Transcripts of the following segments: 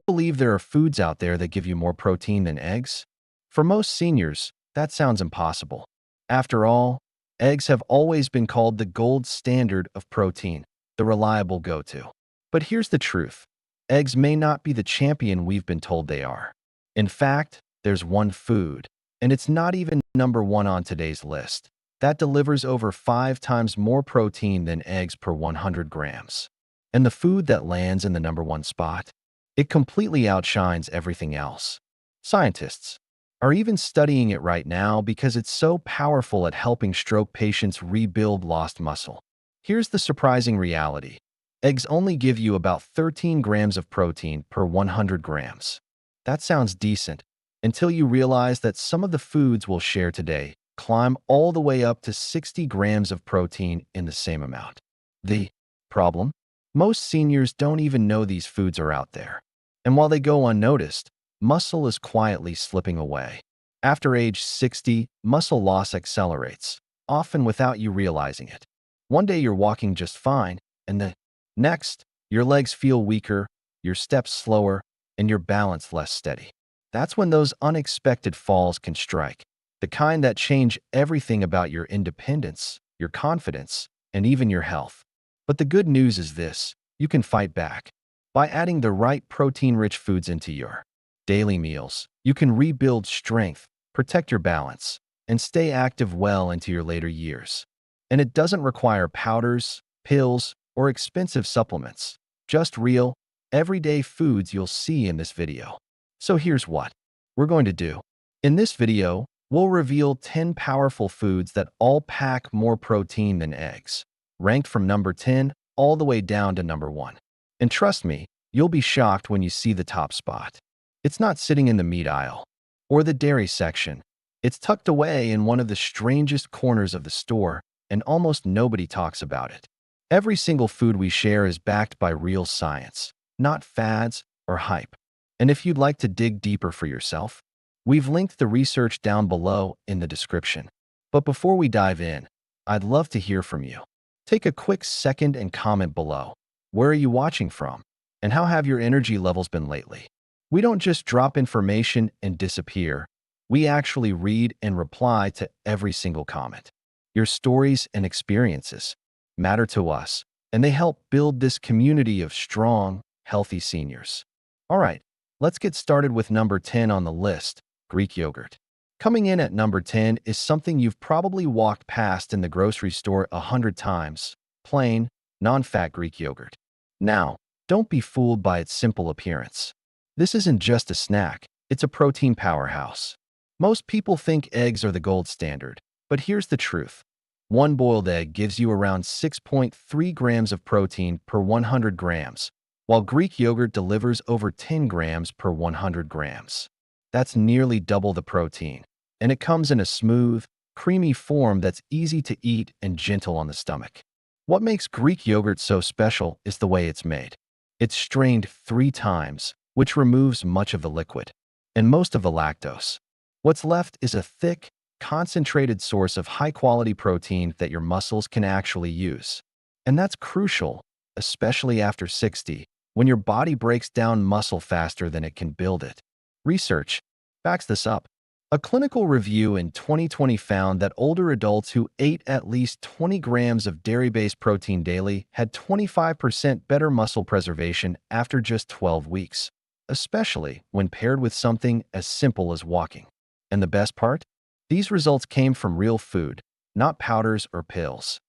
believe there are foods out there that give you more protein than eggs? For most seniors, that sounds impossible. After all, eggs have always been called the gold standard of protein, the reliable go-to. But here's the truth. Eggs may not be the champion we've been told they are. In fact, there's one food, and it's not even number one on today's list, that delivers over 5 times more protein than eggs per 100 grams. And the food that lands in the number one spot? It completely outshines everything else. Scientists are even studying it right now because it's so powerful at helping stroke patients rebuild lost muscle. Here's the surprising reality. Eggs only give you about 13 grams of protein per 100 grams. That sounds decent, until you realize that some of the foods we'll share today climb all the way up to 60 grams of protein in the same amount. The problem? Most seniors don't even know these foods are out there. And while they go unnoticed, muscle is quietly slipping away. After age 60, muscle loss accelerates, often without you realizing it. One day you're walking just fine, and the next, your legs feel weaker, your steps slower, and your balance less steady. That's when those unexpected falls can strike, the kind that change everything about your independence, your confidence, and even your health. But the good news is this: you can fight back. By adding the right protein-rich foods into your daily meals, you can rebuild strength, protect your balance, and stay active well into your later years. And it doesn't require powders, pills, or expensive supplements, just real, everyday foods you'll see in this video. So here's what we're going to do. In this video, we'll reveal 10 powerful foods that all pack more protein than eggs, ranked from number 10 all the way down to number 1. And trust me, you'll be shocked when you see the top spot. It's not sitting in the meat aisle or the dairy section. It's tucked away in one of the strangest corners of the store, and almost nobody talks about it. Every single food we share is backed by real science, not fads or hype. And if you'd like to dig deeper for yourself, we've linked the research down below in the description. But before we dive in, I'd love to hear from you. Take a quick second and comment below. Where are you watching from? And how have your energy levels been lately? We don't just drop information and disappear. We actually read and reply to every single comment. Your stories and experiences matter to us, and they help build this community of strong, healthy seniors. All right, let's get started with number 10 on the list, Greek yogurt. Coming in at number 10 is something you've probably walked past in the grocery store 100 times: plain, non-fat Greek yogurt. Now, don't be fooled by its simple appearance. This isn't just a snack, it's a protein powerhouse. Most people think eggs are the gold standard, but here's the truth. One boiled egg gives you around 6.3 grams of protein per 100 grams, while Greek yogurt delivers over 10 grams per 100 grams. That's nearly double the protein, and it comes in a smooth, creamy form that's easy to eat and gentle on the stomach. What makes Greek yogurt so special is the way it's made. It's strained 3 times, which removes much of the liquid and most of the lactose. What's left is a thick, concentrated source of high-quality protein that your muscles can actually use. And that's crucial, especially after 60, when your body breaks down muscle faster than it can build it. Research backs this up. A clinical review in 2020 found that older adults who ate at least 20 grams of dairy-based protein daily had 25% better muscle preservation after just 12 weeks, especially when paired with something as simple as walking. And the best part? These results came from real food, not powders or pills.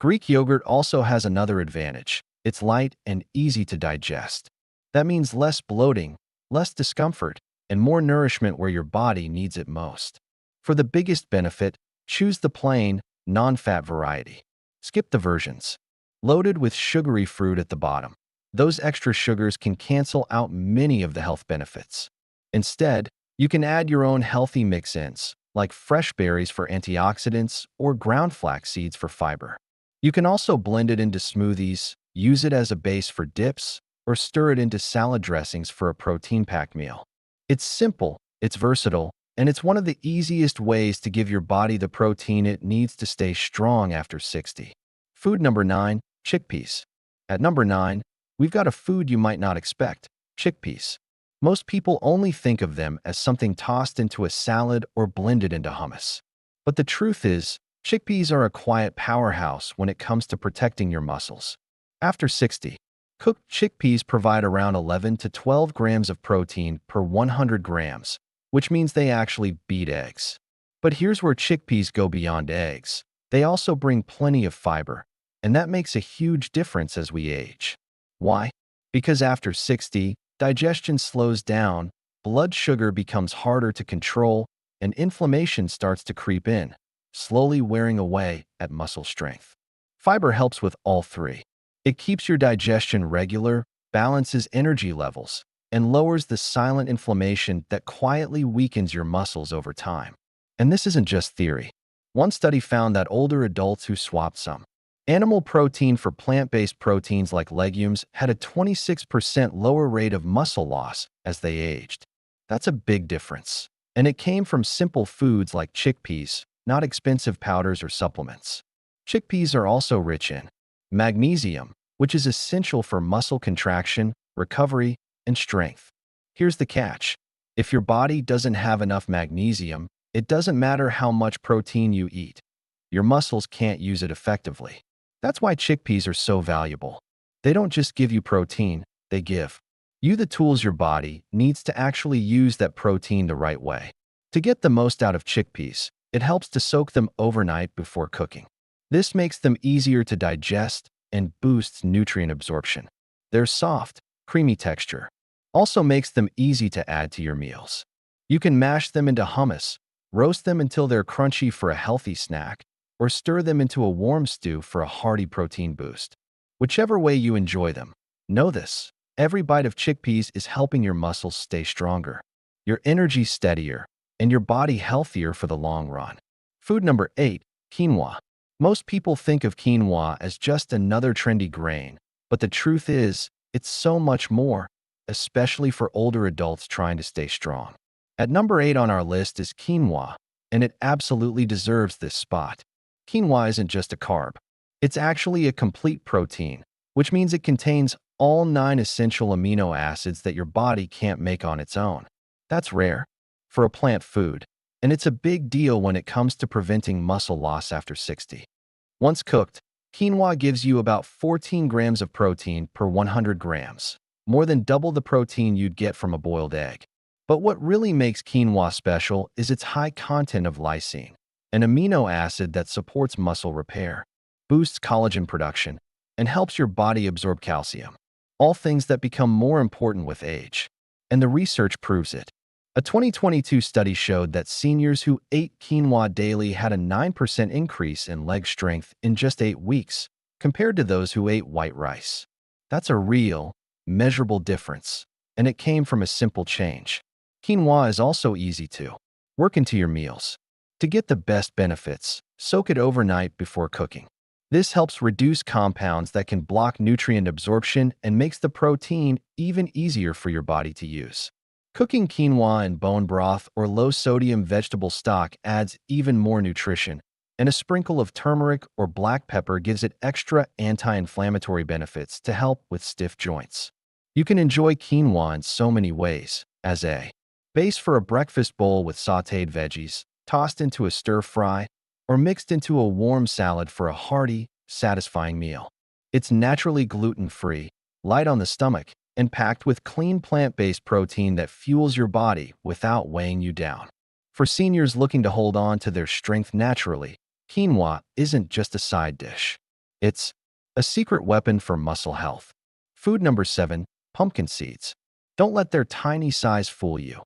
Greek yogurt also has another advantage. It's light and easy to digest. That means less bloating, less discomfort, and more nourishment where your body needs it most. For the biggest benefit, choose the plain, non-fat variety. Skip the versions loaded with sugary fruit at the bottom. Those extra sugars can cancel out many of the health benefits. Instead, you can add your own healthy mix-ins, like fresh berries for antioxidants or ground flax seeds for fiber. You can also blend it into smoothies, use it as a base for dips, or stir it into salad dressings for a protein-packed meal. It's simple, it's versatile, and it's one of the easiest ways to give your body the protein it needs to stay strong after 60. Food number 9, chickpeas. At number 9, we've got a food you might not expect: chickpeas. Most people only think of them as something tossed into a salad or blended into hummus. But the truth is, chickpeas are a quiet powerhouse when it comes to protecting your muscles. After 60, cooked chickpeas provide around 11 to 12 grams of protein per 100 grams, which means they actually beat eggs. But here's where chickpeas go beyond eggs. They also bring plenty of fiber, and that makes a huge difference as we age. Why? Because after 60, digestion slows down, blood sugar becomes harder to control, and inflammation starts to creep in, slowly wearing away at muscle strength. Fiber helps with all three. It keeps your digestion regular, balances energy levels, and lowers the silent inflammation that quietly weakens your muscles over time. And this isn't just theory. One study found that older adults who swapped some animal protein for plant-based proteins like legumes had a 26% lower rate of muscle loss as they aged. That's a big difference. And it came from simple foods like chickpeas, not expensive powders or supplements. Chickpeas are also rich in magnesium, which is essential for muscle contraction, recovery, and strength. Here's the catch. If your body doesn't have enough magnesium, it doesn't matter how much protein you eat. Your muscles can't use it effectively. That's why chickpeas are so valuable. They don't just give you protein, they give you the tools your body needs to actually use that protein the right way. To get the most out of chickpeas, it helps to soak them overnight before cooking. This makes them easier to digest and boosts nutrient absorption. Their soft, creamy texture also makes them easy to add to your meals. You can mash them into hummus, roast them until they're crunchy for a healthy snack, or stir them into a warm stew for a hearty protein boost. Whichever way you enjoy them, know this: every bite of chickpeas is helping your muscles stay stronger, your energy steadier, and your body healthier for the long run. Food number 8, quinoa. Most people think of quinoa as just another trendy grain, but the truth is, it's so much more, especially for older adults trying to stay strong. At number 8 on our list is quinoa, and it absolutely deserves this spot. Quinoa isn't just a carb. It's actually a complete protein, which means it contains all 9 essential amino acids that your body can't make on its own. That's rare for a plant food, and it's a big deal when it comes to preventing muscle loss after 60. Once cooked, quinoa gives you about 14 grams of protein per 100 grams, more than double the protein you'd get from a boiled egg. But what really makes quinoa special is its high content of lysine, an amino acid that supports muscle repair, boosts collagen production, and helps your body absorb calcium, all things that become more important with age. And the research proves it. A 2022 study showed that seniors who ate quinoa daily had a 9% increase in leg strength in just 8 weeks, compared to those who ate white rice. That's a real, measurable difference, and it came from a simple change. Quinoa is also easy to work into your meals. To get the best benefits, soak it overnight before cooking. This helps reduce compounds that can block nutrient absorption and makes the protein even easier for your body to use. Cooking quinoa in bone broth or low-sodium vegetable stock adds even more nutrition, and a sprinkle of turmeric or black pepper gives it extra anti-inflammatory benefits to help with stiff joints. You can enjoy quinoa in so many ways: as a base for a breakfast bowl with sautéed veggies, tossed into a stir-fry, or mixed into a warm salad for a hearty, satisfying meal. It's naturally gluten-free, light on the stomach, and packed with clean plant-based protein that fuels your body without weighing you down. For seniors looking to hold on to their strength naturally, quinoa isn't just a side dish. It's a secret weapon for muscle health. Food number 7, pumpkin seeds. Don't let their tiny size fool you.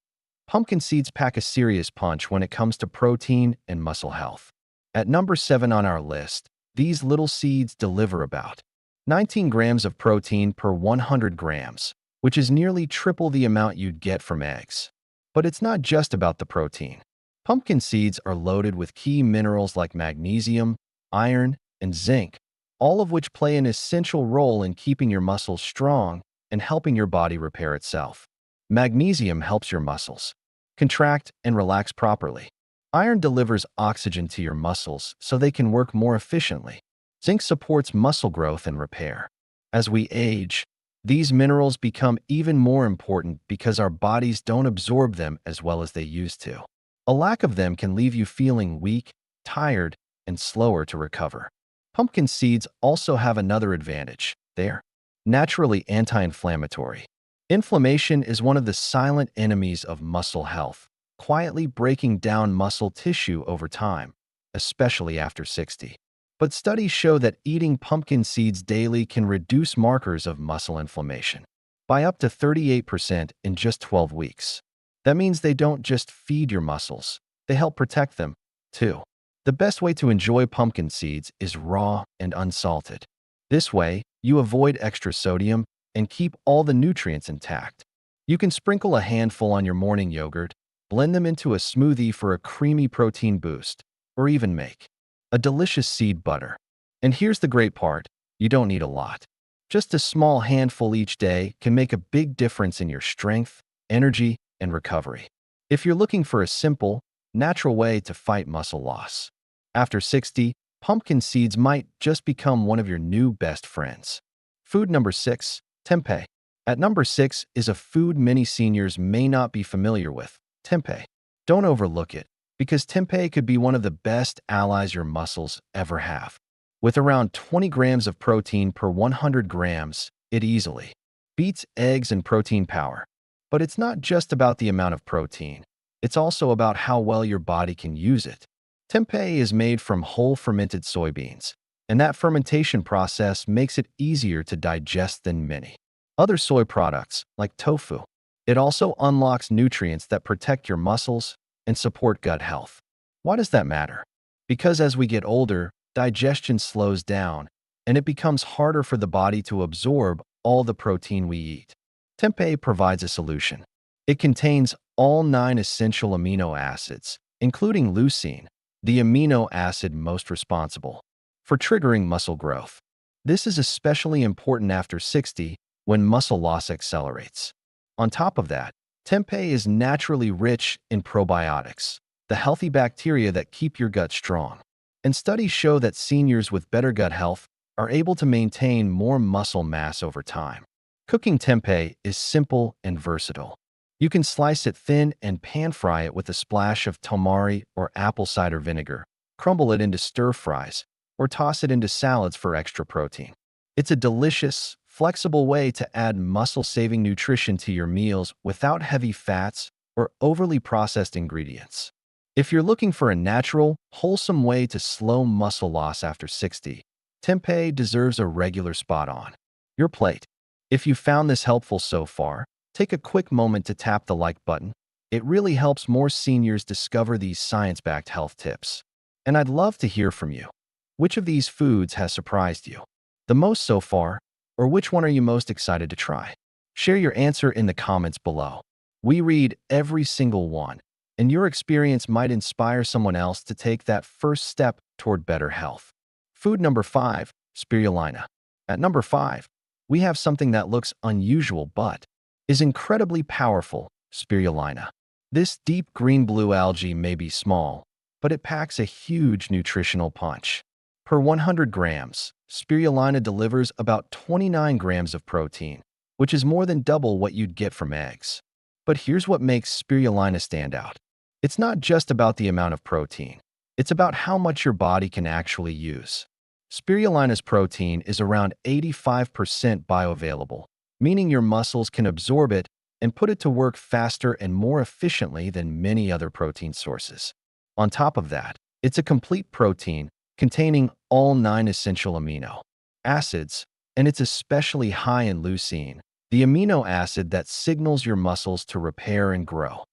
Pumpkin seeds pack a serious punch when it comes to protein and muscle health. At number 7 on our list, these little seeds deliver about 19 grams of protein per 100 grams, which is nearly triple the amount you'd get from eggs. But it's not just about the protein. Pumpkin seeds are loaded with key minerals like magnesium, iron, and zinc, all of which play an essential role in keeping your muscles strong and helping your body repair itself. Magnesium helps your muscles contract and relax properly. Iron delivers oxygen to your muscles so they can work more efficiently. Zinc supports muscle growth and repair. As we age, These minerals become even more important because our bodies don't absorb them as well as they used to. A lack of them can leave you feeling weak, tired, and slower to recover. Pumpkin seeds also have another advantage. They're naturally anti-inflammatory. Inflammation is one of the silent enemies of muscle health, quietly breaking down muscle tissue over time, especially after 60. But studies show that eating pumpkin seeds daily can reduce markers of muscle inflammation by up to 38% in just 12 weeks. That means they don't just feed your muscles, they help protect them, too. The best way to enjoy pumpkin seeds is raw and unsalted. This way, you avoid extra sodium and keep all the nutrients intact. You can sprinkle a handful on your morning yogurt, blend them into a smoothie for a creamy protein boost, or even make a delicious seed butter. And here's the great part, you don't need a lot. Just a small handful each day can make a big difference in your strength, energy, and recovery. If you're looking for a simple, natural way to fight muscle loss, after 60, pumpkin seeds might just become one of your new best friends. Food number 6, tempeh. At number 6 is a food many seniors may not be familiar with, tempeh. Don't overlook it, because tempeh could be one of the best allies your muscles ever have. With around 20 grams of protein per 100 grams, it easily beats eggs in protein power. But it's not just about the amount of protein. It's also about how well your body can use it. Tempeh is made from whole fermented soybeans, and that fermentation process makes it easier to digest than many other soy products, like tofu. It also unlocks nutrients that protect your muscles and support gut health. Why does that matter? Because as we get older, digestion slows down, and it becomes harder for the body to absorb all the protein we eat. Tempeh provides a solution. It contains all 9 essential amino acids, including leucine, the amino acid most responsible for triggering muscle growth. This is especially important after 60, when muscle loss accelerates. On top of that, tempeh is naturally rich in probiotics, the healthy bacteria that keep your gut strong. And studies show that seniors with better gut health are able to maintain more muscle mass over time. Cooking tempeh is simple and versatile. You can slice it thin and pan-fry it with a splash of tamari or apple cider vinegar, crumble it into stir-fries, or toss it into salads for extra protein. It's a delicious, flexible way to add muscle-saving nutrition to your meals without heavy fats or overly processed ingredients. If you're looking for a natural, wholesome way to slow muscle loss after 60, tempeh deserves a regular spot on your plate. If you found this helpful so far, take a quick moment to tap the like button. It really helps more seniors discover these science-backed health tips. And I'd love to hear from you. Which of these foods has surprised you the most so far, or which one are you most excited to try? Share your answer in the comments below. We read every single one, and your experience might inspire someone else to take that first step toward better health. Food number 5, spirulina. At number 5, we have something that looks unusual but is incredibly powerful, spirulina. This deep green-blue algae may be small, but it packs a huge nutritional punch. Per 100 grams, spirulina delivers about 29 grams of protein, which is more than double what you'd get from eggs. But here's what makes spirulina stand out. It's not just about the amount of protein. It's about how much your body can actually use. Spirulina's protein is around 85% bioavailable, meaning your muscles can absorb it and put it to work faster and more efficiently than many other protein sources. On top of that, it's a complete protein containing all 9 essential amino acids, and it's especially high in leucine, the amino acid that signals your muscles to repair and grow.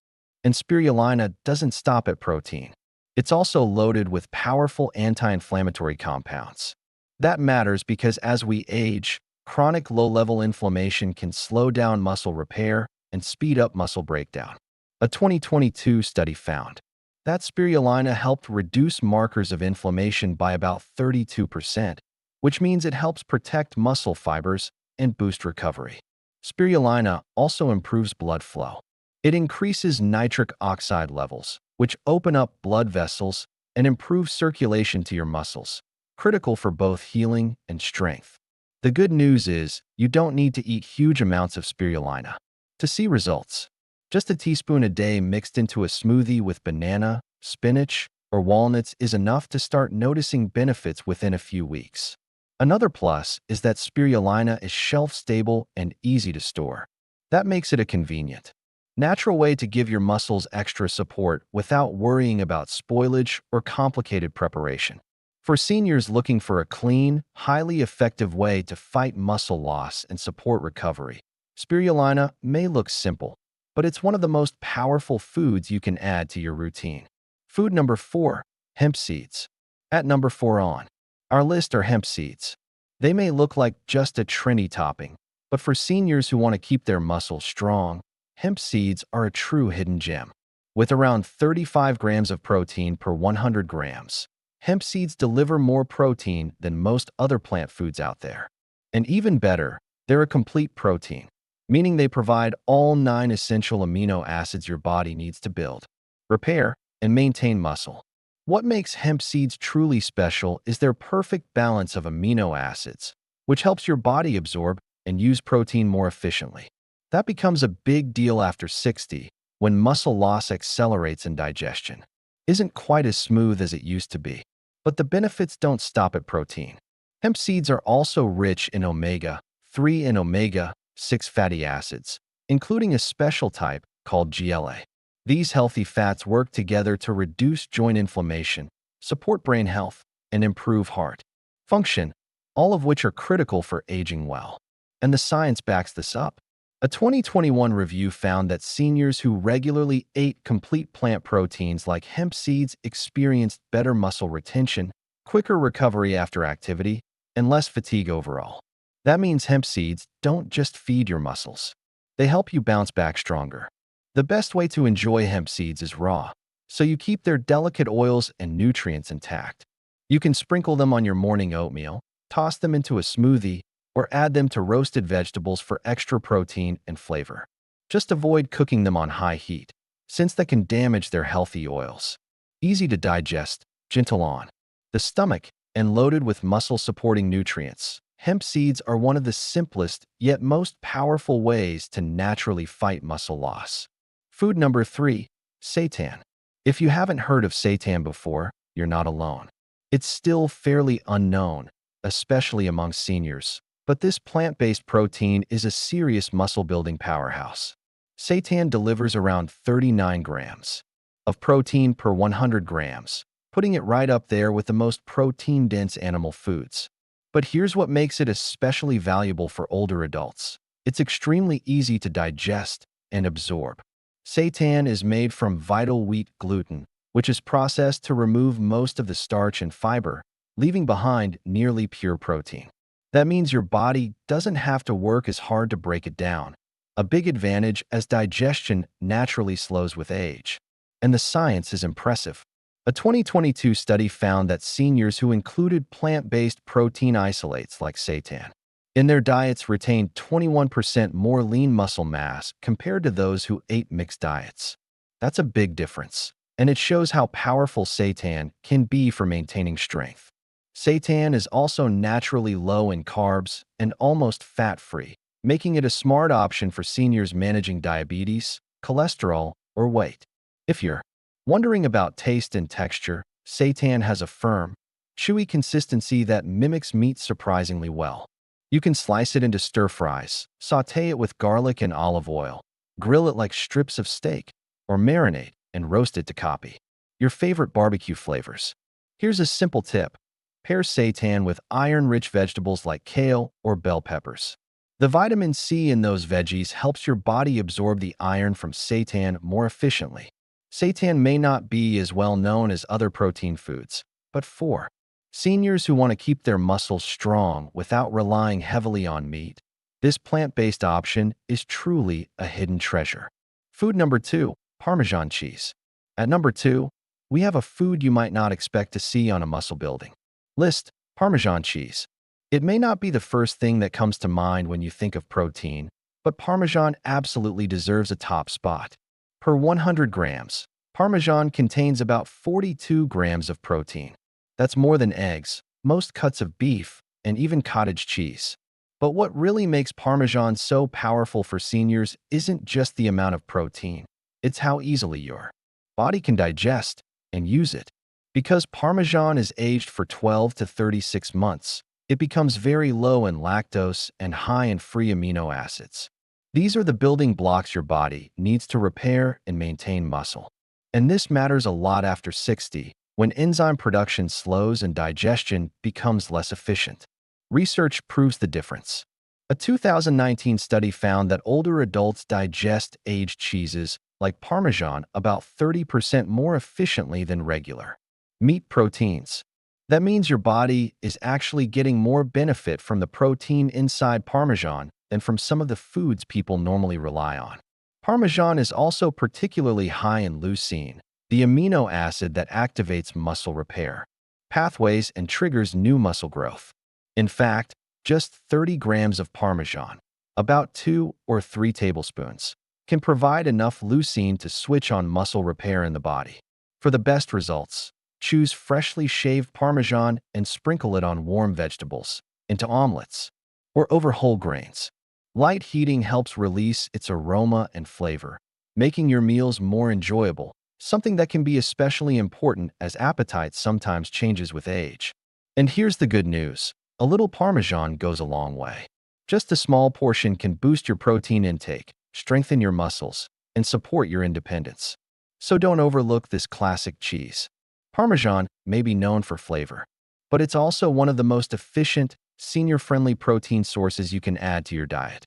And spirulina doesn't stop at protein. It's also loaded with powerful anti-inflammatory compounds. That matters because as we age, chronic low-level inflammation can slow down muscle repair and speed up muscle breakdown. A 2022 study found that spirulina helped reduce markers of inflammation by about 32%, which means it helps protect muscle fibers and boost recovery. Spirulina also improves blood flow. It increases nitric oxide levels, which open up blood vessels and improve circulation to your muscles, critical for both healing and strength. The good news is you don't need to eat huge amounts of spirulina to see results. Just a teaspoon a day mixed into a smoothie with banana, spinach, or walnuts is enough to start noticing benefits within a few weeks. Another plus is that spirulina is shelf-stable and easy to store. That makes it a convenient, natural way to give your muscles extra support without worrying about spoilage or complicated preparation. For seniors looking for a clean, highly effective way to fight muscle loss and support recovery, spirulina may look simple, but it's one of the most powerful foods you can add to your routine. Food number 4, hemp seeds. At number 4 on our list are hemp seeds. They may look like just a trendy topping, but for seniors who want to keep their muscles strong, hemp seeds are a true hidden gem. With around 35 grams of protein per 100 grams, hemp seeds deliver more protein than most other plant foods out there. And even better, they're a complete protein, meaning they provide all 9 essential amino acids your body needs to build, repair, and maintain muscle. What makes hemp seeds truly special is their perfect balance of amino acids, which helps your body absorb and use protein more efficiently. That becomes a big deal after 60, when muscle loss accelerates and digestion isn't quite as smooth as it used to be. But the benefits don't stop at protein. Hemp seeds are also rich in omega-3 and omega-6 fatty acids, including a special type called GLA. These healthy fats work together to reduce joint inflammation, support brain health, and improve heart function, all of which are critical for aging well. And the science backs this up. A 2021 review found that seniors who regularly ate complete plant proteins like hemp seeds experienced better muscle retention, quicker recovery after activity, and less fatigue overall. That means hemp seeds don't just feed your muscles. They help you bounce back stronger. The best way to enjoy hemp seeds is raw, so you keep their delicate oils and nutrients intact. You can sprinkle them on your morning oatmeal, toss them into a smoothie, or add them to roasted vegetables for extra protein and flavor. Just avoid cooking them on high heat, since that can damage their healthy oils. Easy to digest, gentle on the stomach, and loaded with muscle-supporting nutrients, hemp seeds are one of the simplest yet most powerful ways to naturally fight muscle loss. Food number 3, seitan. If you haven't heard of seitan before, you're not alone. It's still fairly unknown, especially among seniors, but this plant-based protein is a serious muscle-building powerhouse. Seitan delivers around 39 grams of protein per 100 grams, putting it right up there with the most protein-dense animal foods. But here's what makes it especially valuable for older adults. It's extremely easy to digest and absorb. Seitan is made from vital wheat gluten, which is processed to remove most of the starch and fiber, leaving behind nearly pure protein. That means your body doesn't have to work as hard to break it down, a big advantage as digestion naturally slows with age. And the science is impressive. A 2022 study found that seniors who included plant-based protein isolates like seitan in their diets retained 21% more lean muscle mass compared to those who ate mixed diets. That's a big difference, and it shows how powerful seitan can be for maintaining strength. Seitan is also naturally low in carbs and almost fat-free, making it a smart option for seniors managing diabetes, cholesterol, or weight. If you're wondering about taste and texture, seitan has a firm, chewy consistency that mimics meat surprisingly well. You can slice it into stir-fries, sauté it with garlic and olive oil, grill it like strips of steak, or marinate and roast it to copy your favorite barbecue flavors. Here's a simple tip. Pair seitan with iron-rich vegetables like kale or bell peppers. The vitamin C in those veggies helps your body absorb the iron from seitan more efficiently. Seitan may not be as well known as other protein foods, but for seniors who want to keep their muscles strong without relying heavily on meat, this plant-based option is truly a hidden treasure. Food number 2, Parmesan cheese. At number 2, we have a food you might not expect to see on a muscle-building list, Parmesan cheese. It may not be the first thing that comes to mind when you think of protein, but Parmesan absolutely deserves a top spot. Per 100 grams, Parmesan contains about 42 grams of protein. That's more than eggs, most cuts of beef, and even cottage cheese. But what really makes Parmesan so powerful for seniors isn't just the amount of protein. It's how easily your body can digest and use it. Because Parmesan is aged for 12 to 36 months, it becomes very low in lactose and high in free amino acids. These are the building blocks your body needs to repair and maintain muscle. And this matters a lot after 60, when enzyme production slows and digestion becomes less efficient. Research proves the difference. A 2019 study found that older adults digest aged cheeses like Parmesan about 30% more efficiently than regular meat proteins. That means your body is actually getting more benefit from the protein inside Parmesan than from some of the foods people normally rely on. Parmesan is also particularly high in leucine, the amino acid that activates muscle repair pathways and triggers new muscle growth. In fact, just 30 grams of Parmesan, about 2 or 3 tablespoons, can provide enough leucine to switch on muscle repair in the body. For the best results, choose freshly shaved Parmesan and sprinkle it on warm vegetables, into omelets, or over whole grains. Light heating helps release its aroma and flavor, making your meals more enjoyable, something that can be especially important as appetite sometimes changes with age. And here's the good news. A little Parmesan goes a long way. Just a small portion can boost your protein intake, strengthen your muscles, and support your independence. So don't overlook this classic cheese. Parmesan may be known for flavor, but it's also one of the most efficient, senior-friendly protein sources you can add to your diet.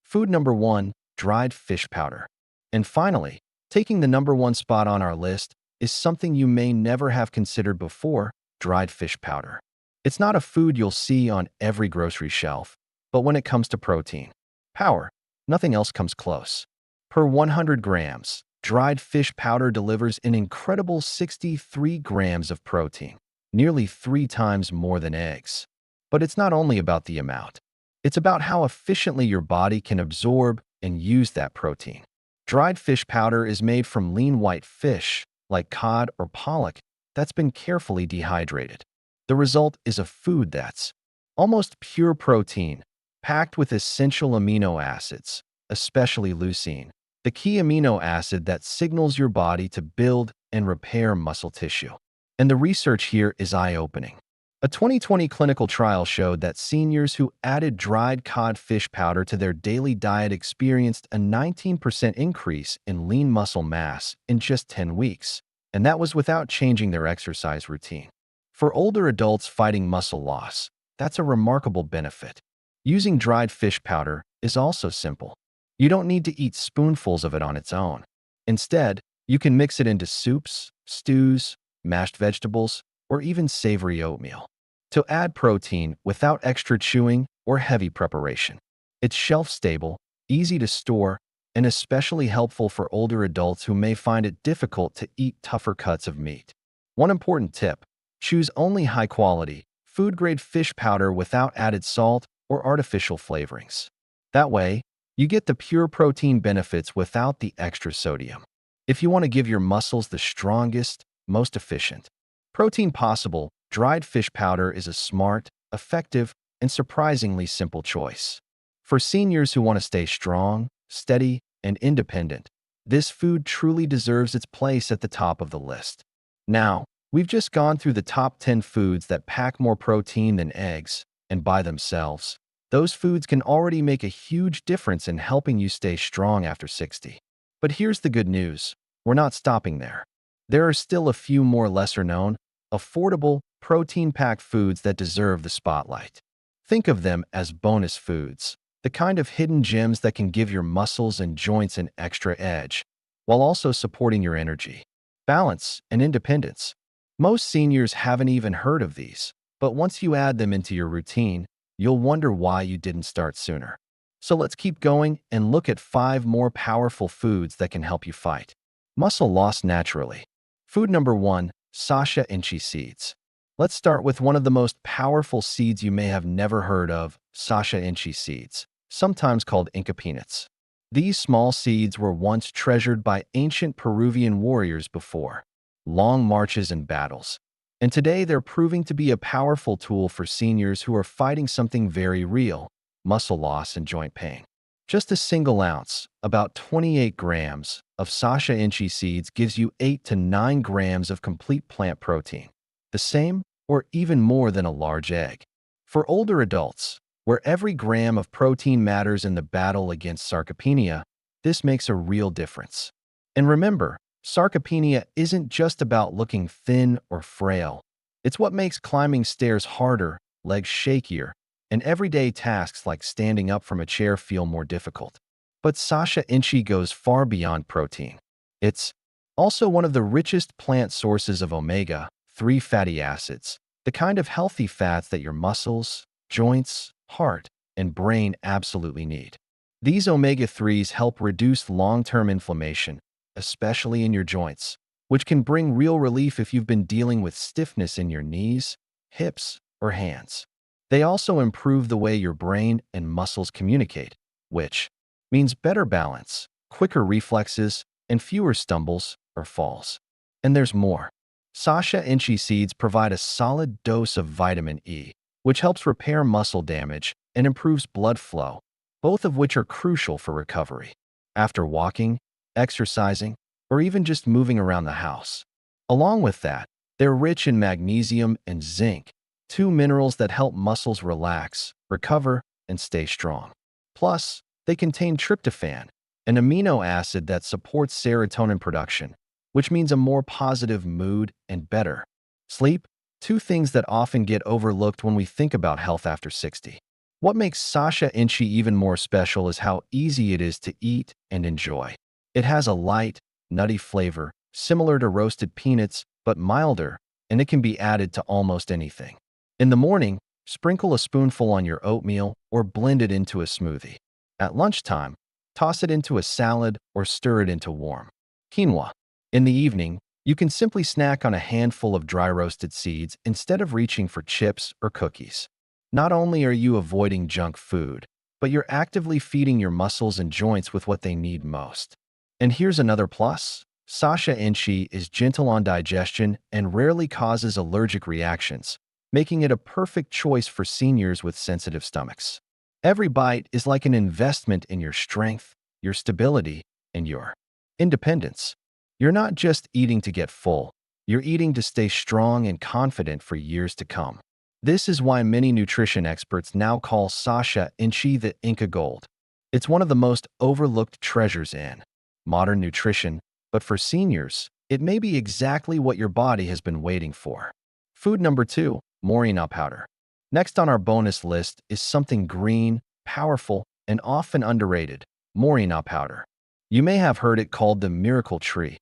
Food number 1, dried fish powder. And finally, taking the number 1 spot on our list is something you may never have considered before: dried fish powder. It's not a food you'll see on every grocery shelf, but when it comes to protein power, nothing else comes close. Per 100 grams, dried fish powder delivers an incredible 63 grams of protein, nearly 3 times more than eggs. But it's not only about the amount. It's about how efficiently your body can absorb and use that protein. Dried fish powder is made from lean white fish, like cod or pollock, that's been carefully dehydrated. The result is a food that's almost pure protein, packed with essential amino acids, especially leucine, the key amino acid that signals your body to build and repair muscle tissue. And the research here is eye-opening. A 2020 clinical trial showed that seniors who added dried cod fish powder to their daily diet experienced a 19% increase in lean muscle mass in just 10 weeks, and that was without changing their exercise routine. For older adults fighting muscle loss, that's a remarkable benefit. Using dried fish powder is also simple. You don't need to eat spoonfuls of it on its own. Instead, you can mix it into soups, stews, mashed vegetables, or even savory oatmeal to add protein without extra chewing or heavy preparation. It's shelf-stable, easy to store, and especially helpful for older adults who may find it difficult to eat tougher cuts of meat. One important tip: choose only high-quality, food-grade fish powder without added salt or artificial flavorings. That way, you get the pure protein benefits without the extra sodium. If you want to give your muscles the strongest, most efficient protein possible, dried fish powder is a smart, effective, and surprisingly simple choice. For seniors who want to stay strong, steady, and independent, this food truly deserves its place at the top of the list. Now, we've just gone through the top 10 foods that pack more protein than eggs, and by themselves, those foods can already make a huge difference in helping you stay strong after 60. But here's the good news: we're not stopping there. There are still a few more lesser-known, affordable, protein-packed foods that deserve the spotlight. Think of them as bonus foods, the kind of hidden gems that can give your muscles and joints an extra edge, while also supporting your energy, balance, and independence. Most seniors haven't even heard of these, but once you add them into your routine, you'll wonder why you didn't start sooner. So let's keep going and look at 5 more powerful foods that can help you fight muscle loss naturally. Food number 1, Sasha Inchi seeds. Let's start with one of the most powerful seeds you may have never heard of: Sasha Inchi seeds, sometimes called Inca peanuts. These small seeds were once treasured by ancient Peruvian warriors before long marches and battles. And today they're proving to be a powerful tool for seniors who are fighting something very real: muscle loss, and joint pain. Just a single ounce, about 28 grams, of Sasha Inchi seeds gives you 8 to 9 grams of complete plant protein, the same or even more than a large egg. For older adults, where every gram of protein matters in the battle against sarcopenia, this makes a real difference. And remember, sarcopenia isn't just about looking thin or frail. It's what makes climbing stairs harder, legs shakier, and everyday tasks like standing up from a chair feel more difficult. But Sasha Inchi goes far beyond protein. It's also one of the richest plant sources of omega-3 fatty acids, the kind of healthy fats that your muscles, joints, heart, and brain absolutely need. These omega-3s help reduce long-term inflammation, especially in your joints, which can bring real relief if you've been dealing with stiffness in your knees, hips, or hands. They also improve the way your brain and muscles communicate, which means better balance, quicker reflexes, and fewer stumbles or falls. And there's more. Sasha Inchi seeds provide a solid dose of vitamin E, which helps repair muscle damage and improves blood flow, both of which are crucial for recovery after walking, exercising, or even just moving around the house. Along with that, they're rich in magnesium and zinc, two minerals that help muscles relax, recover, and stay strong. Plus, they contain tryptophan, an amino acid that supports serotonin production, which means a more positive mood and better sleep, two things that often get overlooked when we think about health after 60. What makes Sasha Inchi even more special is how easy it is to eat and enjoy. It has a light, nutty flavor, similar to roasted peanuts, but milder, and it can be added to almost anything. In the morning, sprinkle a spoonful on your oatmeal or blend it into a smoothie. At lunchtime, toss it into a salad or stir it into warm quinoa. In the evening, you can simply snack on a handful of dry roasted seeds instead of reaching for chips or cookies. Not only are you avoiding junk food, but you're actively feeding your muscles and joints with what they need most. And here's another plus. Sasha Inchi is gentle on digestion and rarely causes allergic reactions, making it a perfect choice for seniors with sensitive stomachs. Every bite is like an investment in your strength, your stability, and your independence. You're not just eating to get full, you're eating to stay strong and confident for years to come. This is why many nutrition experts now call Sasha Inchi the Inca Gold. It's one of the most overlooked treasures in modern nutrition, but for seniors, it may be exactly what your body has been waiting for. Food number 2, Morina powder. Next on our bonus list is something green, powerful, and often underrated, Morina powder. You may have heard it called the miracle tree,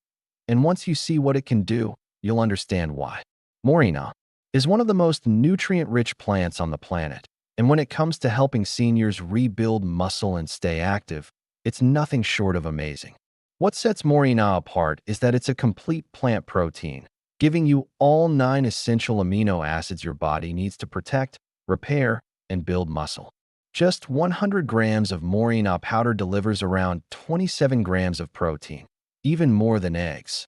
and once you see what it can do, you'll understand why. Morina is one of the most nutrient-rich plants on the planet, and when it comes to helping seniors rebuild muscle and stay active, it's nothing short of amazing. What sets Morina apart is that it's a complete plant protein, giving you all 9 essential amino acids your body needs to protect, repair, and build muscle. Just 100 grams of Morina powder delivers around 27 grams of protein, even more than eggs.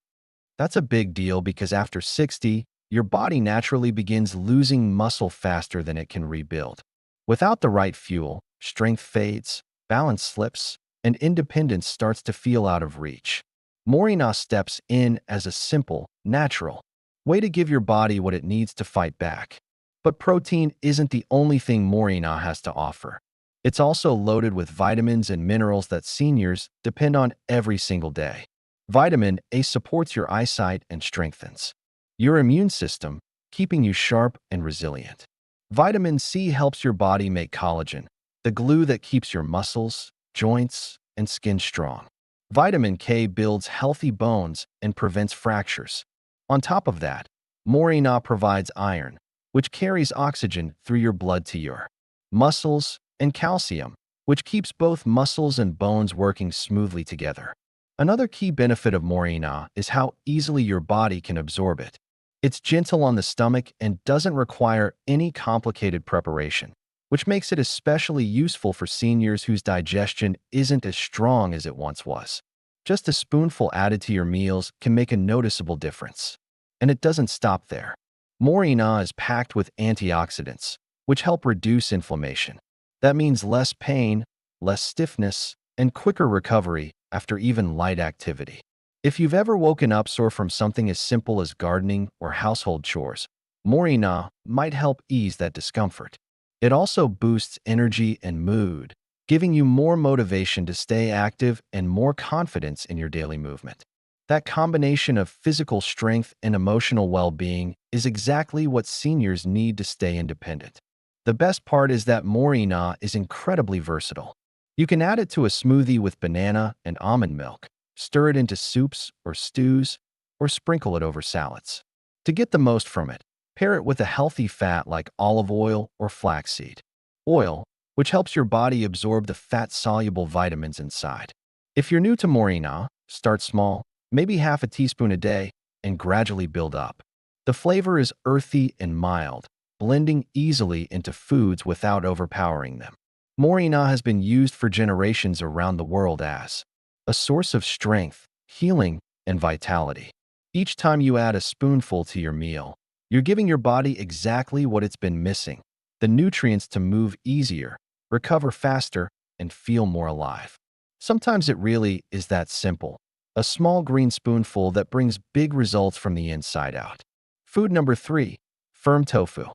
That's a big deal because after 60, your body naturally begins losing muscle faster than it can rebuild. Without the right fuel, strength fades, balance slips, and independence starts to feel out of reach. Morina steps in as a simple, natural way to give your body what it needs to fight back. But protein isn't the only thing Morina has to offer. It's also loaded with vitamins and minerals that seniors depend on every single day. Vitamin A supports your eyesight and strengthens your immune system, keeping you sharp and resilient. Vitamin C helps your body make collagen, the glue that keeps your muscles, joints, and skin strong. Vitamin K builds healthy bones and prevents fractures. On top of that, Morina provides iron, which carries oxygen through your blood to your muscles, and calcium, which keeps both muscles and bones working smoothly together. Another key benefit of Morina is how easily your body can absorb it. It's gentle on the stomach and doesn't require any complicated preparation, which makes it especially useful for seniors whose digestion isn't as strong as it once was. Just a spoonful added to your meals can make a noticeable difference. And it doesn't stop there. Morina is packed with antioxidants, which help reduce inflammation. That means less pain, less stiffness, and quicker recovery after even light activity. If you've ever woken up sore from something as simple as gardening or household chores, Morina might help ease that discomfort. It also boosts energy and mood, giving you more motivation to stay active and more confidence in your daily movement. That combination of physical strength and emotional well-being is exactly what seniors need to stay independent. The best part is that Morina is incredibly versatile. You can add it to a smoothie with banana and almond milk, stir it into soups or stews, or sprinkle it over salads. To get the most from it, pair it with a healthy fat like olive oil or flaxseed oil, which helps your body absorb the fat-soluble vitamins inside. If you're new to Morina, start small, maybe half a teaspoon a day, and gradually build up. The flavor is earthy and mild, blending easily into foods without overpowering them. Morina has been used for generations around the world as a source of strength, healing, and vitality. Each time you add a spoonful to your meal, you're giving your body exactly what it's been missing: the nutrients to move easier, recover faster, and feel more alive. Sometimes it really is that simple: a small green spoonful that brings big results from the inside out. Food number 3, firm tofu.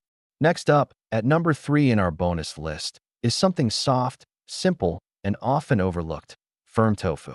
Next up, at number 3 in our bonus list, is something soft, simple, and often overlooked: firm tofu.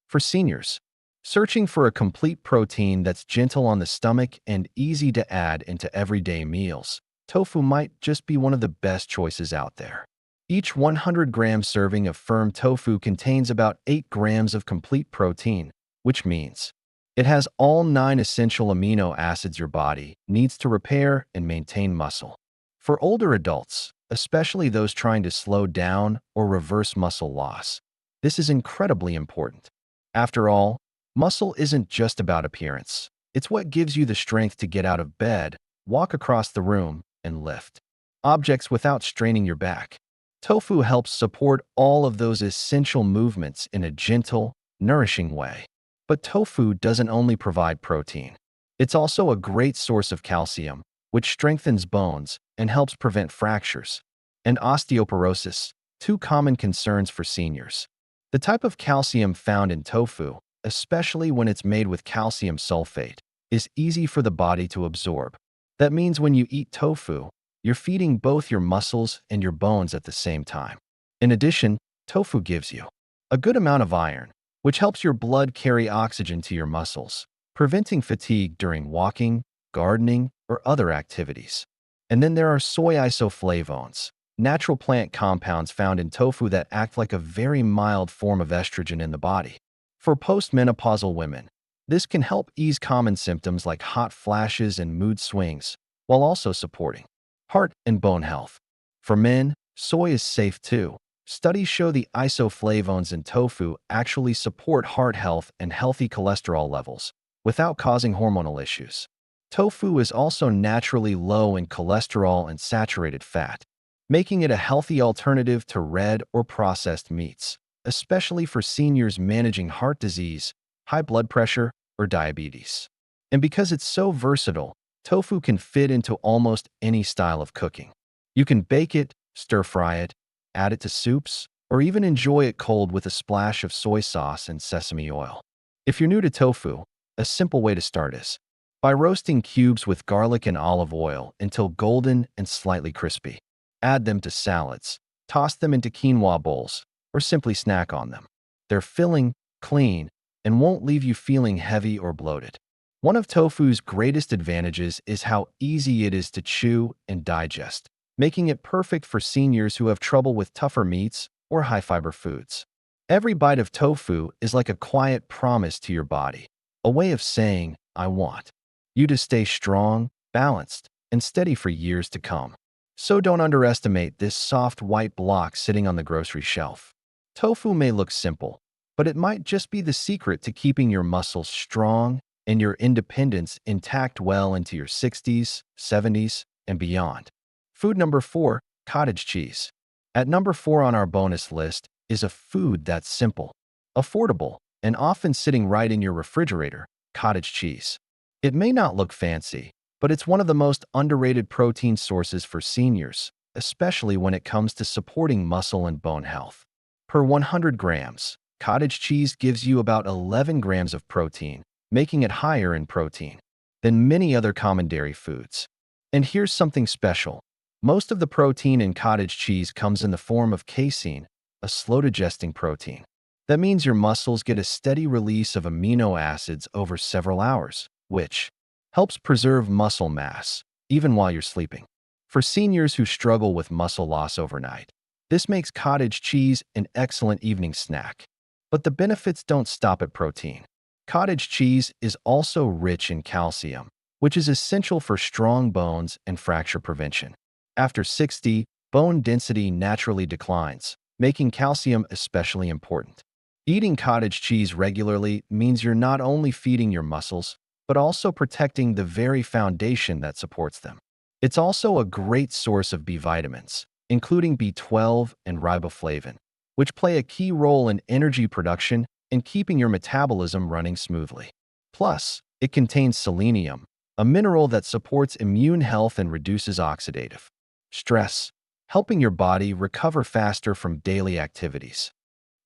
For seniors, searching for a complete protein that's gentle on the stomach and easy to add into everyday meals, tofu might just be one of the best choices out there. Each 100-gram serving of firm tofu contains about 8 grams of complete protein, which means it has all 9 essential amino acids your body needs to repair and maintain muscle. For older adults, especially those trying to slow down or reverse muscle loss, this is incredibly important. After all, muscle isn't just about appearance. It's what gives you the strength to get out of bed, walk across the room, and lift objects without straining your back. Tofu helps support all of those essential movements in a gentle, nourishing way. But tofu doesn't only provide protein. It's also a great source of calcium, which strengthens bones and helps prevent fractures and osteoporosis, two common concerns for seniors. The type of calcium found in tofu, especially when it's made with calcium sulfate, is easy for the body to absorb. That means when you eat tofu, you're feeding both your muscles and your bones at the same time. In addition, tofu gives you a good amount of iron, which helps your blood carry oxygen to your muscles, preventing fatigue during walking, gardening, or other activities. And then there are soy isoflavones, natural plant compounds found in tofu that act like a very mild form of estrogen in the body. For postmenopausal women, this can help ease common symptoms like hot flashes and mood swings, while also supporting heart and bone health. For men, soy is safe too. Studies show the isoflavones in tofu actually support heart health and healthy cholesterol levels without causing hormonal issues. Tofu is also naturally low in cholesterol and saturated fat, making it a healthy alternative to red or processed meats, especially for seniors managing heart disease, high blood pressure, or diabetes. And because it's so versatile, tofu can fit into almost any style of cooking. You can bake it, stir-fry it, add it to soups, or even enjoy it cold with a splash of soy sauce and sesame oil. If you're new to tofu, a simple way to start is by roasting cubes with garlic and olive oil until golden and slightly crispy. Add them to salads, toss them into quinoa bowls, or simply snack on them. They're filling, clean, and won't leave you feeling heavy or bloated. One of tofu's greatest advantages is how easy it is to chew and digest, making it perfect for seniors who have trouble with tougher meats or high-fiber foods. Every bite of tofu is like a quiet promise to your body, a way of saying, "I want you to stay strong, balanced, and steady for years to come." So don't underestimate this soft white block sitting on the grocery shelf. Tofu may look simple, but it might just be the secret to keeping your muscles strong and your independence intact well into your 60s, 70s, and beyond. Food number 4, cottage cheese. At number 4 on our bonus list is a food that's simple, affordable, and often sitting right in your refrigerator: cottage cheese. It may not look fancy, but it's one of the most underrated protein sources for seniors, especially when it comes to supporting muscle and bone health. Per 100 grams, cottage cheese gives you about 11 grams of protein, making it higher in protein than many other common dairy foods. And here's something special. Most of the protein in cottage cheese comes in the form of casein, a slow-digesting protein. That means your muscles get a steady release of amino acids over several hours, which helps preserve muscle mass, even while you're sleeping. For seniors who struggle with muscle loss overnight, this makes cottage cheese an excellent evening snack. But the benefits don't stop at protein. Cottage cheese is also rich in calcium, which is essential for strong bones and fracture prevention. After 60, bone density naturally declines, making calcium especially important. Eating cottage cheese regularly means you're not only feeding your muscles, but also protecting the very foundation that supports them. It's also a great source of B vitamins, including B12 and riboflavin, which play a key role in energy production and keeping your metabolism running smoothly. Plus, it contains selenium, a mineral that supports immune health and reduces oxidative stress, helping your body recover faster from daily activities.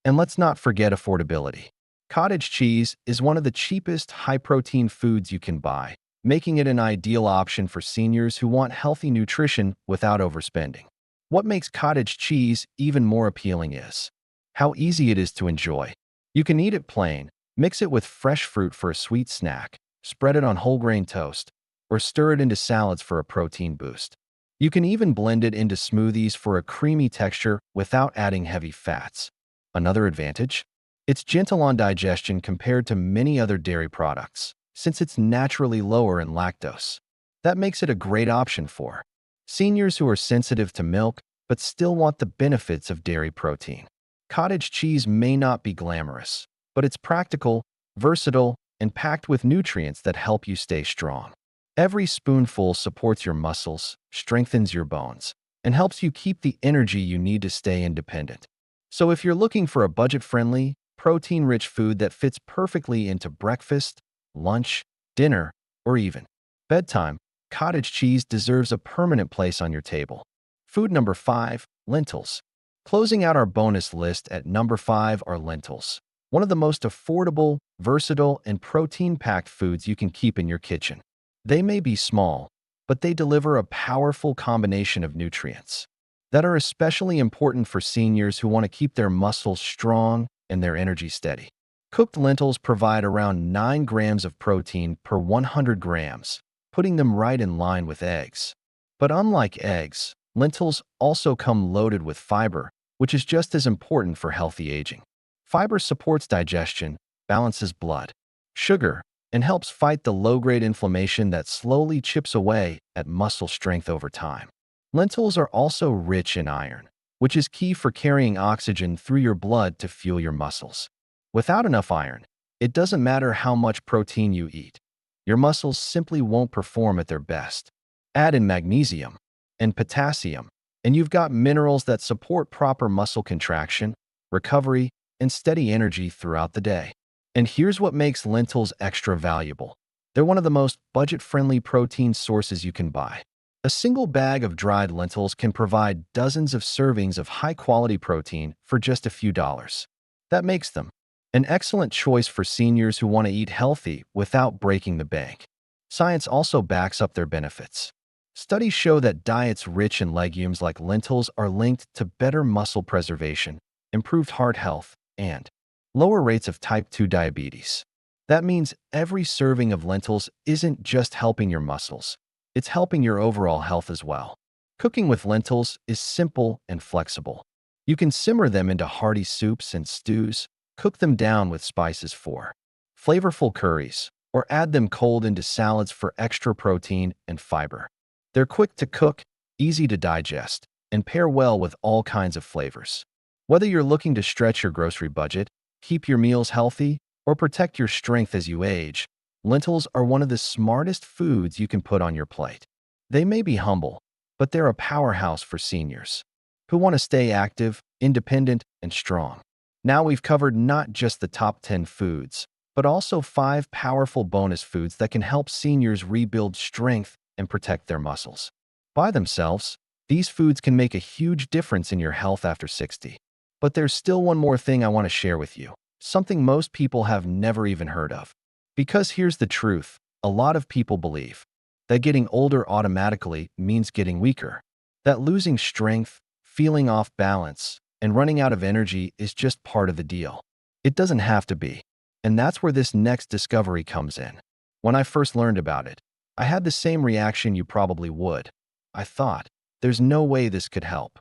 And let's not forget affordability. Cottage cheese is one of the cheapest high-protein foods you can buy, making it an ideal option for seniors who want healthy nutrition without overspending. What makes cottage cheese even more appealing is how easy it is to enjoy. You can eat it plain, mix it with fresh fruit for a sweet snack, spread it on whole grain toast, or stir it into salads for a protein boost. You can even blend it into smoothies for a creamy texture without adding heavy fats. Another advantage? It's gentle on digestion compared to many other dairy products, since it's naturally lower in lactose. That makes it a great option for seniors who are sensitive to milk but still want the benefits of dairy protein. Cottage cheese may not be glamorous, but it's practical, versatile, and packed with nutrients that help you stay strong. Every spoonful supports your muscles, strengthens your bones, and helps you keep the energy you need to stay independent. So if you're looking for a budget-friendly, protein-rich food that fits perfectly into breakfast, lunch, dinner, or even bedtime, cottage cheese deserves a permanent place on your table. Food number 5, lentils. Closing out our bonus list at number 5 are lentils, one of the most affordable, versatile, and protein-packed foods you can keep in your kitchen. They may be small, but they deliver a powerful combination of nutrients that are especially important for seniors who want to keep their muscles strong and their energy steady. Cooked lentils provide around 9 grams of protein per 100 grams, putting them right in line with eggs. But unlike eggs, lentils also come loaded with fiber, which is just as important for healthy aging. Fiber supports digestion, balances blood sugar, and helps fight the low-grade inflammation that slowly chips away at muscle strength over time. Lentils are also rich in iron, which is key for carrying oxygen through your blood to fuel your muscles. Without enough iron, it doesn't matter how much protein you eat. Your muscles simply won't perform at their best. Add in magnesium and potassium, and you've got minerals that support proper muscle contraction, recovery, and steady energy throughout the day. And here's what makes lentils extra valuable. They're one of the most budget-friendly protein sources you can buy. A single bag of dried lentils can provide dozens of servings of high-quality protein for just a few dollars. That makes them an excellent choice for seniors who want to eat healthy without breaking the bank. Science also backs up their benefits. Studies show that diets rich in legumes like lentils are linked to better muscle preservation, improved heart health, and lower rates of type 2 diabetes. That means every serving of lentils isn't just helping your muscles. It's helping your overall health as well. Cooking with lentils is simple and flexible. You can simmer them into hearty soups and stews, cook them down with spices for flavorful curries, or add them cold into salads for extra protein and fiber. They're quick to cook, easy to digest, and pair well with all kinds of flavors. Whether you're looking to stretch your grocery budget, keep your meals healthy, or protect your strength as you age, lentils are one of the smartest foods you can put on your plate. They may be humble, but they're a powerhouse for seniors who want to stay active, independent, and strong. Now we've covered not just the top 10 foods, but also 5 powerful bonus foods that can help seniors rebuild strength and protect their muscles. By themselves, These foods can make a huge difference in your health after 60. But there's still one more thing I want to share with you, something most people have never even heard of. Because here's the truth, a lot of people believe that getting older automatically means getting weaker, that losing strength, feeling off balance, and running out of energy is just part of the deal. It doesn't have to be. And that's where this next discovery comes in. When I first learned about it, I had the same reaction you probably would. I thought, there's no way this could help.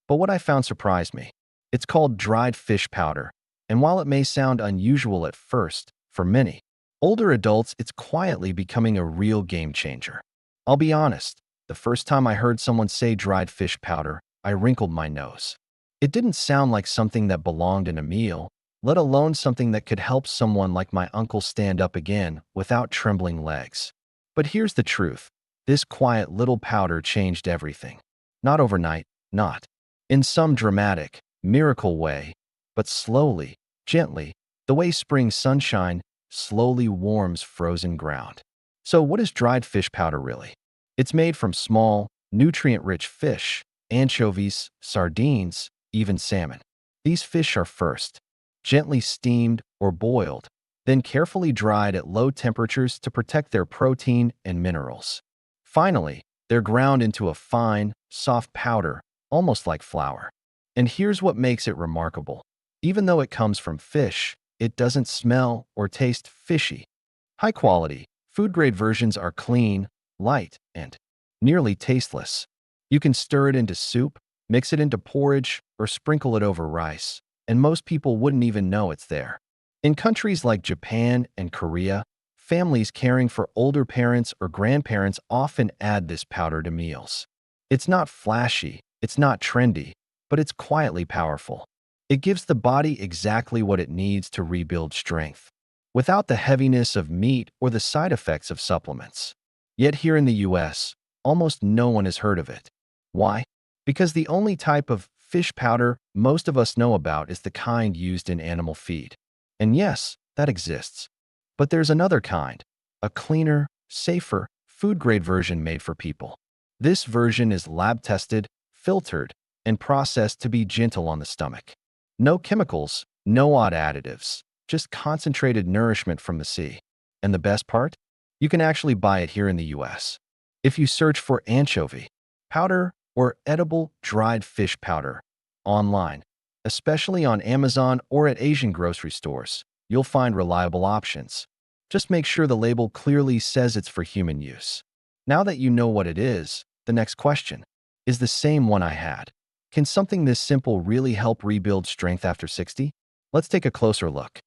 But what I found surprised me. It's called dried fish powder, and while it may sound unusual at first, for many older adults, it's quietly becoming a real game changer. I'll be honest, the first time I heard someone say dried fish powder, I wrinkled my nose. It didn't sound like something that belonged in a meal, let alone something that could help someone like my uncle stand up again without trembling legs. But here's the truth. This quiet little powder changed everything. Not overnight, not in some dramatic, miracle way, but slowly, gently, the way spring sunshine slowly warms frozen ground. So what is dried fish powder really? It's made from small, nutrient-rich fish, anchovies, sardines, even salmon. These fish are first gently steamed or boiled, then carefully dried at low temperatures to protect their protein and minerals. Finally, they're ground into a fine, soft powder, almost like flour. And here's what makes it remarkable. Even though it comes from fish, it doesn't smell or taste fishy. High-quality, food-grade versions are clean, light, and nearly tasteless. You can stir it into soup, mix it into porridge, or sprinkle it over rice, and most people wouldn't even know it's there. In countries like Japan and Korea, families caring for older parents or grandparents often add this powder to meals. It's not flashy, it's not trendy, but it's quietly powerful. It gives the body exactly what it needs to rebuild strength, without the heaviness of meat or the side effects of supplements. Yet here in the US, almost no one has heard of it. Why? Because the only type of fish powder most of us know about is the kind used in animal feed. And yes, that exists. But there's another kind, a cleaner, safer, food-grade version made for people. This version is lab-tested, filtered, and processed to be gentle on the stomach. No chemicals, no odd additives, just concentrated nourishment from the sea. And the best part? You can actually buy it here in the US. If you search for anchovy powder or edible dried fish powder online, especially on Amazon or at Asian grocery stores, you'll find reliable options. Just make sure the label clearly says it's for human use. Now that you know what it is, the next question is the same one I had. Can something this simple really help rebuild strength after 60? Let's take a closer look.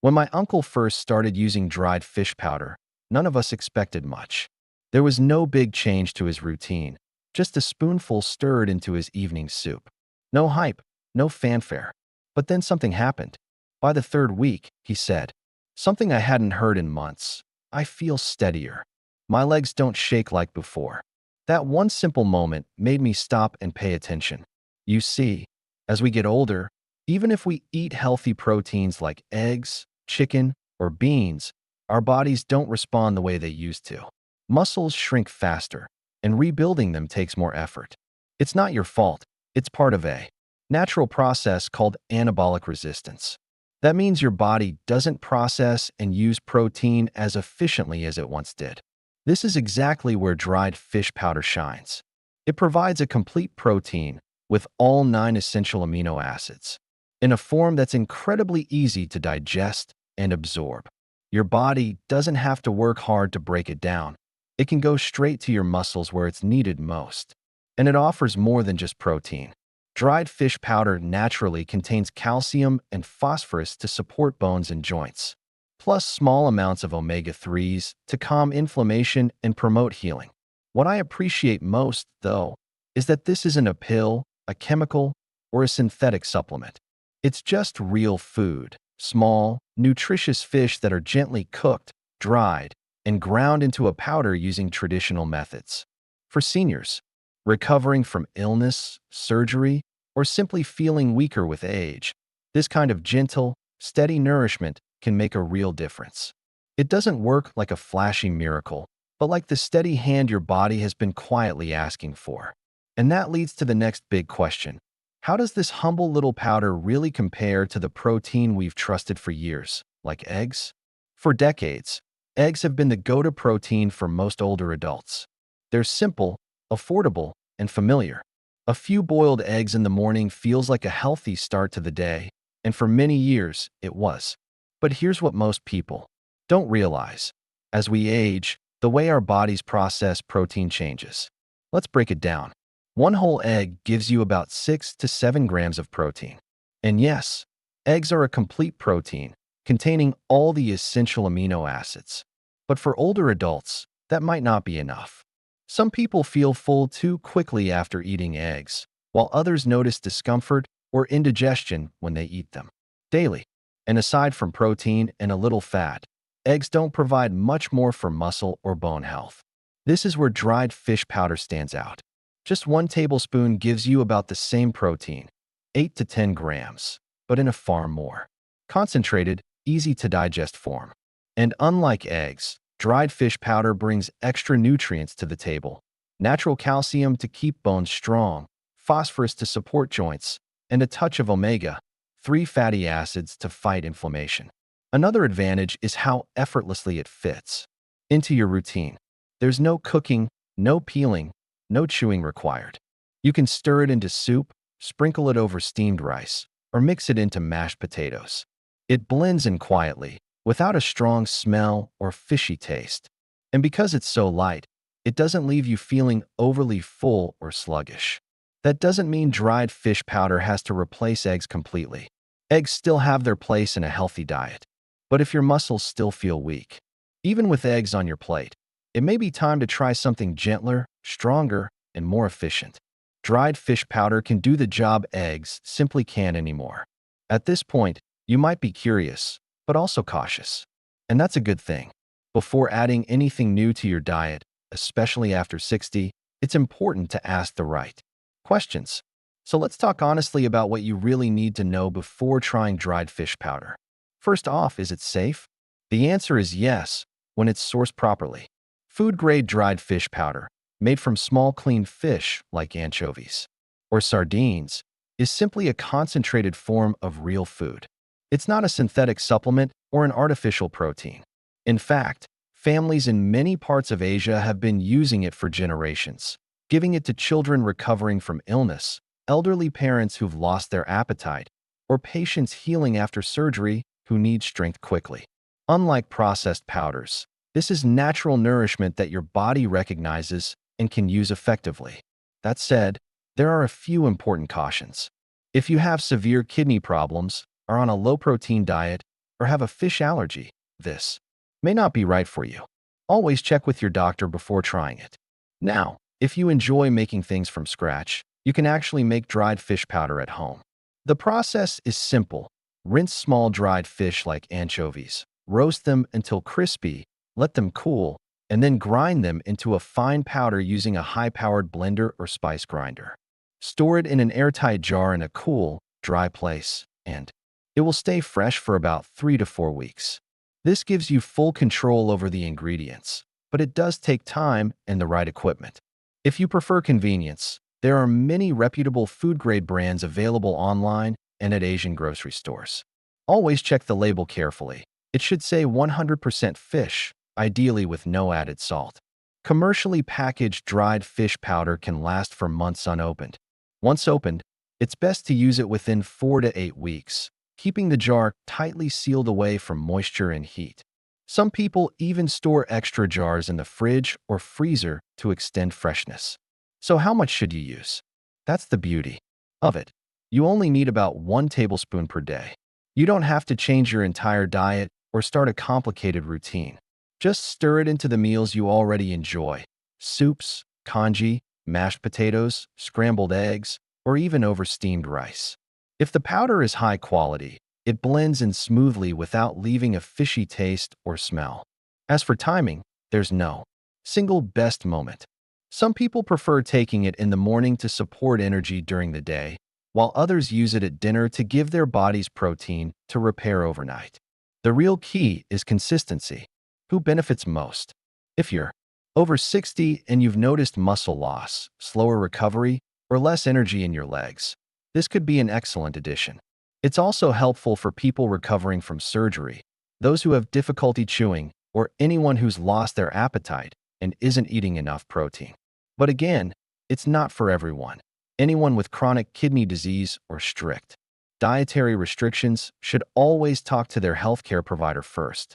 When my uncle first started using dried fish powder, none of us expected much. There was no big change to his routine, just a spoonful stirred into his evening soup. No hype, no fanfare. But then something happened. By the third week, he said, something I hadn't heard in months. I feel steadier. My legs don't shake like before. That one simple moment made me stop and pay attention. You see, as we get older, even if we eat healthy proteins like eggs, chicken, or beans, our bodies don't respond the way they used to. Muscles shrink faster, and rebuilding them takes more effort. It's not your fault. It's part of a natural process called anabolic resistance. That means your body doesn't process and use protein as efficiently as it once did. This is exactly where dried fish powder shines. It provides a complete protein with all 9 essential amino acids in a form that's incredibly easy to digest and absorb. Your body doesn't have to work hard to break it down. It can go straight to your muscles where it's needed most. And it offers more than just protein. Dried fish powder naturally contains calcium and phosphorus to support bones and joints, plus small amounts of omega-3s to calm inflammation and promote healing. What I appreciate most, though, is that this isn't a pill, a chemical, or a synthetic supplement. It's just real food, small, nutritious fish that are gently cooked, dried, and ground into a powder using traditional methods. For seniors, recovering from illness, surgery, or simply feeling weaker with age, this kind of gentle, steady nourishment can make a real difference. It doesn't work like a flashy miracle, but like the steady hand your body has been quietly asking for. And that leads to the next big question. How does this humble little powder really compare to the protein we've trusted for years, like eggs? For decades, eggs have been the go-to protein for most older adults. They're simple, affordable, and familiar. A few boiled eggs in the morning feels like a healthy start to the day, and for many years, it was. But here's what most people don't realize. As we age, the way our bodies process protein changes. Let's break it down. One whole egg gives you about 6 to 7 grams of protein. And yes, eggs are a complete protein, containing all the essential amino acids. But for older adults, that might not be enough. Some people feel full too quickly after eating eggs, while others notice discomfort or indigestion when they eat them daily. And aside from protein and a little fat, eggs don't provide much more for muscle or bone health. This is where dried fish powder stands out. Just 1 tablespoon gives you about the same protein, 8 to 10 grams, but in a far more concentrated, easy-to-digest form. And unlike eggs, dried fish powder brings extra nutrients to the table: natural calcium to keep bones strong, phosphorus to support joints, and a touch of omega-3 fatty acids to fight inflammation. Another advantage is how effortlessly it fits into your routine. There's no cooking, no peeling, no chewing required. You can stir it into soup, sprinkle it over steamed rice, or mix it into mashed potatoes. It blends in quietly, without a strong smell or fishy taste. And because it's so light, it doesn't leave you feeling overly full or sluggish. That doesn't mean dried fish powder has to replace eggs completely. Eggs still have their place in a healthy diet. But if your muscles still feel weak, even with eggs on your plate, it may be time to try something gentler, stronger, and more efficient. Dried fish powder can do the job eggs simply can't anymore. At this point, you might be curious, but also cautious. And that's a good thing. Before adding anything new to your diet, especially after 60, it's important to ask the right questions. So let's talk honestly about what you really need to know before trying dried fish powder. First off, is it safe? The answer is yes, when it's sourced properly. Food-grade dried fish powder, made from small clean fish like anchovies or sardines, is simply a concentrated form of real food. It's not a synthetic supplement or an artificial protein. In fact, families in many parts of Asia have been using it for generations, giving it to children recovering from illness, elderly parents who've lost their appetite, or patients healing after surgery who need strength quickly. Unlike processed powders, this is natural nourishment that your body recognizes and can use effectively. That said, there are a few important cautions. If you have severe kidney problems, are on a low-protein diet, or have a fish allergy, this may not be right for you. Always check with your doctor before trying it. Now, if you enjoy making things from scratch, you can actually make dried fish powder at home. The process is simple. Rinse small dried fish like anchovies, roast them until crispy, let them cool, and then grind them into a fine powder using a high-powered blender or spice grinder. Store it in an airtight jar in a cool, dry place, and it will stay fresh for about 3 to 4 weeks. This gives you full control over the ingredients, but it does take time and the right equipment. If you prefer convenience, there are many reputable food-grade brands available online and at Asian grocery stores. Always check the label carefully. It should say 100% fish, ideally with no added salt. Commercially packaged dried fish powder can last for months unopened. Once opened, it's best to use it within 4 to 8 weeks, keeping the jar tightly sealed away from moisture and heat. Some people even store extra jars in the fridge or freezer to extend freshness. So how much should you use? That's the beauty of it. You only need about 1 tablespoon per day. You don't have to change your entire diet or start a complicated routine. Just stir it into the meals you already enjoy: soups, congee, mashed potatoes, scrambled eggs, or even over steamed rice. If the powder is high quality, it blends in smoothly without leaving a fishy taste or smell. As for timing, there's no single best moment. Some people prefer taking it in the morning to support energy during the day, while others use it at dinner to give their bodies protein to repair overnight. The real key is consistency. Who benefits most? If you're over 60 and you've noticed muscle loss, slower recovery, or less energy in your legs, this could be an excellent addition. It's also helpful for people recovering from surgery, those who have difficulty chewing, or anyone who's lost their appetite and isn't eating enough protein. But again, it's not for everyone. Anyone with chronic kidney disease or strict dietary restrictions should always talk to their healthcare provider first.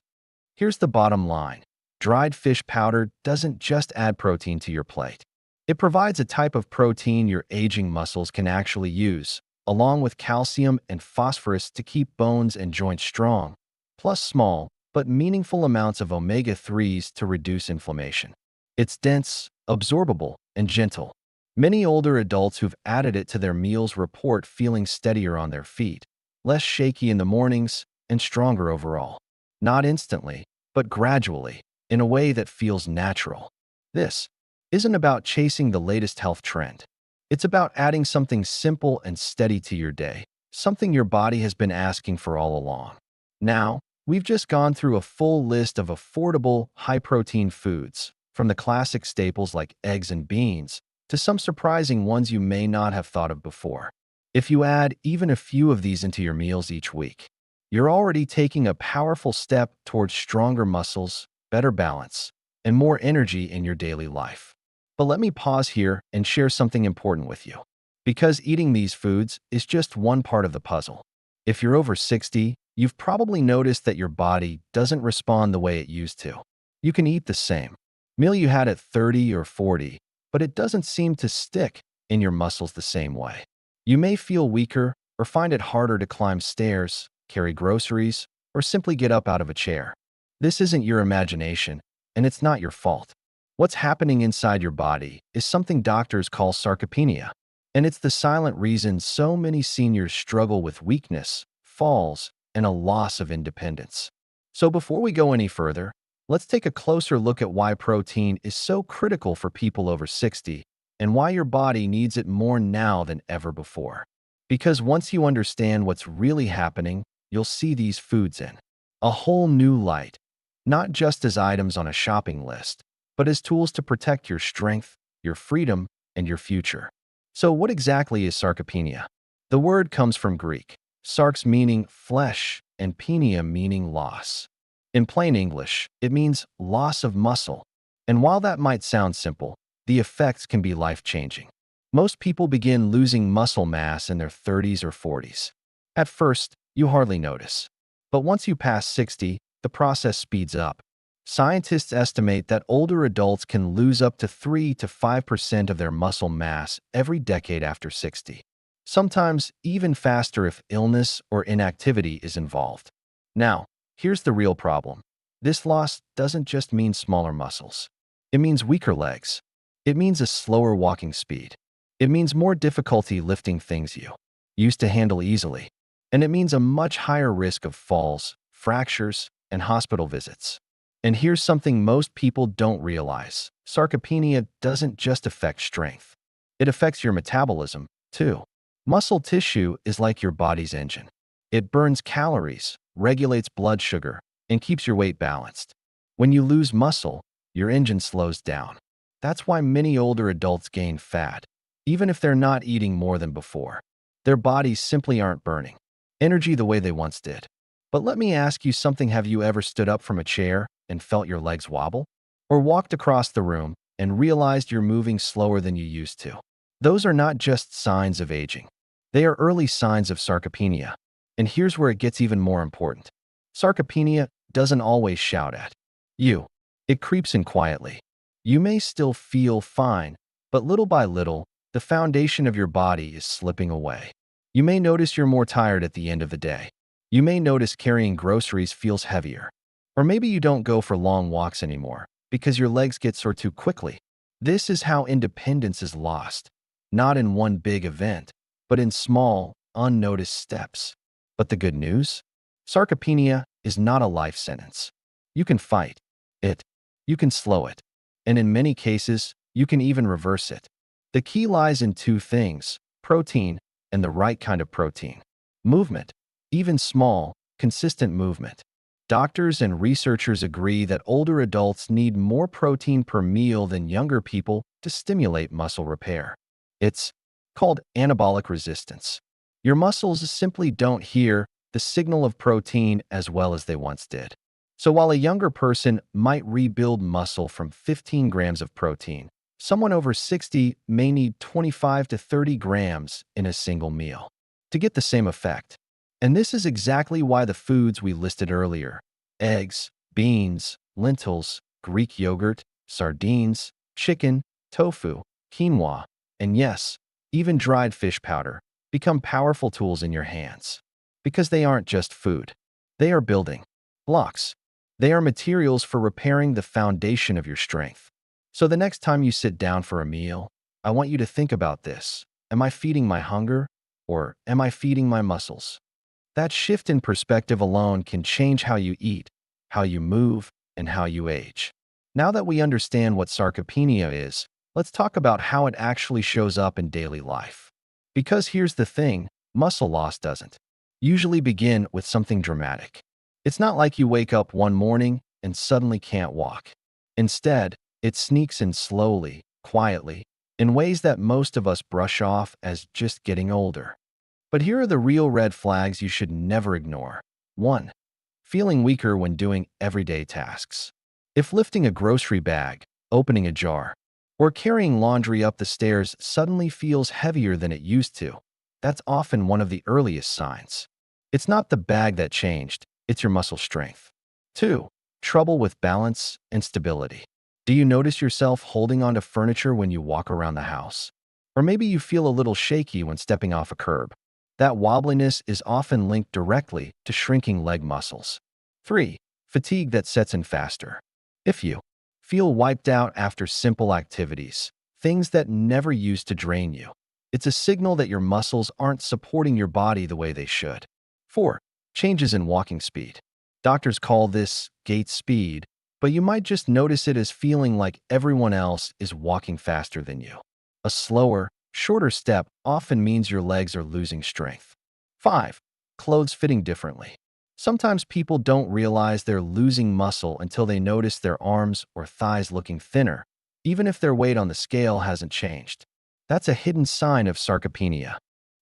Here's the bottom line. Dried fish powder doesn't just add protein to your plate. It provides a type of protein your aging muscles can actually use, along with calcium and phosphorus to keep bones and joints strong, plus small but meaningful amounts of omega-3s to reduce inflammation. It's dense, absorbable, and gentle. Many older adults who've added it to their meals report feeling steadier on their feet, less shaky in the mornings, and stronger overall. Not instantly, but gradually, in a way that feels natural. This isn't about chasing the latest health trend. It's about adding something simple and steady to your day, something your body has been asking for all along. Now, we've just gone through a full list of affordable, high-protein foods, from the classic staples like eggs and beans to some surprising ones you may not have thought of before. If you add even a few of these into your meals each week, you're already taking a powerful step towards stronger muscles, better balance, and more energy in your daily life. But let me pause here and share something important with you. Because eating these foods is just one part of the puzzle. If you're over 60, you've probably noticed that your body doesn't respond the way it used to. You can eat the same meal you had at 30 or 40, but it doesn't seem to stick in your muscles the same way. You may feel weaker or find it harder to climb stairs, carry groceries, or simply get up out of a chair. This isn't your imagination, and it's not your fault. What's happening inside your body is something doctors call sarcopenia, and it's the silent reason so many seniors struggle with weakness, falls, and a loss of independence. So before we go any further, let's take a closer look at why protein is so critical for people over 60 and why your body needs it more now than ever before. Because once you understand what's really happening, you'll see these foods in a whole new light, not just as items on a shopping list, but as tools to protect your strength, your freedom, and your future. So what exactly is sarcopenia? The word comes from Greek, sarx meaning flesh and penia meaning loss. In plain English, it means loss of muscle. And while that might sound simple, the effects can be life-changing. Most people begin losing muscle mass in their 30s or 40s. At first, you hardly notice. But once you pass 60, the process speeds up. Scientists estimate that older adults can lose up to 3 to 5% of their muscle mass every decade after 60. Sometimes even faster if illness or inactivity is involved. Now, here's the real problem. This loss doesn't just mean smaller muscles. It means weaker legs. It means a slower walking speed. It means more difficulty lifting things you used to handle easily. And it means a much higher risk of falls, fractures, and hospital visits. And here's something most people don't realize. Sarcopenia doesn't just affect strength. It affects your metabolism, too. Muscle tissue is like your body's engine. It burns calories, regulates blood sugar, and keeps your weight balanced. When you lose muscle, your engine slows down. That's why many older adults gain fat, even if they're not eating more than before. Their bodies simply aren't burning energy the way they once did. But let me ask you something. Have you ever stood up from a chair and felt your legs wobble? Or walked across the room and realized you're moving slower than you used to? Those are not just signs of aging. They are early signs of sarcopenia. And here's where it gets even more important. Sarcopenia doesn't always shout at you. It creeps in quietly. You may still feel fine, but little by little, the foundation of your body is slipping away. You may notice you're more tired at the end of the day. You may notice carrying groceries feels heavier. Or maybe you don't go for long walks anymore because your legs get sore too quickly. This is how independence is lost, not in one big event, but in small, unnoticed steps. But the good news? Sarcopenia is not a life sentence. You can fight it. You can slow it. And in many cases, you can even reverse it. The key lies in two things: protein and the right kind of protein. Movement, even small, consistent movement. Doctors and researchers agree that older adults need more protein per meal than younger people to stimulate muscle repair. It's called anabolic resistance. Your muscles simply don't hear the signal of protein as well as they once did. So while a younger person might rebuild muscle from 15 grams of protein, someone over 60 may need 25 to 30 grams in a single meal to get the same effect. And this is exactly why the foods we listed earlier, eggs, beans, lentils, Greek yogurt, sardines, chicken, tofu, quinoa, and yes, even dried fish powder, become powerful tools in your hands. Because they aren't just food. They are building blocks. They are materials for repairing the foundation of your strength. So the next time you sit down for a meal, I want you to think about this. Am I feeding my hunger, or am I feeding my muscles? That shift in perspective alone can change how you eat, how you move, and how you age. Now that we understand what sarcopenia is, let's talk about how it actually shows up in daily life. Because here's the thing, muscle loss doesn't usually begin with something dramatic. It's not like you wake up one morning and suddenly can't walk. Instead, it sneaks in slowly, quietly, in ways that most of us brush off as just getting older. But here are the real red flags you should never ignore. 1. Feeling weaker when doing everyday tasks. If lifting a grocery bag, opening a jar, or carrying laundry up the stairs suddenly feels heavier than it used to, that's often one of the earliest signs. It's not the bag that changed, it's your muscle strength. 2. Trouble with balance and stability. Do you notice yourself holding onto furniture when you walk around the house? Or maybe you feel a little shaky when stepping off a curb. That wobbliness is often linked directly to shrinking leg muscles. 3. Fatigue that sets in faster. If you feel wiped out after simple activities, things that never used to drain you, it's a signal that your muscles aren't supporting your body the way they should. 4. Changes in walking speed. Doctors call this gait speed, but you might just notice it as feeling like everyone else is walking faster than you. A slower, shorter step often means your legs are losing strength. 5. Clothes fitting differently. Sometimes people don't realize they're losing muscle until they notice their arms or thighs looking thinner, even if their weight on the scale hasn't changed. That's a hidden sign of sarcopenia.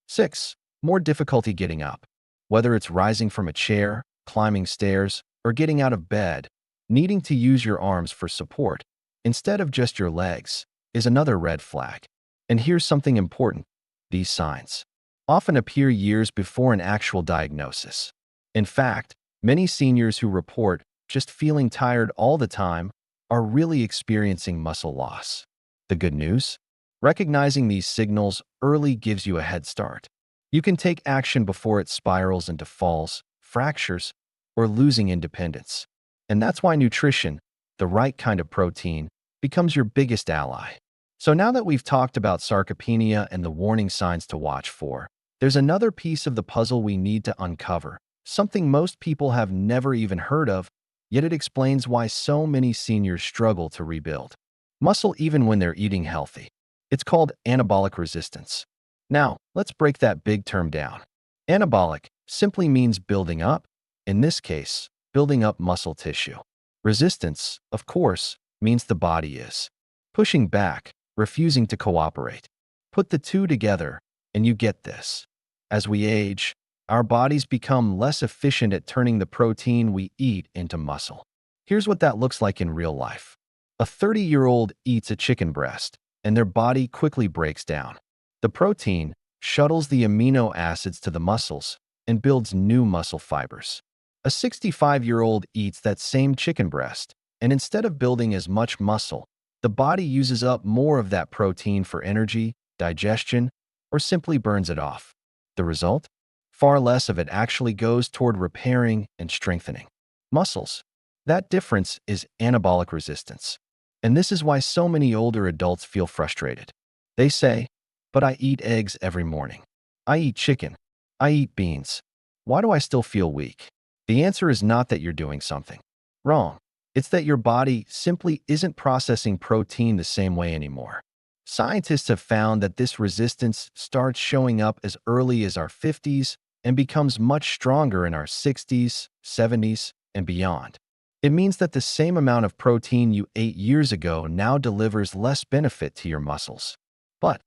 6. More difficulty getting up. Whether it's rising from a chair, climbing stairs, or getting out of bed, needing to use your arms for support instead of just your legs is another red flag. And here's something important. These signs often appear years before an actual diagnosis. In fact, many seniors who report just feeling tired all the time are really experiencing muscle loss. The good news? Recognizing these signals early gives you a head start. You can take action before it spirals into falls, fractures, or losing independence. And that's why nutrition, the right kind of protein, becomes your biggest ally. So now that we've talked about sarcopenia and the warning signs to watch for, there's another piece of the puzzle we need to uncover, something most people have never even heard of, yet it explains why so many seniors struggle to rebuild muscle even when they're eating healthy. It's called anabolic resistance. Now, let's break that big term down. Anabolic simply means building up, in this case, building up muscle tissue. Resistance, of course, means the body is pushing back, refusing to cooperate. Put the two together, and you get this. As we age, our bodies become less efficient at turning the protein we eat into muscle. Here's what that looks like in real life. A 30-year-old eats a chicken breast, and their body quickly breaks down. The protein shuttles the amino acids to the muscles and builds new muscle fibers. A 65-year-old eats that same chicken breast, and instead of building as much muscle, the body uses up more of that protein for energy, digestion, or simply burns it off. The result? Far less of it actually goes toward repairing and strengthening muscles. That difference is anabolic resistance. And this is why so many older adults feel frustrated. They say, "But I eat eggs every morning. I eat chicken. I eat beans. Why do I still feel weak?" The answer is not that you're doing something wrong. It's that your body simply isn't processing protein the same way anymore. Scientists have found that this resistance starts showing up as early as our 50s and becomes much stronger in our 60s, 70s, and beyond. It means that the same amount of protein you ate years ago now delivers less benefit to your muscles. But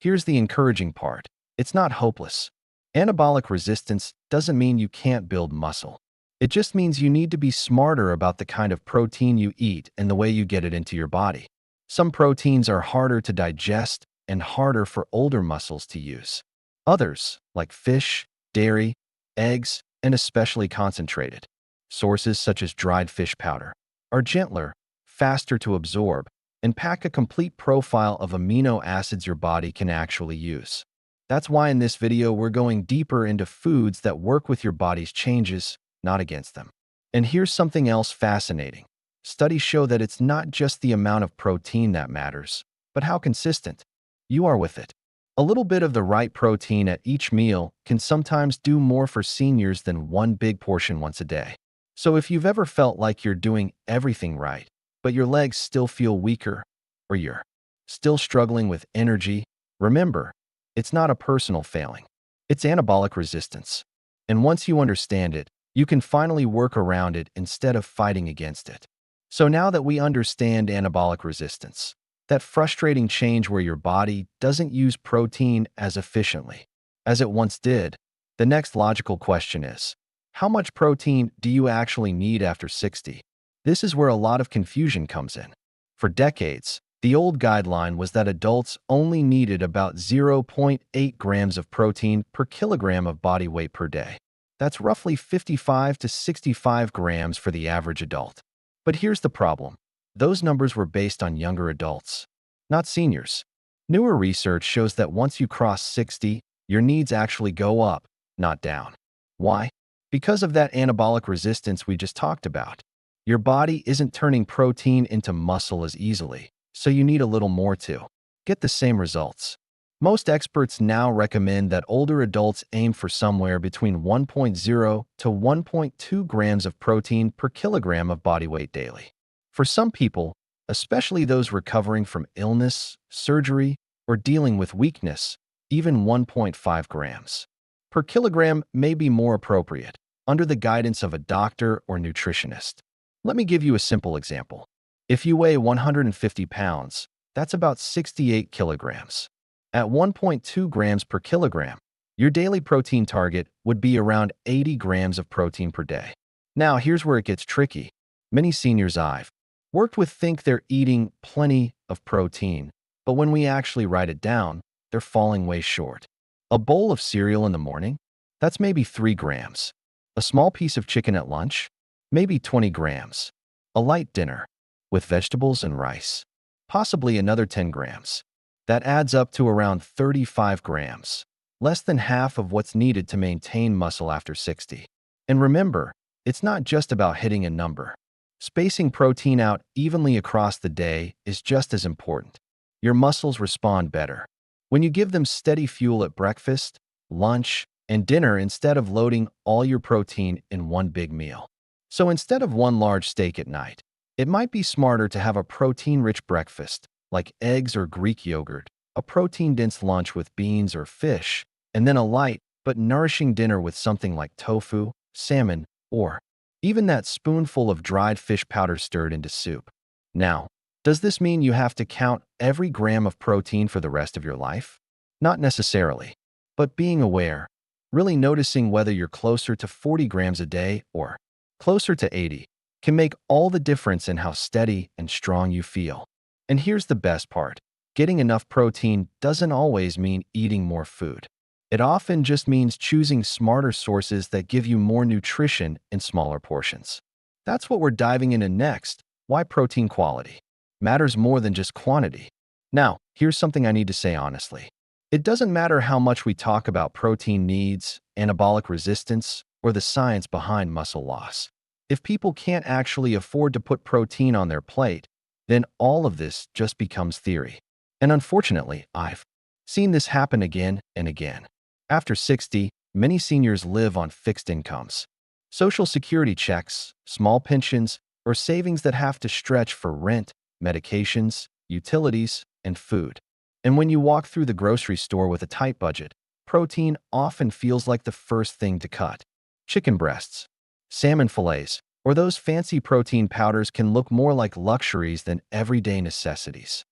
Here's the encouraging part. It's not hopeless. Anabolic resistance doesn't mean you can't build muscle. It just means you need to be smarter about the kind of protein you eat and the way you get it into your body. Some proteins are harder to digest and harder for older muscles to use. Others, like fish, dairy, eggs, and especially concentrated sources such as dried fish powder, are gentler, faster to absorb, and pack a complete profile of amino acids your body can actually use. That's why in this video we're going deeper into foods that work with your body's changes, not against them. And here's something else fascinating. Studies show that it's not just the amount of protein that matters, but how consistent you are with it. A little bit of the right protein at each meal can sometimes do more for seniors than one big portion once a day. So if you've ever felt like you're doing everything right, but your legs still feel weaker, or you're still struggling with energy, remember, it's not a personal failing. It's anabolic resistance. And once you understand it, you can finally work around it instead of fighting against it. So now that we understand anabolic resistance, that frustrating change where your body doesn't use protein as efficiently as it once did, the next logical question is, how much protein do you actually need after 60? This is where a lot of confusion comes in. For decades, the old guideline was that adults only needed about 0.8 grams of protein per kilogram of body weight per day. That's roughly 55 to 65 grams for the average adult. But here's the problem. Those numbers were based on younger adults, not seniors. Newer research shows that once you cross 60, your needs actually go up, not down. Why? Because of that anabolic resistance we just talked about. Your body isn't turning protein into muscle as easily, so you need a little more to get the same results. Most experts now recommend that older adults aim for somewhere between 1.0 to 1.2 grams of protein per kilogram of body weight daily. For some people, especially those recovering from illness, surgery, or dealing with weakness, even 1.5 grams per kilogram may be more appropriate, under the guidance of a doctor or nutritionist. Let me give you a simple example. If you weigh 150 pounds, that's about 68 kilograms. At 1.2 grams per kilogram, your daily protein target would be around 80 grams of protein per day. Now, here's where it gets tricky. Many seniors I've worked with think they're eating plenty of protein, but when we actually write it down, they're falling way short. A bowl of cereal in the morning? That's maybe 3 grams. A small piece of chicken at lunch? Maybe 20 grams. A light dinner with vegetables and rice? Possibly another 10 grams. That adds up to around 35 grams, less than half of what's needed to maintain muscle after 60. And remember, it's not just about hitting a number. Spacing protein out evenly across the day is just as important. Your muscles respond better when you give them steady fuel at breakfast, lunch, and dinner instead of loading all your protein in one big meal. So instead of one large steak at night, it might be smarter to have a protein-rich breakfast, like eggs or Greek yogurt, a protein-dense lunch with beans or fish, and then a light but nourishing dinner with something like tofu, salmon, or even that spoonful of dried fish powder stirred into soup. Now, does this mean you have to count every gram of protein for the rest of your life? Not necessarily, but being aware, really noticing whether you're closer to 40 grams a day or closer to 80, can make all the difference in how steady and strong you feel. And here's the best part. Getting enough protein doesn't always mean eating more food. It often just means choosing smarter sources that give you more nutrition in smaller portions. That's what we're diving into next, why protein quality matters more than just quantity. Now, here's something I need to say honestly. It doesn't matter how much we talk about protein needs, anabolic resistance, or the science behind muscle loss. If people can't actually afford to put protein on their plate, then all of this just becomes theory. And unfortunately, I've seen this happen again and again. After 60, many seniors live on fixed incomes, Social Security checks, small pensions, or savings that have to stretch for rent, medications, utilities, and food. And when you walk through the grocery store with a tight budget, protein often feels like the first thing to cut. Chicken breasts, salmon fillets, or those fancy protein powders can look more like luxuries than everyday necessities.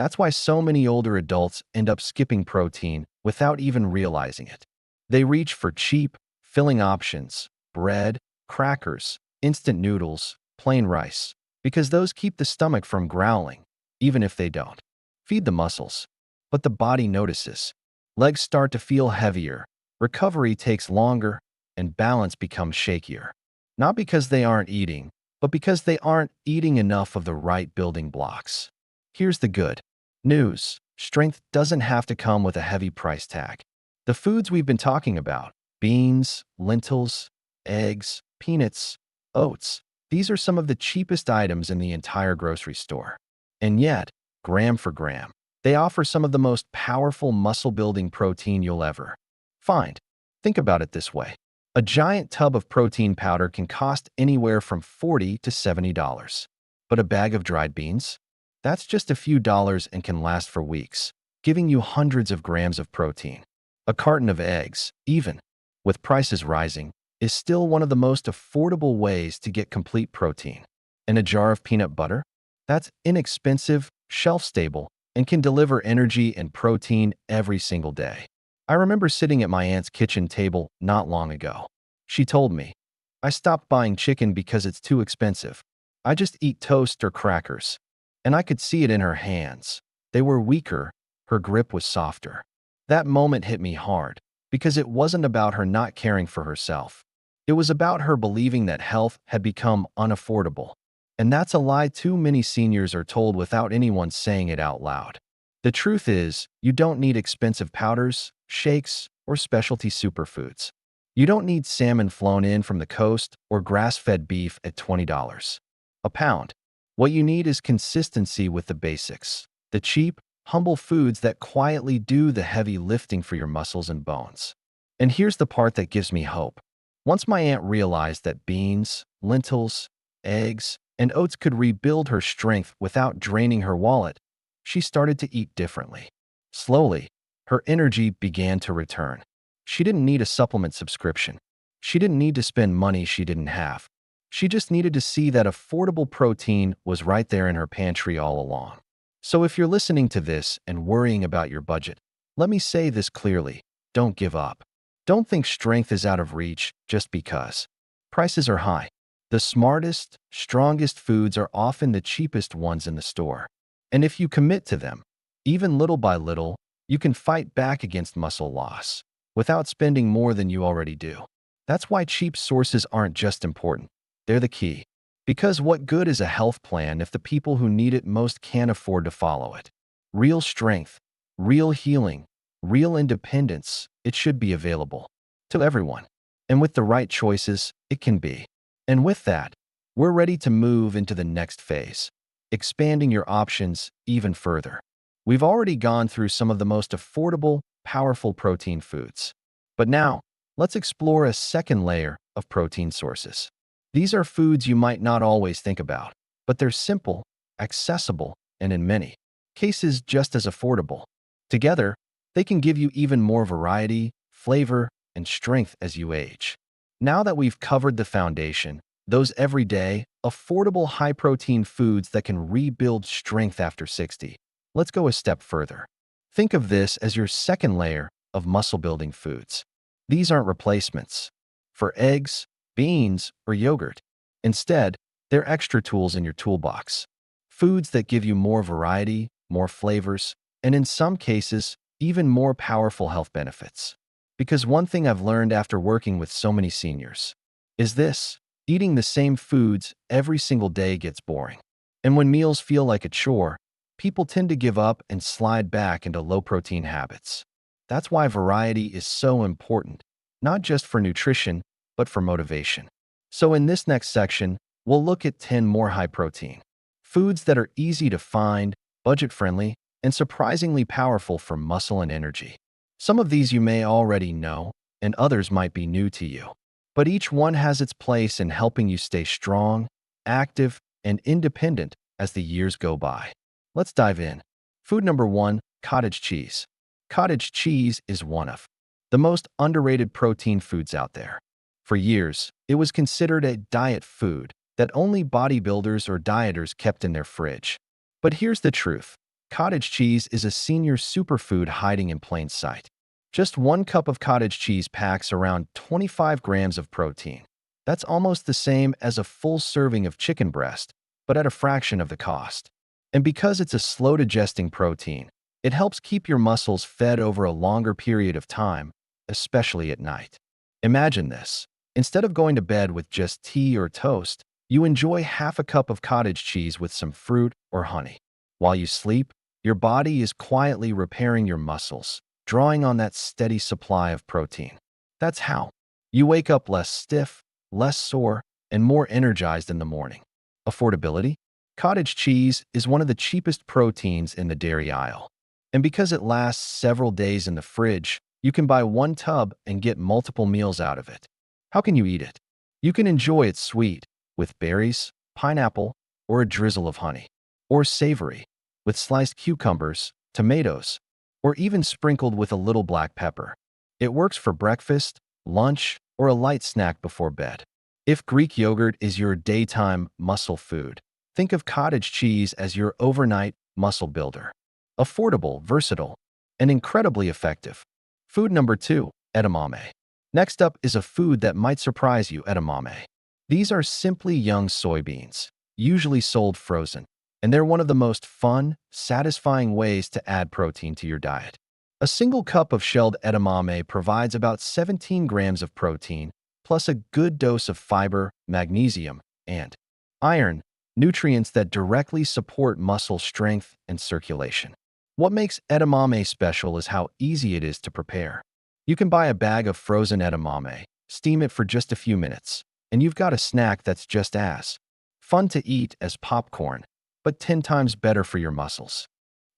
That's why so many older adults end up skipping protein without even realizing it. They reach for cheap, filling options, bread, crackers, instant noodles, plain rice, because those keep the stomach from growling, even if they don't feed the muscles. But the body notices. Legs start to feel heavier, recovery takes longer, and balance becomes shakier. Not because they aren't eating, but because they aren't eating enough of the right building blocks. Here's the good news. Strength doesn't have to come with a heavy price tag. The foods we've been talking about, beans, lentils, eggs, peanuts, oats, these are some of the cheapest items in the entire grocery store. And yet, gram for gram, they offer some of the most powerful muscle-building protein you'll ever find. Think about it this way. A giant tub of protein powder can cost anywhere from $40 to $70. But a bag of dried beans? That's just a few dollars and can last for weeks, giving you hundreds of grams of protein. A carton of eggs, even with prices rising, is still one of the most affordable ways to get complete protein. And a jar of peanut butter? That's inexpensive, shelf-stable, and can deliver energy and protein every single day. I remember sitting at my aunt's kitchen table not long ago. She told me, "I stopped buying chicken because it's too expensive. I just eat toast or crackers." And I could see it in her hands. They were weaker, her grip was softer. That moment hit me hard, because it wasn't about her not caring for herself. It was about her believing that health had become unaffordable. And that's a lie too many seniors are told without anyone saying it out loud. The truth is, you don't need expensive powders, shakes, or specialty superfoods. You don't need salmon flown in from the coast or grass-fed beef at $20 a pound. What you need is consistency with the basics, the cheap, humble foods that quietly do the heavy lifting for your muscles and bones. And here's the part that gives me hope. Once my aunt realized that beans, lentils, eggs, and oats could rebuild her strength without draining her wallet, she started to eat differently. Slowly, her energy began to return. She didn't need a supplement subscription. She didn't need to spend money she didn't have. She just needed to see that affordable protein was right there in her pantry all along. So if you're listening to this and worrying about your budget, let me say this clearly: don't give up. Don't think strength is out of reach just because prices are high. The smartest, strongest foods are often the cheapest ones in the store. And if you commit to them, even little by little, you can fight back against muscle loss without spending more than you already do. That's why cheap sources aren't just important. They're the key. Because what good is a health plan if the people who need it most can't afford to follow it? Real strength, real healing, real independence, it should be available to everyone. And with the right choices, it can be. And with that, we're ready to move into the next phase, expanding your options even further. We've already gone through some of the most affordable, powerful protein foods. But now, let's explore a second layer of protein sources. These are foods you might not always think about, but they're simple, accessible, and in many cases just as affordable. Together, they can give you even more variety, flavor, and strength as you age. Now that we've covered the foundation, those everyday, affordable high-protein foods that can rebuild strength after 60, let's go a step further. Think of this as your second layer of muscle-building foods. These aren't replacements for eggs, beans, or yogurt. Instead, they're extra tools in your toolbox. Foods that give you more variety, more flavors, and in some cases, even more powerful health benefits. Because one thing I've learned after working with so many seniors is this: eating the same foods every single day gets boring. And when meals feel like a chore, people tend to give up and slide back into low-protein habits. That's why variety is so important, not just for nutrition, but for motivation. So in this next section, we'll look at 10 more high-protein foods that are easy to find, budget-friendly, and surprisingly powerful for muscle and energy. Some of these you may already know, and others might be new to you. But each one has its place in helping you stay strong, active, and independent as the years go by. Let's dive in. Food number 1, cottage cheese. Cottage cheese is one of the most underrated protein foods out there. For years, it was considered a diet food that only bodybuilders or dieters kept in their fridge. But here's the truth. Cottage cheese is a senior superfood hiding in plain sight. Just 1 cup of cottage cheese packs around 25 grams of protein. That's almost the same as a full serving of chicken breast, but at a fraction of the cost. And because it's a slow-digesting protein, it helps keep your muscles fed over a longer period of time, especially at night. Imagine this. Instead of going to bed with just tea or toast, you enjoy half a cup of cottage cheese with some fruit or honey. While you sleep, your body is quietly repairing your muscles, drawing on that steady supply of protein. That's how you wake up less stiff, less sore, and more energized in the morning. Affordability? Cottage cheese is one of the cheapest proteins in the dairy aisle. And because it lasts several days in the fridge, you can buy 1 tub and get multiple meals out of it. How can you eat it? You can enjoy it sweet, with berries, pineapple, or a drizzle of honey. Or savory, with sliced cucumbers, tomatoes, or even sprinkled with a little black pepper. It works for breakfast, lunch, or a light snack before bed. If Greek yogurt is your daytime muscle food, think of cottage cheese as your overnight muscle builder. Affordable, versatile, and incredibly effective. Food number 2, edamame. Next up is a food that might surprise you, edamame. These are simply young soybeans, usually sold frozen, and they're one of the most fun, satisfying ways to add protein to your diet. A single cup of shelled edamame provides about 17 grams of protein, plus a good dose of fiber, magnesium, and iron, nutrients that directly support muscle strength and circulation. What makes edamame special is how easy it is to prepare. You can buy a bag of frozen edamame, steam it for just a few minutes, and you've got a snack that's just as fun to eat as popcorn, but 10 times better for your muscles.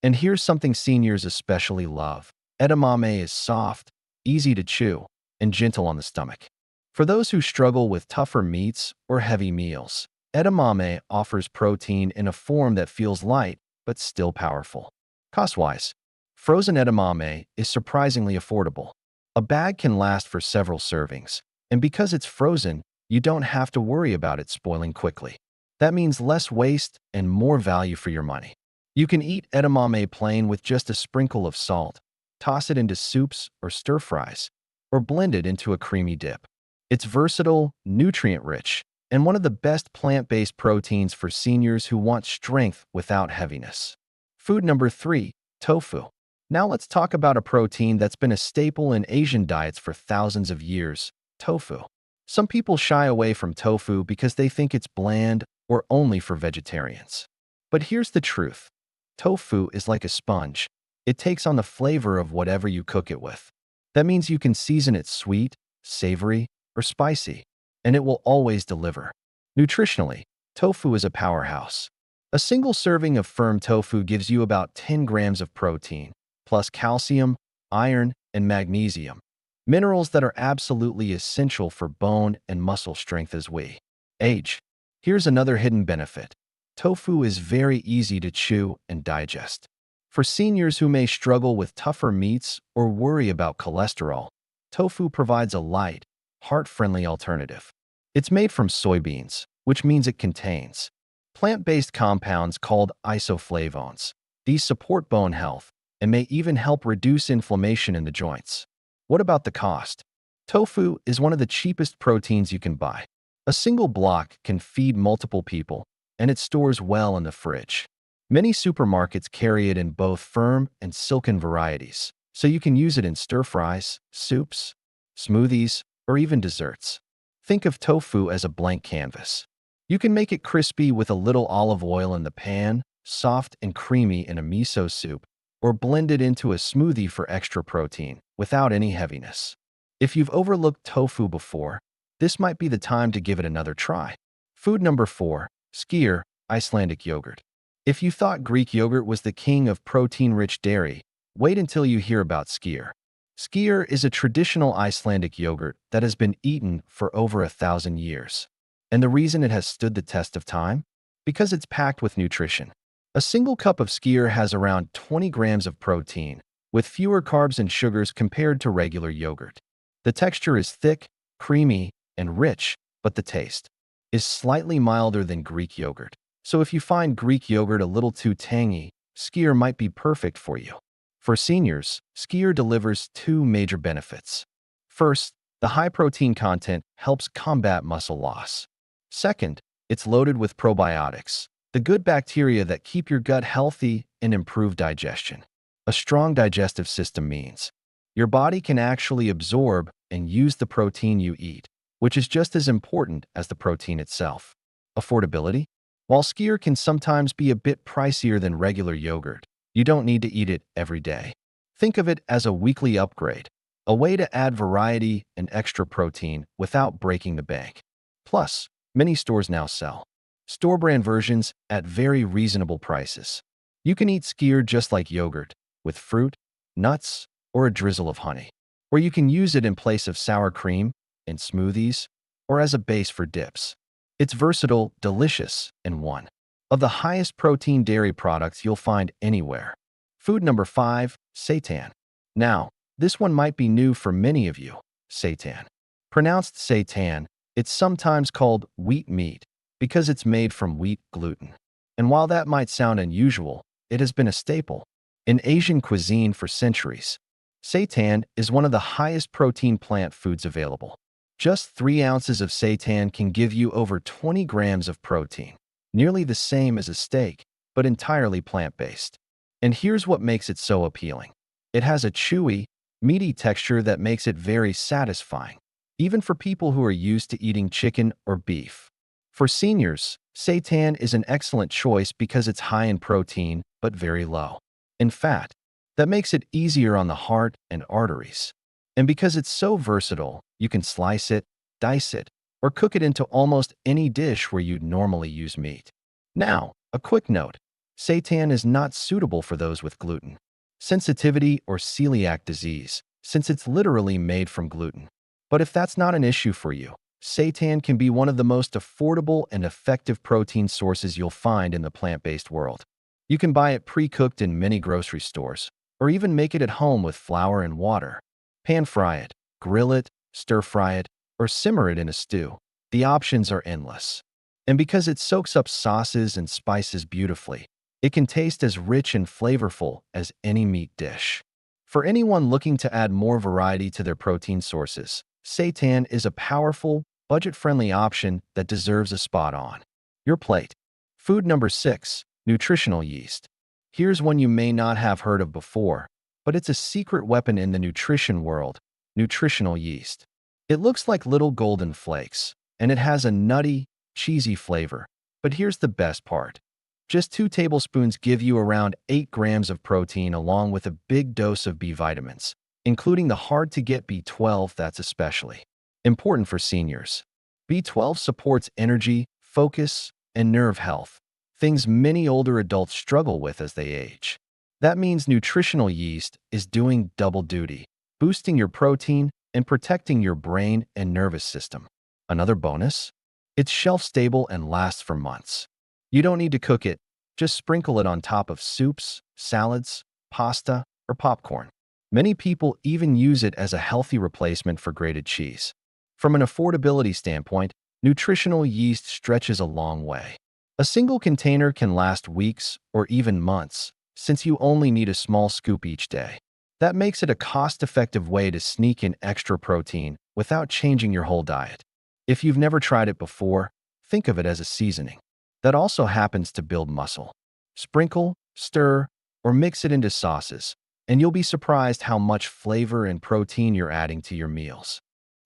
And here's something seniors especially love. Edamame is soft, easy to chew, and gentle on the stomach. For those who struggle with tougher meats or heavy meals, edamame offers protein in a form that feels light but still powerful. Cost-wise, frozen edamame is surprisingly affordable. A bag can last for several servings, and because it's frozen, you don't have to worry about it spoiling quickly. That means less waste and more value for your money. You can eat edamame plain with just a sprinkle of salt, toss it into soups or stir-fries, or blend it into a creamy dip. It's versatile, nutrient-rich, and one of the best plant-based proteins for seniors who want strength without heaviness. Food number 3, tofu. Now let's talk about a protein that's been a staple in Asian diets for thousands of years, tofu. Some people shy away from tofu because they think it's bland or only for vegetarians. But here's the truth. Tofu is like a sponge. It takes on the flavor of whatever you cook it with. That means you can season it sweet, savory, or spicy, and it will always deliver. Nutritionally, tofu is a powerhouse. A single serving of firm tofu gives you about 10 grams of protein, plus calcium, iron, and magnesium, minerals that are absolutely essential for bone and muscle strength as we age. Here's another hidden benefit. Tofu is very easy to chew and digest. For seniors who may struggle with tougher meats or worry about cholesterol, tofu provides a light, heart-friendly alternative. It's made from soybeans, which means it contains plant-based compounds called isoflavones. These support bone health and may even help reduce inflammation in the joints. What about the cost? Tofu is one of the cheapest proteins you can buy. A single block can feed multiple people, and it stores well in the fridge. Many supermarkets carry it in both firm and silken varieties, so you can use it in stir-fries, soups, smoothies, or even desserts. Think of tofu as a blank canvas. You can make it crispy with a little olive oil in the pan, soft and creamy in a miso soup, or blend it into a smoothie for extra protein without any heaviness. If you've overlooked tofu before, this might be the time to give it another try. Food number 4, skyr, Icelandic yogurt. If you thought Greek yogurt was the king of protein-rich dairy, wait until you hear about skyr. Skyr is a traditional Icelandic yogurt that has been eaten for over 1,000 years. And the reason it has stood the test of time? Because it's packed with nutrition. A single cup of skyr has around 20 grams of protein, with fewer carbs and sugars compared to regular yogurt. The texture is thick, creamy, and rich, but the taste is slightly milder than Greek yogurt. So if you find Greek yogurt a little too tangy, skier might be perfect for you. For seniors, skier delivers two major benefits. First, the high protein content helps combat muscle loss. Second, it's loaded with probiotics, the good bacteria that keep your gut healthy and improve digestion. A strong digestive system means your body can actually absorb and use the protein you eat, which is just as important as the protein itself. Affordability? While skier can sometimes be a bit pricier than regular yogurt, you don't need to eat it every day. Think of it as a weekly upgrade, a way to add variety and extra protein without breaking the bank. Plus, many stores now sell store-brand versions at very reasonable prices. You can eat skier just like yogurt, with fruit, nuts, or a drizzle of honey. Or you can use it in place of sour cream, in smoothies, or as a base for dips. It's versatile, delicious, and one of the highest protein dairy products you'll find anywhere. Food number 5, seitan. Now, this one might be new for many of you. Seitan. Pronounced seitan, it's sometimes called wheat meat because it's made from wheat gluten. And while that might sound unusual, it has been a staple in Asian cuisine for centuries. Seitan is one of the highest protein plant foods available. Just 3 ounces of seitan can give you over 20 grams of protein, nearly the same as a steak, but entirely plant-based. And here's what makes it so appealing. It has a chewy, meaty texture that makes it very satisfying, even for people who are used to eating chicken or beef. For seniors, seitan is an excellent choice because it's high in protein but very low in fat. That makes it easier on the heart and arteries. And because it's so versatile, you can slice it, dice it, or cook it into almost any dish where you'd normally use meat. Now, a quick note. Seitan is not suitable for those with gluten sensitivity or celiac disease, since it's literally made from gluten. But if that's not an issue for you, seitan can be one of the most affordable and effective protein sources you'll find in the plant-based world. You can buy it pre-cooked in many grocery stores, or even make it at home with flour and water. Pan-fry it, grill it, stir-fry it, or simmer it in a stew. The options are endless. And because it soaks up sauces and spices beautifully, it can taste as rich and flavorful as any meat dish. For anyone looking to add more variety to their protein sources, seitan is a powerful, budget-friendly option that deserves a spot on your plate. Food number 6, nutritional yeast. Here's one you may not have heard of before, but it's a secret weapon in the nutrition world: nutritional yeast. It looks like little golden flakes, and it has a nutty, cheesy flavor. But here's the best part. Just 2 tablespoons give you around 8 grams of protein along with a big dose of B vitamins, including the hard-to-get B12 that's especially important for seniors. B12 supports energy, focus, and nerve health, things many older adults struggle with as they age. That means nutritional yeast is doing double duty, boosting your protein and protecting your brain and nervous system. Another bonus? It's shelf-stable and lasts for months. You don't need to cook it, just sprinkle it on top of soups, salads, pasta, or popcorn. Many people even use it as a healthy replacement for grated cheese. From an affordability standpoint, nutritional yeast stretches a long way. A single container can last weeks or even months, since you only need a small scoop each day. That makes it a cost-effective way to sneak in extra protein without changing your whole diet. If you've never tried it before, think of it as a seasoning that also happens to build muscle. Sprinkle, stir, or mix it into sauces, and you'll be surprised how much flavor and protein you're adding to your meals.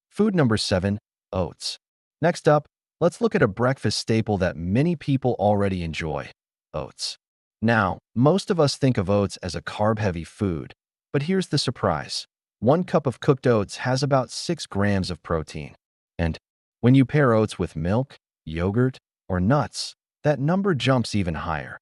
Food number 7, oats. Next up, let's look at a breakfast staple that many people already enjoy: oats. Now, most of us think of oats as a carb-heavy food, but here's the surprise. 1 cup of cooked oats has about 6 grams of protein. And when you pair oats with milk, yogurt, or nuts, that number jumps even higher,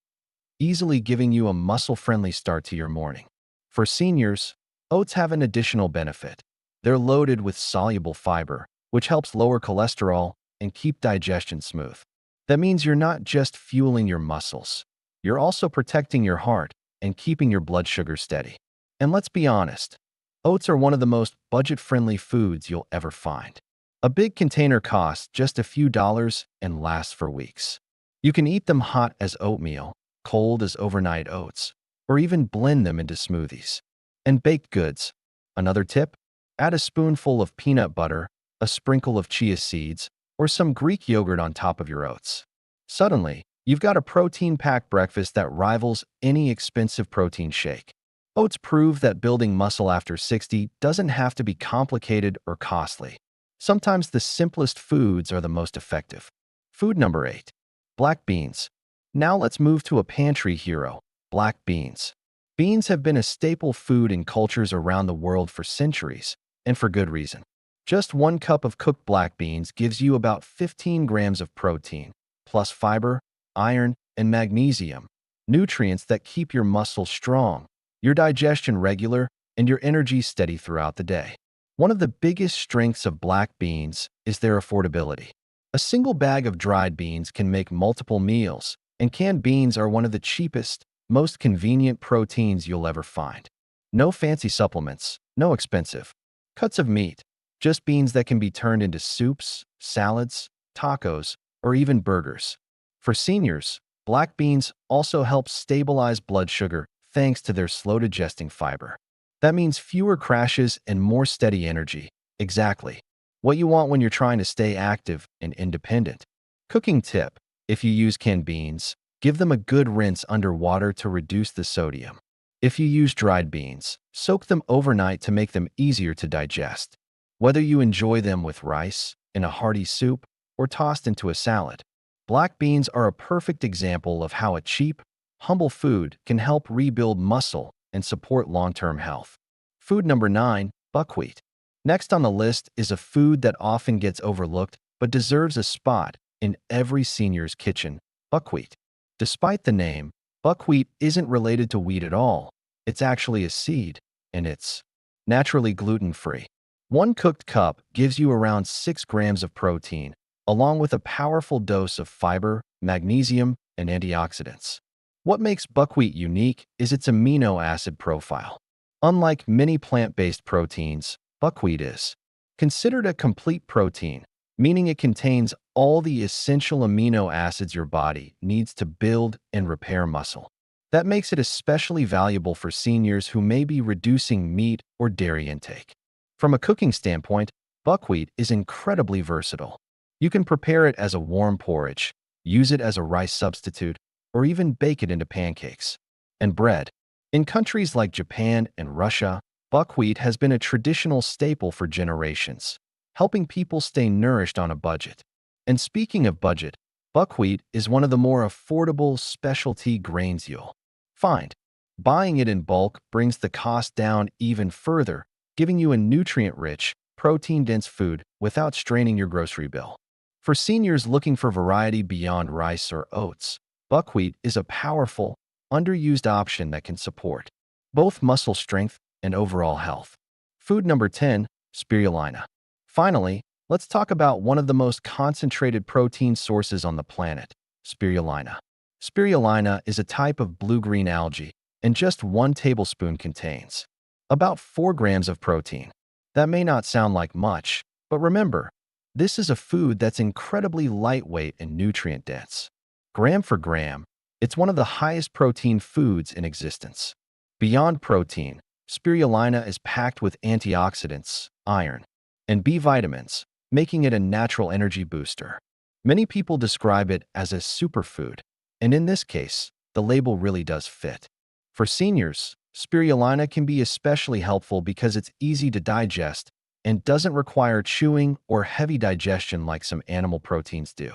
easily giving you a muscle-friendly start to your morning. For seniors, oats have an additional benefit. They're loaded with soluble fiber, which helps lower cholesterol and keep digestion smooth. That means you're not just fueling your muscles, you're also protecting your heart and keeping your blood sugar steady. And let's be honest, oats are one of the most budget-friendly foods you'll ever find. A big container costs just a few dollars and lasts for weeks. You can eat them hot as oatmeal, cold as overnight oats, or even blend them into smoothies. And baked goods. Another tip? Add a spoonful of peanut butter, a sprinkle of chia seeds, or some Greek yogurt on top of your oats. Suddenly, you've got a protein-packed breakfast that rivals any expensive protein shake. Oats prove that building muscle after 60 doesn't have to be complicated or costly. Sometimes the simplest foods are the most effective. Food number 8. Black beans. Now let's move to a pantry hero, black beans. Beans have been a staple food in cultures around the world for centuries, and for good reason. Just 1 cup of cooked black beans gives you about 15 grams of protein, plus fiber, iron, and magnesium, nutrients that keep your muscles strong, your digestion regular, and your energy steady throughout the day. One of the biggest strengths of black beans is their affordability. A single bag of dried beans can make multiple meals, and canned beans are one of the cheapest, most convenient proteins you'll ever find. No fancy supplements, no expensive cuts of meat, just beans that can be turned into soups, salads, tacos, or even burgers. For seniors, black beans also help stabilize blood sugar thanks to their slow-digesting fiber. That means fewer crashes and more steady energy. Exactly what you want when you're trying to stay active and independent. Cooking tip: if you use canned beans, give them a good rinse under water to reduce the sodium. If you use dried beans, soak them overnight to make them easier to digest. Whether you enjoy them with rice, in a hearty soup, or tossed into a salad, black beans are a perfect example of how a cheap, humble food can help rebuild muscle and support long-term health. Food number 9, buckwheat. Next on the list is a food that often gets overlooked but deserves a spot in every senior's kitchen: buckwheat. Despite the name, buckwheat isn't related to wheat at all. It's actually a seed, and it's naturally gluten-free. 1 cooked cup gives you around 6 grams of protein, along with a powerful dose of fiber, magnesium, and antioxidants. What makes buckwheat unique is its amino acid profile. Unlike many plant-based proteins, buckwheat is considered a complete protein, meaning it contains all the essential amino acids your body needs to build and repair muscle. That makes it especially valuable for seniors who may be reducing meat or dairy intake. From a cooking standpoint, buckwheat is incredibly versatile. You can prepare it as a warm porridge, use it as a rice substitute, or even bake it into pancakes. And bread. In countries like Japan and Russia, buckwheat has been a traditional staple for generations, helping people stay nourished on a budget. And speaking of budget, buckwheat is one of the more affordable specialty grains you'll find. Buying it in bulk brings the cost down even further, giving you a nutrient-rich, protein-dense food without straining your grocery bill. For seniors looking for variety beyond rice or oats, buckwheat is a powerful, underused option that can support both muscle strength and overall health. Food number 10, spirulina. Finally, let's talk about one of the most concentrated protein sources on the planet, spirulina. Spirulina is a type of blue-green algae, and just 1 tablespoon contains about 4 grams of protein. That may not sound like much, but remember, this is a food that's incredibly lightweight and nutrient-dense. Gram for gram, it's one of the highest protein foods in existence. Beyond protein, spirulina is packed with antioxidants, iron, and B vitamins, making it a natural energy booster. Many people describe it as a superfood, and in this case, the label really does fit. For seniors, spirulina can be especially helpful because it's easy to digest and doesn't require chewing or heavy digestion like some animal proteins do.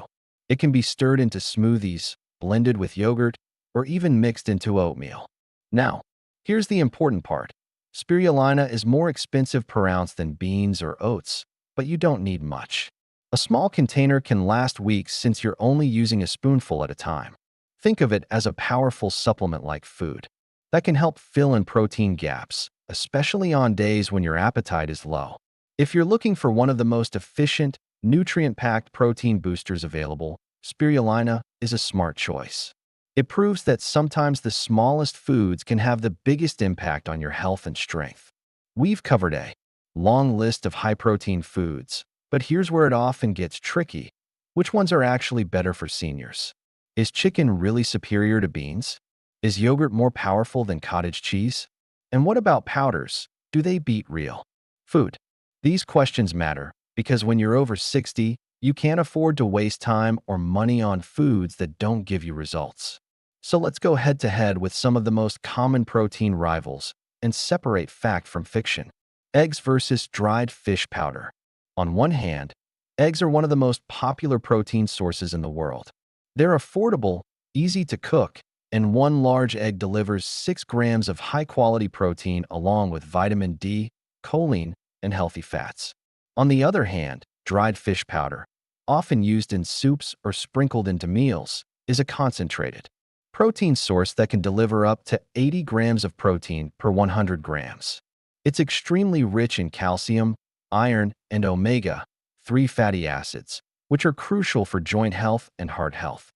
It can be stirred into smoothies, blended with yogurt, or even mixed into oatmeal. Now, here's the important part. Spirulina is more expensive per ounce than beans or oats, but you don't need much. A small container can last weeks since you're only using a spoonful at a time. Think of it as a powerful supplement-like food that can help fill in protein gaps, especially on days when your appetite is low. If you're looking for one of the most efficient, nutrient-packed protein boosters available, spirulina is a smart choice. It proves that sometimes the smallest foods can have the biggest impact on your health and strength. We've covered a long list of high-protein foods, but here's where it often gets tricky. Which ones are actually better for seniors? Is chicken really superior to beans? Is yogurt more powerful than cottage cheese? And what about powders? Do they beat real food? These questions matter because when you're over 60, you can't afford to waste time or money on foods that don't give you results. So let's go head to head with some of the most common protein rivals and separate fact from fiction. Eggs versus dried fish powder. On one hand, eggs are one of the most popular protein sources in the world. They're affordable, easy to cook, and one large egg delivers 6 grams of high-quality protein along with vitamin D, choline, and healthy fats. On the other hand, dried fish powder, often used in soups or sprinkled into meals, is a concentrated protein source that can deliver up to 80 grams of protein per 100 grams. It's extremely rich in calcium, iron, and omega-3 fatty acids, which are crucial for joint health and heart health.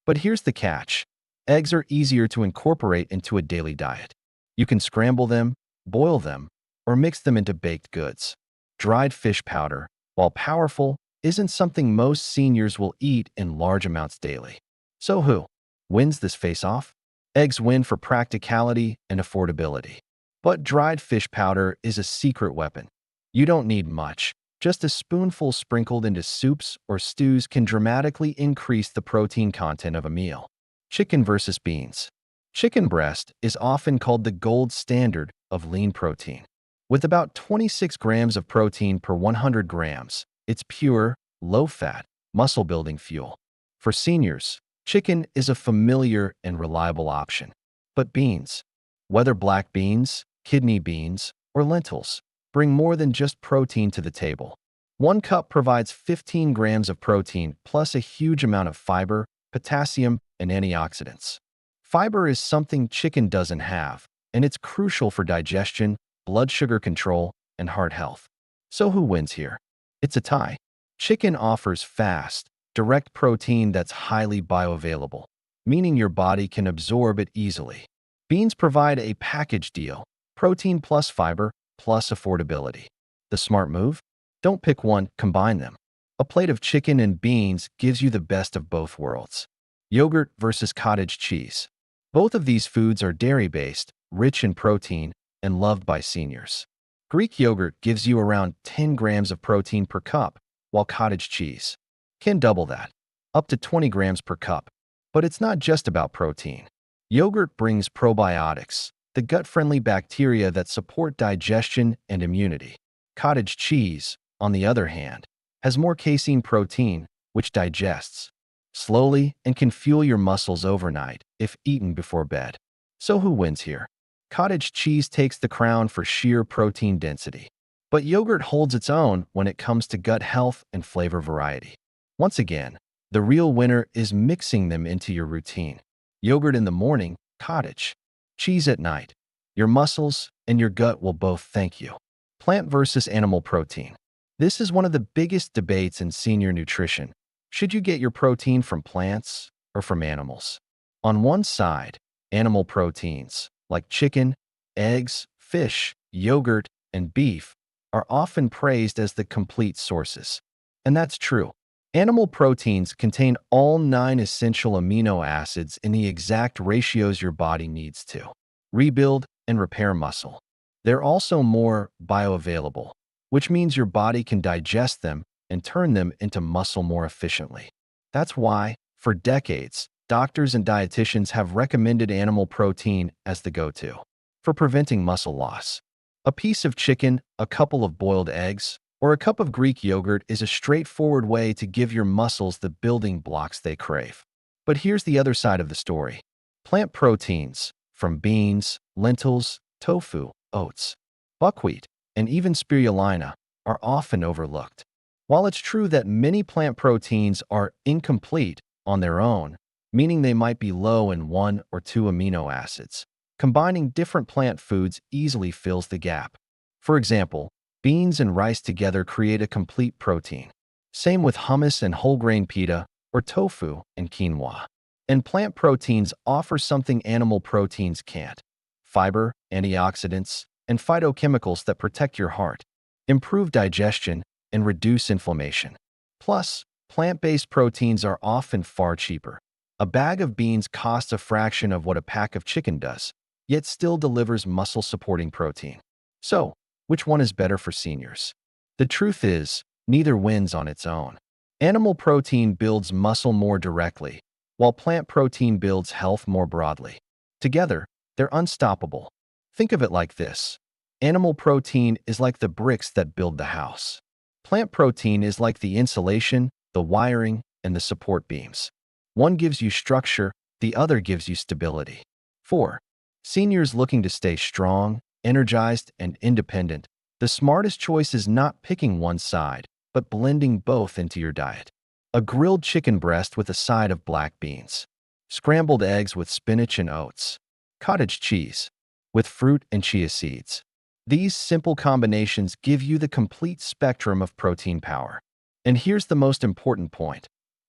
But here's the catch. Eggs are easier to incorporate into a daily diet. You can scramble them, boil them, or mix them into baked goods. Dried fish powder, while powerful, isn't something most seniors will eat in large amounts daily. So who wins this face-off? Eggs win for practicality and affordability. But dried fish powder is a secret weapon. You don't need much. Just a spoonful sprinkled into soups or stews can dramatically increase the protein content of a meal. Chicken versus beans. Chicken breast is often called the gold standard of lean protein. With about 26 grams of protein per 100 grams, it's pure, low-fat, muscle-building fuel. For seniors, chicken is a familiar and reliable option. But beans, whether black beans, kidney beans, or lentils, bring more than just protein to the table. 1 cup provides 15 grams of protein plus a huge amount of fiber, potassium, and antioxidants. Fiber is something chicken doesn't have, and it's crucial for digestion, blood sugar control, and heart health. So who wins here? It's a tie. Chicken offers fast, direct protein that's highly bioavailable, meaning your body can absorb it easily. Beans provide a package deal, protein plus fiber plus affordability. The smart move? Don't pick one, combine them. A plate of chicken and beans gives you the best of both worlds. Yogurt versus cottage cheese. Both of these foods are dairy-based, rich in protein, and loved by seniors. Greek yogurt gives you around 10 grams of protein per cup, while cottage cheese can double that, up to 20 grams per cup. But it's not just about protein. Yogurt brings probiotics, the gut-friendly bacteria that support digestion and immunity. Cottage cheese, on the other hand, has more casein protein, which digests slowly and can fuel your muscles overnight if eaten before bed. So who wins here? Cottage cheese takes the crown for sheer protein density. But yogurt holds its own when it comes to gut health and flavor variety. Once again, the real winner is mixing them into your routine. Yogurt in the morning, cottage cheese at night. Your muscles and your gut will both thank you. Plant versus animal protein. This is one of the biggest debates in senior nutrition. Should you get your protein from plants or from animals? On one side, animal proteins, like chicken, eggs, fish, yogurt, and beef, are often praised as the complete sources. And that's true. Animal proteins contain all 9 essential amino acids in the exact ratios your body needs to rebuild and repair muscle. They're also more bioavailable, which means your body can digest them and turn them into muscle more efficiently. That's why, for decades, doctors and dietitians have recommended animal protein as the go-to for preventing muscle loss. A piece of chicken, a couple of boiled eggs, or a cup of Greek yogurt is a straightforward way to give your muscles the building blocks they crave. But here's the other side of the story. Plant proteins, from beans, lentils, tofu, oats, buckwheat, and even spirulina, are often overlooked. While it's true that many plant proteins are incomplete on their own, meaning they might be low in 1 or 2 amino acids, combining different plant foods easily fills the gap. For example, beans and rice together create a complete protein. Same with hummus and whole grain pita, or tofu and quinoa. And plant proteins offer something animal proteins can't: fiber, antioxidants, and phytochemicals that protect your heart, improve digestion, and reduce inflammation. Plus, plant-based proteins are often far cheaper. A bag of beans costs a fraction of what a pack of chicken does, yet still delivers muscle-supporting protein. So, which one is better for seniors? The truth is, neither wins on its own. Animal protein builds muscle more directly, while plant protein builds health more broadly. Together, they're unstoppable. Think of it like this. Animal protein is like the bricks that build the house. Plant protein is like the insulation, the wiring, and the support beams. One gives you structure, the other gives you stability. 4. Seniors looking to stay strong, energized, and independent. The smartest choice is not picking one side, but blending both into your diet. A grilled chicken breast with a side of black beans. Scrambled eggs with spinach and oats. Cottage cheese with fruit and chia seeds. These simple combinations give you the complete spectrum of protein power. And here's the most important point.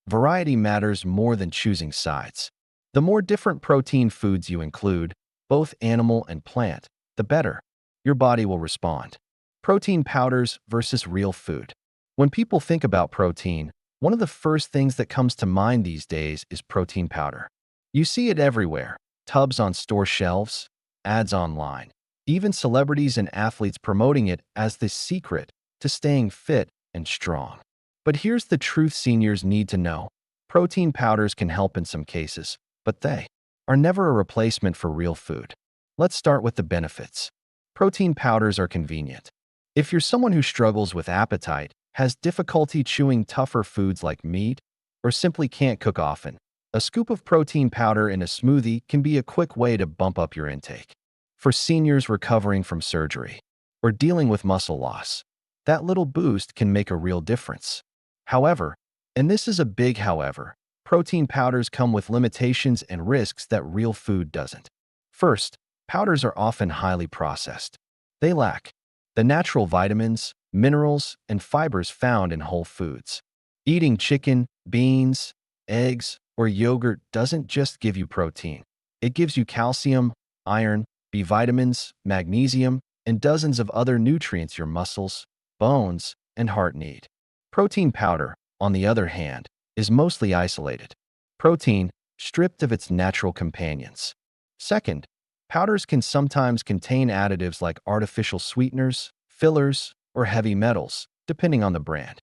Variety matters more than choosing sides. The more different protein foods you include, both animal and plant, the better your body will respond. Protein powders versus real food. When people think about protein, one of the first things that comes to mind these days is protein powder. You see it everywhere, tubs on store shelves, ads online, even celebrities and athletes promoting it as the secret to staying fit and strong. But here's the truth seniors need to know. Protein powders can help in some cases, but they are never a replacement for real food. Let's start with the benefits. Protein powders are convenient. If you're someone who struggles with appetite, has difficulty chewing tougher foods like meat, or simply can't cook often, a scoop of protein powder in a smoothie can be a quick way to bump up your intake. For seniors recovering from surgery or dealing with muscle loss, that little boost can make a real difference. However, and this is a big however, protein powders come with limitations and risks that real food doesn't. First, powders are often highly processed. They lack the natural vitamins, minerals, and fibers found in whole foods. Eating chicken, beans, eggs, or yogurt doesn't just give you protein. It gives you calcium, iron, B vitamins, magnesium, and dozens of other nutrients your muscles, bones, and heart need. Protein powder, on the other hand, is mostly isolated. Protein, stripped of its natural companions. Second, powders can sometimes contain additives like artificial sweeteners, fillers, or heavy metals, depending on the brand.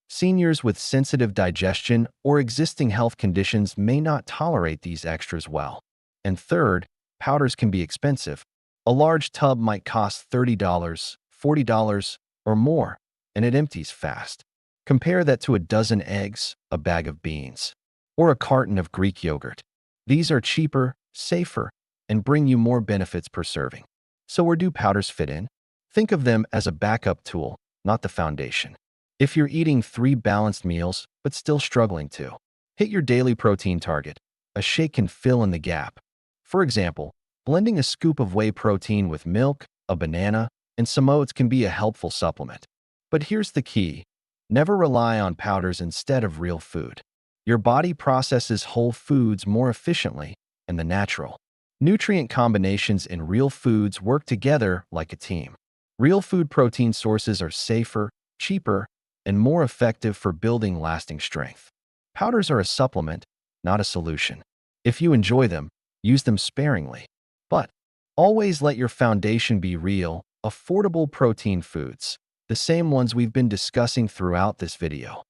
Seniors with sensitive digestion or existing health conditions may not tolerate these extras well. And third, powders can be expensive. A large tub might cost $30, $40, or more, and it empties fast. Compare that to a dozen eggs, a bag of beans, or a carton of Greek yogurt. These are cheaper, safer, and bring you more benefits per serving. So where do powders fit in? Think of them as a backup tool, not the foundation. If you're eating 3 balanced meals but still struggling to hit your daily protein target, a shake can fill in the gap. For example, blending a scoop of whey protein with milk, a banana, and some oats can be a helpful supplement. But here's the key. Never rely on powders instead of real food. Your body processes whole foods more efficiently, and the natural nutrient combinations in real foods work together like a team. Real food protein sources are safer, cheaper, and more effective for building lasting strength. Powders are a supplement, not a solution. If you enjoy them, use them sparingly. But always let your foundation be real, affordable protein foods, the same ones we've been discussing throughout this video.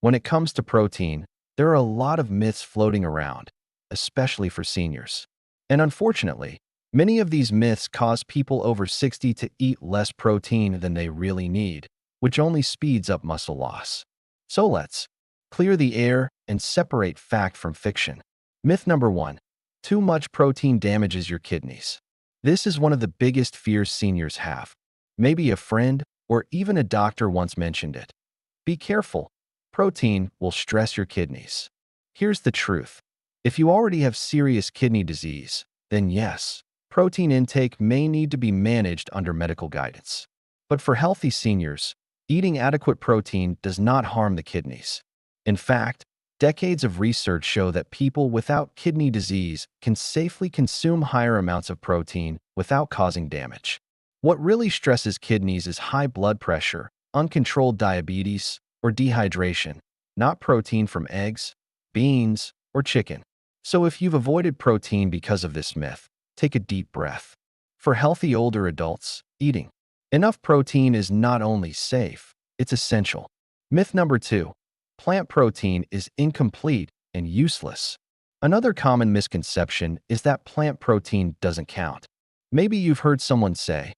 When it comes to protein, there are a lot of myths floating around, especially for seniors. And unfortunately, many of these myths cause people over 60 to eat less protein than they really need, which only speeds up muscle loss. So let's clear the air and separate fact from fiction. Myth number 1. Too much protein damages your kidneys. This is one of the biggest fears seniors have. Maybe a friend or even a doctor once mentioned it. Be careful. Protein will stress your kidneys. Here's the truth. If you already have serious kidney disease, then yes, protein intake may need to be managed under medical guidance. But for healthy seniors, eating adequate protein does not harm the kidneys. In fact, decades of research show that people without kidney disease can safely consume higher amounts of protein without causing damage. What really stresses kidneys is high blood pressure, uncontrolled diabetes, or dehydration, not protein from eggs, beans, or chicken. So if you've avoided protein because of this myth, take a deep breath. For healthy older adults, eating enough protein is not only safe, it's essential. Myth number 2. Plant protein is incomplete and useless. Another common misconception is that plant protein doesn't count. Maybe you've heard someone say,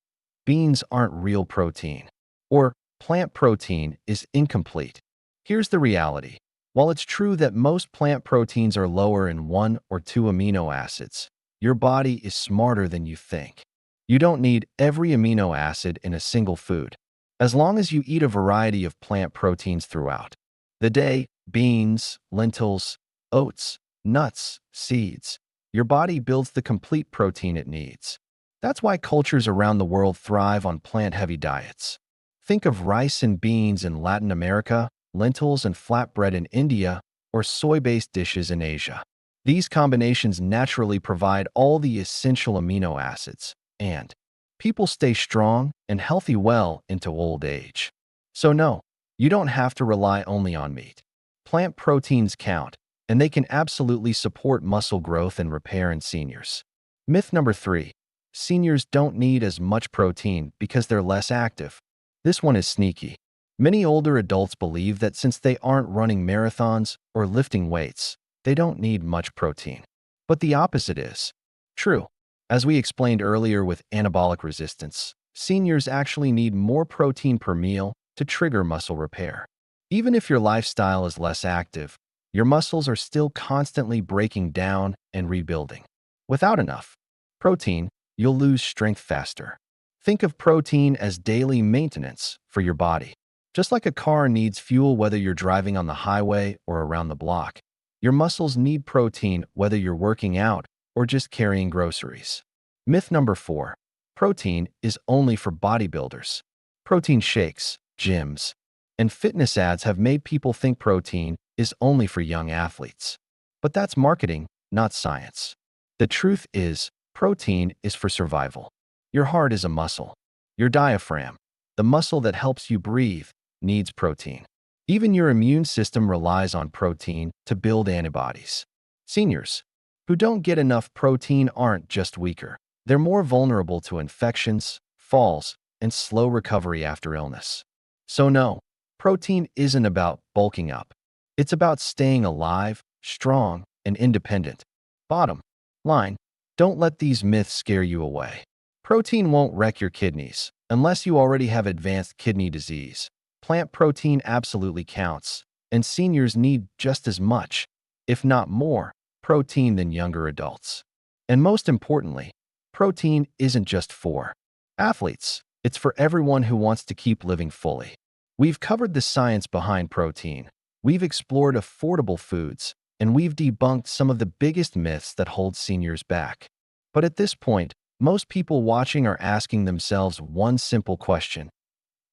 beans aren't real protein, or plant protein is incomplete. Here's the reality. While it's true that most plant proteins are lower in 1 or 2 amino acids, your body is smarter than you think. You don't need every amino acid in a single food. As long as you eat a variety of plant proteins throughout the day, beans, lentils, oats, nuts, seeds, your body builds the complete protein it needs. That's why cultures around the world thrive on plant-heavy diets. Think of rice and beans in Latin America, lentils and flatbread in India, or soy-based dishes in Asia. These combinations naturally provide all the essential amino acids, and people stay strong and healthy well into old age. So no, you don't have to rely only on meat. Plant proteins count, and they can absolutely support muscle growth and repair in seniors. Myth number 3. Seniors don't need as much protein because they're less active. This one is sneaky. Many older adults believe that since they aren't running marathons or lifting weights, they don't need much protein. But the opposite is true. As we explained earlier with anabolic resistance, seniors actually need more protein per meal to trigger muscle repair. Even if your lifestyle is less active, your muscles are still constantly breaking down and rebuilding. Without enough protein, you'll lose strength faster. Think of protein as daily maintenance for your body. Just like a car needs fuel whether you're driving on the highway or around the block, your muscles need protein whether you're working out or just carrying groceries. Myth number 4. Protein is only for bodybuilders. Protein shakes, gyms, and fitness ads have made people think protein is only for young athletes. But that's marketing, not science. The truth is, protein is for survival. Your heart is a muscle. Your diaphragm, the muscle that helps you breathe, needs protein. Even your immune system relies on protein to build antibodies. Seniors who don't get enough protein aren't just weaker. They're more vulnerable to infections, falls, and slow recovery after illness. So no, protein isn't about bulking up. It's about staying alive, strong, and independent. Bottom line, don't let these myths scare you away. Protein won't wreck your kidneys unless you already have advanced kidney disease. Plant protein absolutely counts, and seniors need just as much, if not more, protein than younger adults. And most importantly, protein isn't just for athletes. It's for everyone who wants to keep living fully. We've covered the science behind protein. We've explored affordable foods, and we've debunked some of the biggest myths that hold seniors back. But at this point, most people watching are asking themselves one simple question.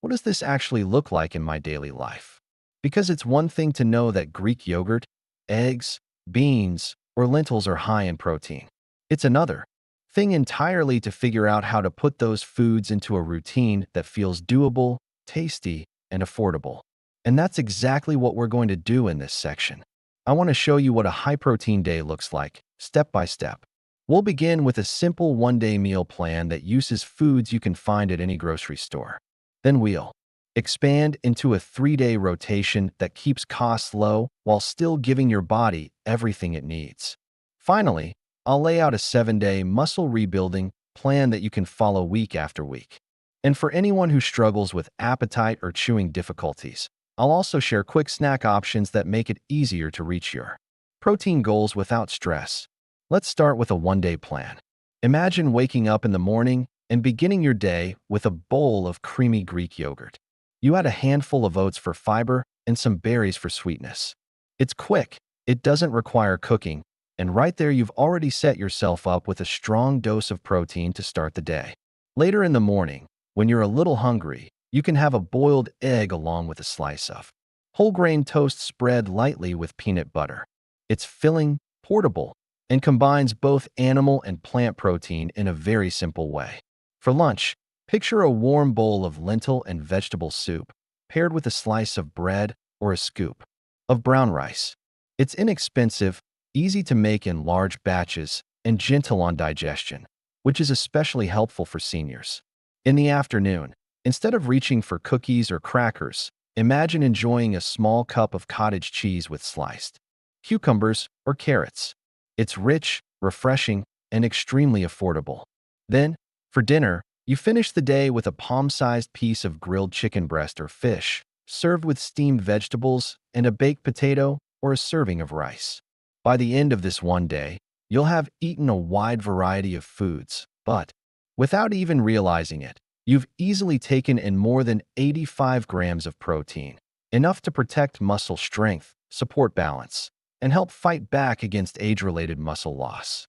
What does this actually look like in my daily life? Because it's one thing to know that Greek yogurt, eggs, beans, or lentils are high in protein. It's another thing entirely to figure out how to put those foods into a routine that feels doable, tasty, and affordable. And that's exactly what we're going to do in this section. I want to show you what a high-protein day looks like, step by step. We'll begin with a simple one-day meal plan that uses foods you can find at any grocery store. Then we'll expand into a 3-day rotation that keeps costs low while still giving your body everything it needs. Finally, I'll lay out a 7-day muscle rebuilding plan that you can follow week after week. And for anyone who struggles with appetite or chewing difficulties, I'll also share quick snack options that make it easier to reach your protein goals without stress. Let's start with a 1-day plan. Imagine waking up in the morning and beginning your day with a bowl of creamy Greek yogurt. You add a handful of oats for fiber and some berries for sweetness. It's quick, it doesn't require cooking, and right there you've already set yourself up with a strong dose of protein to start the day. Later in the morning, when you're a little hungry, you can have a boiled egg along with a slice of whole grain toast spread lightly with peanut butter. It's filling, portable, and combines both animal and plant protein in a very simple way. For lunch, picture a warm bowl of lentil and vegetable soup, paired with a slice of bread or a scoop of brown rice. It's inexpensive, easy to make in large batches, and gentle on digestion, which is especially helpful for seniors. In the afternoon, instead of reaching for cookies or crackers, imagine enjoying a small cup of cottage cheese with sliced cucumbers or carrots. It's rich, refreshing, and extremely affordable. Then, for dinner, you finish the day with a palm-sized piece of grilled chicken breast or fish, served with steamed vegetables and a baked potato or a serving of rice. By the end of this one day, you'll have eaten a wide variety of foods, but without even realizing it, you've easily taken in more than 85 grams of protein, enough to protect muscle strength, support balance, and help fight back against age-related muscle loss.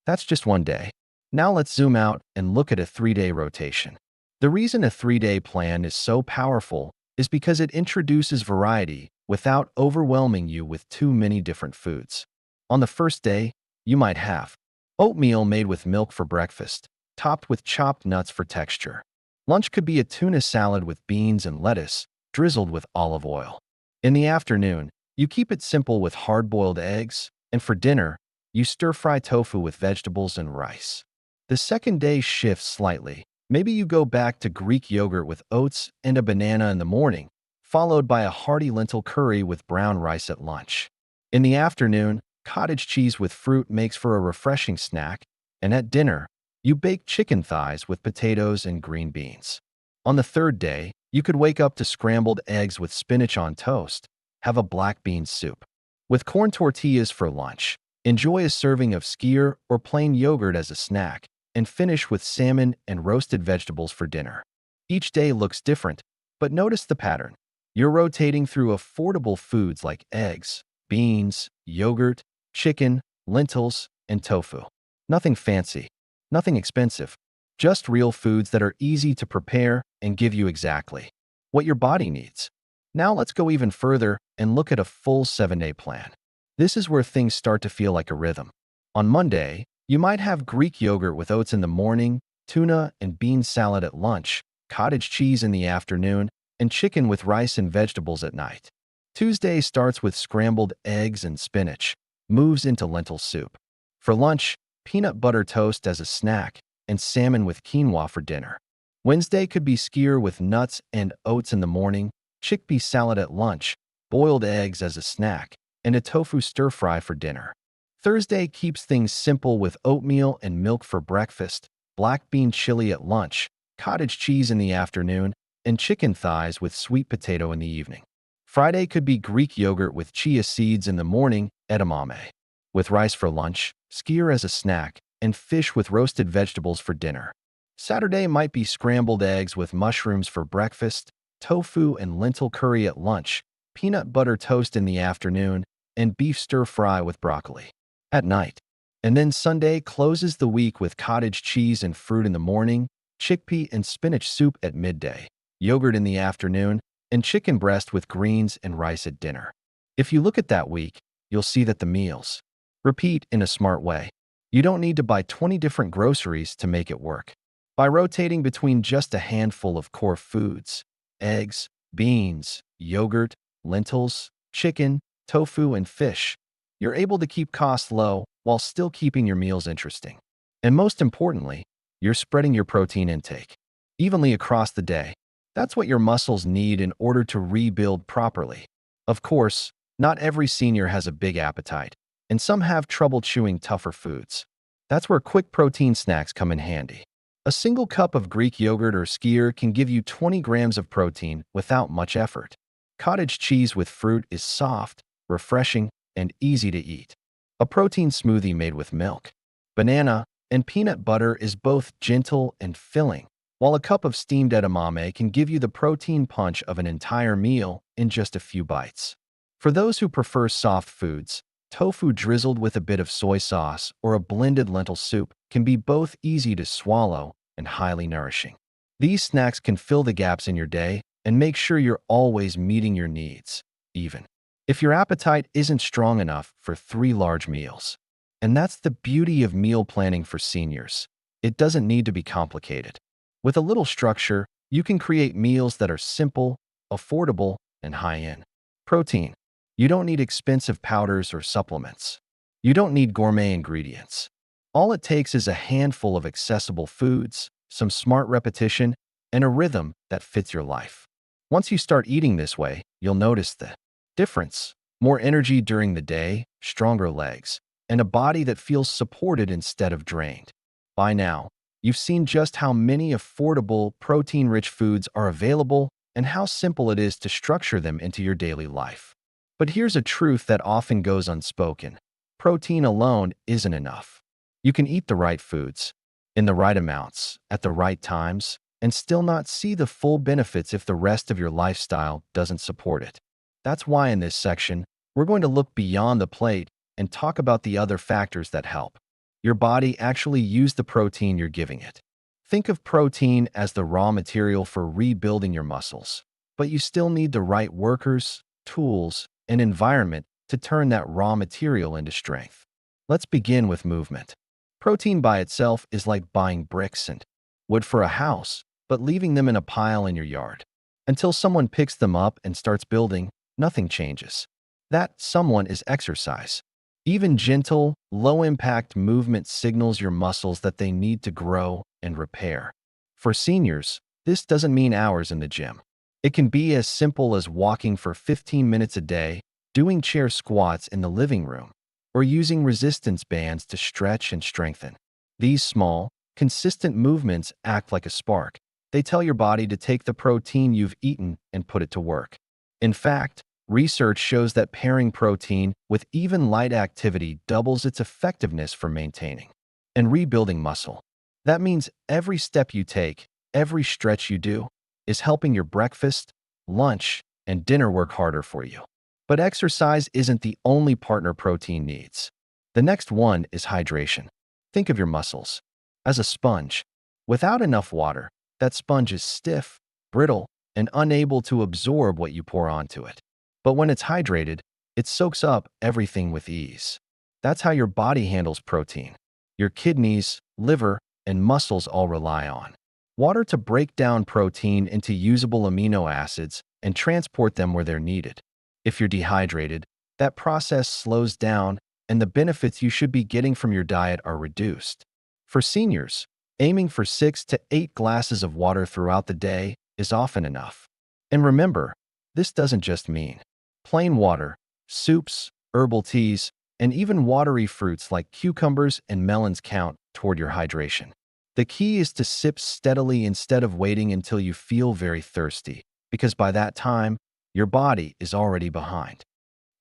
That's just one day. Now let's zoom out and look at a 3-day rotation. The reason a 3-day plan is so powerful is because it introduces variety without overwhelming you with too many different foods. On the first day, you might have oatmeal made with milk for breakfast, topped with chopped nuts for texture. Lunch could be a tuna salad with beans and lettuce, drizzled with olive oil. In the afternoon, you keep it simple with hard-boiled eggs, and for dinner, you stir-fry tofu with vegetables and rice. The second day shifts slightly. Maybe you go back to Greek yogurt with oats and a banana in the morning, followed by a hearty lentil curry with brown rice at lunch. In the afternoon, cottage cheese with fruit makes for a refreshing snack, and at dinner, you bake chicken thighs with potatoes and green beans. On the third day, you could wake up to scrambled eggs with spinach on toast, have a black bean soup. With corn tortillas for lunch, enjoy a serving of skyr or plain yogurt as a snack, and finish with salmon and roasted vegetables for dinner. Each day looks different, but notice the pattern. You're rotating through affordable foods like eggs, beans, yogurt, chicken, lentils, and tofu. Nothing fancy, nothing expensive, just real foods that are easy to prepare and give you exactly what your body needs. Now let's go even further and look at a full 7-day plan. This is where things start to feel like a rhythm. On Monday, you might have Greek yogurt with oats in the morning, tuna and bean salad at lunch, cottage cheese in the afternoon, and chicken with rice and vegetables at night. Tuesday starts with scrambled eggs and spinach, moves into lentil soup. For lunch, peanut butter toast as a snack, and salmon with quinoa for dinner. Wednesday could be skyr with nuts and oats in the morning, chickpea salad at lunch, boiled eggs as a snack, and a tofu stir-fry for dinner. Thursday keeps things simple with oatmeal and milk for breakfast, black bean chili at lunch, cottage cheese in the afternoon, and chicken thighs with sweet potato in the evening. Friday could be Greek yogurt with chia seeds in the morning, edamame, with rice for lunch, skyr as a snack, and fish with roasted vegetables for dinner. Saturday might be scrambled eggs with mushrooms for breakfast, tofu and lentil curry at lunch, peanut butter toast in the afternoon, and beef stir-fry with broccoli at night. And then Sunday closes the week with cottage cheese and fruit in the morning, chickpea and spinach soup at midday, yogurt in the afternoon, and chicken breast with greens and rice at dinner. If you look at that week, you'll see that the meals repeat in a smart way. You don't need to buy 20 different groceries to make it work. By rotating between just a handful of core foods, eggs, beans, yogurt, lentils, chicken, tofu, and fish, you're able to keep costs low while still keeping your meals interesting. And most importantly, you're spreading your protein intake evenly across the day. That's what your muscles need in order to rebuild properly. Of course, not every senior has a big appetite, and some have trouble chewing tougher foods. That's where quick protein snacks come in handy. A single cup of Greek yogurt or skyr can give you 20 grams of protein without much effort. Cottage cheese with fruit is soft, refreshing, and easy to eat. A protein smoothie made with milk, banana, and peanut butter is both gentle and filling, while a cup of steamed edamame can give you the protein punch of an entire meal in just a few bites. For those who prefer soft foods, tofu drizzled with a bit of soy sauce or a blended lentil soup can be both easy to swallow and highly nourishing. These snacks can fill the gaps in your day and make sure you're always meeting your needs, even if your appetite isn't strong enough for 3 large meals. And that's the beauty of meal planning for seniors. It doesn't need to be complicated. With a little structure, you can create meals that are simple, affordable, and high in protein. You don't need expensive powders or supplements. You don't need gourmet ingredients. All it takes is a handful of accessible foods, some smart repetition, and a rhythm that fits your life. Once you start eating this way, you'll notice the difference. More energy during the day, stronger legs, and a body that feels supported instead of drained. By now, you've seen just how many affordable, protein-rich foods are available and how simple it is to structure them into your daily life. But here's a truth that often goes unspoken. Protein alone isn't enough. You can eat the right foods, in the right amounts, at the right times, and still not see the full benefits if the rest of your lifestyle doesn't support it. That's why in this section, we're going to look beyond the plate and talk about the other factors that help your body actually use the protein you're giving it. Think of protein as the raw material for rebuilding your muscles, but you still need the right workers, tools, and environment to turn that raw material into strength. Let's begin with movement. Protein by itself is like buying bricks and wood for a house, but leaving them in a pile in your yard. Until someone picks them up and starts building, nothing changes. That someone is exercise. Even gentle, low-impact movement signals your muscles that they need to grow and repair. For seniors, this doesn't mean hours in the gym. It can be as simple as walking for 15 minutes a day, doing chair squats in the living room, or using resistance bands to stretch and strengthen. These small, consistent movements act like a spark. They tell your body to take the protein you've eaten and put it to work. In fact, research shows that pairing protein with even light activity doubles its effectiveness for maintaining and rebuilding muscle. That means every step you take, every stretch you do, is helping your breakfast, lunch, and dinner work harder for you. But exercise isn't the only partner protein needs. The next one is hydration. Think of your muscles as a sponge. Without enough water, that sponge is stiff, brittle, and unable to absorb what you pour onto it. But when it's hydrated, it soaks up everything with ease. That's how your body handles protein. Your kidneys, liver, and muscles all rely on water to break down protein into usable amino acids and transport them where they're needed. If you're dehydrated, that process slows down and the benefits you should be getting from your diet are reduced. For seniors, aiming for 6 to 8 glasses of water throughout the day is often enough. And remember, this doesn't just mean plain water. Soups, herbal teas, and even watery fruits like cucumbers and melons count toward your hydration. The key is to sip steadily instead of waiting until you feel very thirsty, because by that time, your body is already behind.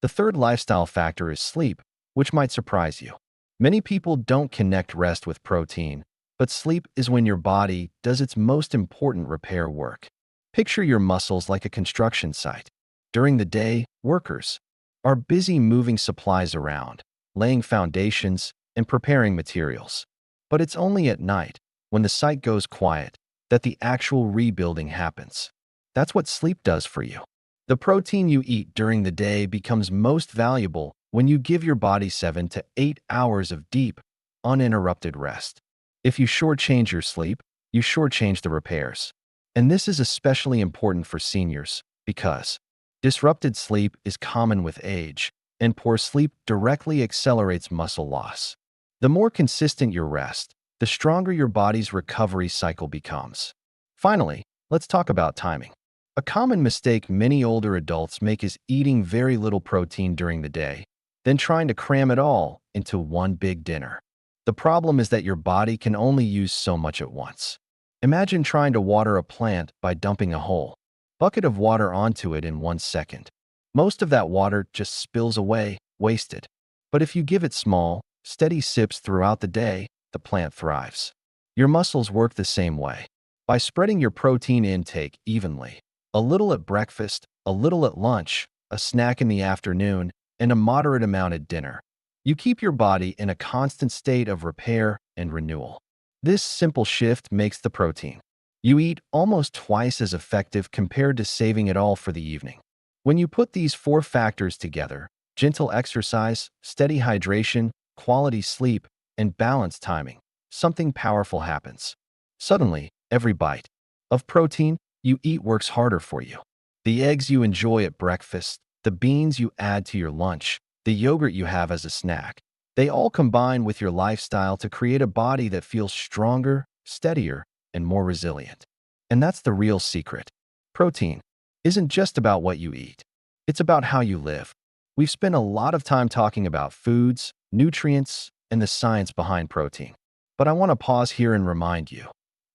The third lifestyle factor is sleep, which might surprise you. Many people don't connect rest with protein, but sleep is when your body does its most important repair work. Picture your muscles like a construction site. During the day, workers are busy moving supplies around, laying foundations, and preparing materials. But it's only at night, when the site goes quiet, that the actual rebuilding happens. That's what sleep does for you. The protein you eat during the day becomes most valuable when you give your body 7 to 8 hours of deep, uninterrupted rest. If you shortchange your sleep, you shortchange the repairs. And this is especially important for seniors because disrupted sleep is common with age, and poor sleep directly accelerates muscle loss. The more consistent your rest, the stronger your body's recovery cycle becomes. Finally, let's talk about timing. A common mistake many older adults make is eating very little protein during the day, then trying to cram it all into one big dinner. The problem is that your body can only use so much at once. Imagine trying to water a plant by dumping a whole bucket of water onto it in 1 second. Most of that water just spills away, wasted. But if you give it small, steady sips throughout the day, the plant thrives. Your muscles work the same way. By spreading your protein intake evenly, a little at breakfast, a little at lunch, a snack in the afternoon, and a moderate amount at dinner, you keep your body in a constant state of repair and renewal. This simple shift makes the protein you eat almost twice as effective compared to saving it all for the evening. When you put these 4 factors together, gentle exercise, steady hydration, quality sleep, and balanced timing, something powerful happens. Suddenly, every bite of protein you eat works harder for you. The eggs you enjoy at breakfast, the beans you add to your lunch, the yogurt you have as a snack, They all combine with your lifestyle to create a body that feels stronger, steadier, and more resilient. And that's the real secret. Protein isn't just about what you eat. It's about how you live. We've spent a lot of time talking about foods, nutrients, and the science behind protein. But I want to pause here and remind you,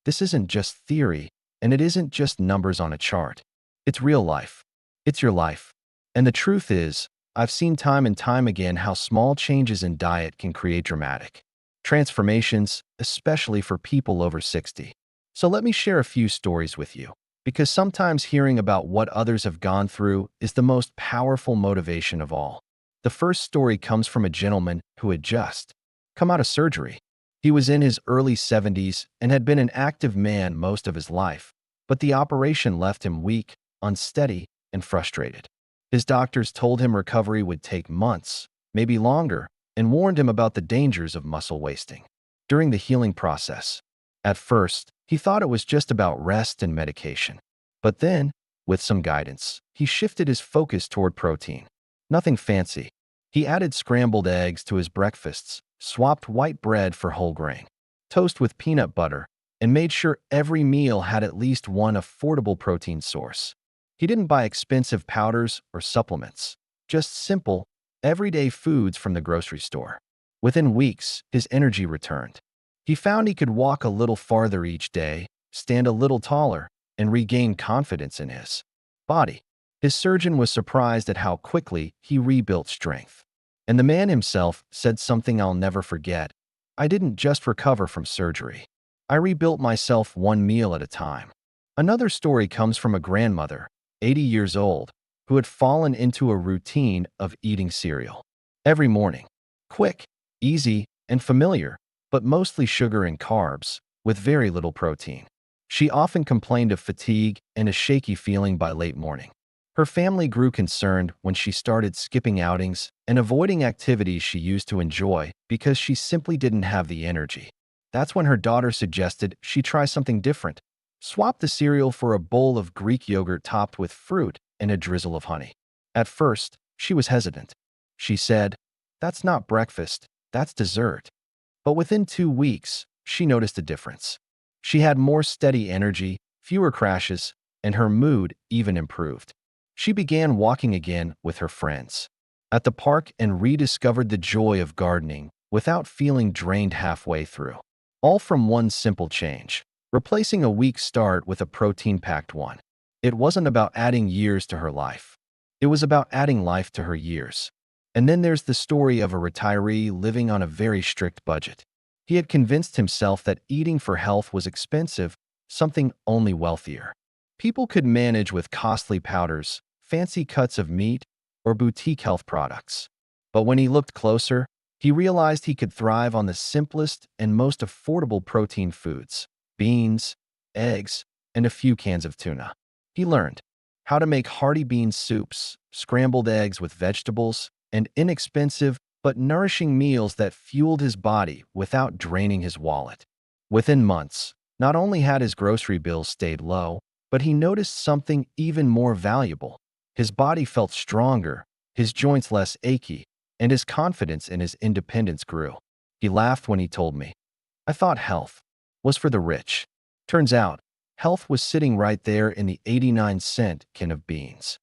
this isn't just theory, and it isn't just numbers on a chart. It's real life. It's your life. And the truth is, I've seen time and time again how small changes in diet can create dramatic transformations, especially for people over 60. So let me share a few stories with you, because sometimes hearing about what others have gone through is the most powerful motivation of all. The first story comes from a gentleman who had just come out of surgery. He was in his early 70s and had been an active man most of his life, but the operation left him weak, unsteady, and frustrated. His doctors told him recovery would take months, maybe longer, and warned him about the dangers of muscle wasting during the healing process. At first, he thought it was just about rest and medication. But then, with some guidance, he shifted his focus toward protein. Nothing fancy. He added scrambled eggs to his breakfasts, swapped white bread for whole grain, toast with peanut butter, and made sure every meal had at least one affordable protein source. He didn't buy expensive powders or supplements, just simple, everyday foods from the grocery store. Within weeks, his energy returned. He found he could walk a little farther each day, stand a little taller, and regain confidence in his body. His surgeon was surprised at how quickly he rebuilt strength. And the man himself said something I'll never forget. "I didn't just recover from surgery. I rebuilt myself one meal at a time." Another story comes from a grandmother, 80 years old, who had fallen into a routine of eating cereal every morning. Quick, easy, and familiar, but mostly sugar and carbs, with very little protein. She often complained of fatigue and a shaky feeling by late morning. Her family grew concerned when she started skipping outings and avoiding activities she used to enjoy because she simply didn't have the energy. That's when her daughter suggested she try something different. Swap the cereal for a bowl of Greek yogurt topped with fruit and a drizzle of honey. At first, she was hesitant. She said, "That's not breakfast, that's dessert." But within 2 weeks, she noticed a difference. She had more steady energy, fewer crashes, and her mood even improved. She began walking again with her friends at the park and rediscovered the joy of gardening without feeling drained halfway through. All from one simple change, replacing a weak start with a protein-packed one. It wasn't about adding years to her life. It was about adding life to her years. And then there's the story of a retiree living on a very strict budget. He had convinced himself that eating for health was expensive, something only wealthier people could manage with costly powders, fancy cuts of meat, or boutique health products. But when he looked closer, he realized he could thrive on the simplest and most affordable protein foods: beans, eggs, and a few cans of tuna. He learned how to make hearty bean soups, scrambled eggs with vegetables, and inexpensive but nourishing meals that fueled his body without draining his wallet. Within months, not only had his grocery bills stayed low, but he noticed something even more valuable. His body felt stronger, his joints less achy, and his confidence in his independence grew. He laughed when he told me, "I thought health was for the rich." Turns out, health was sitting right there in the 89-cent can of beans.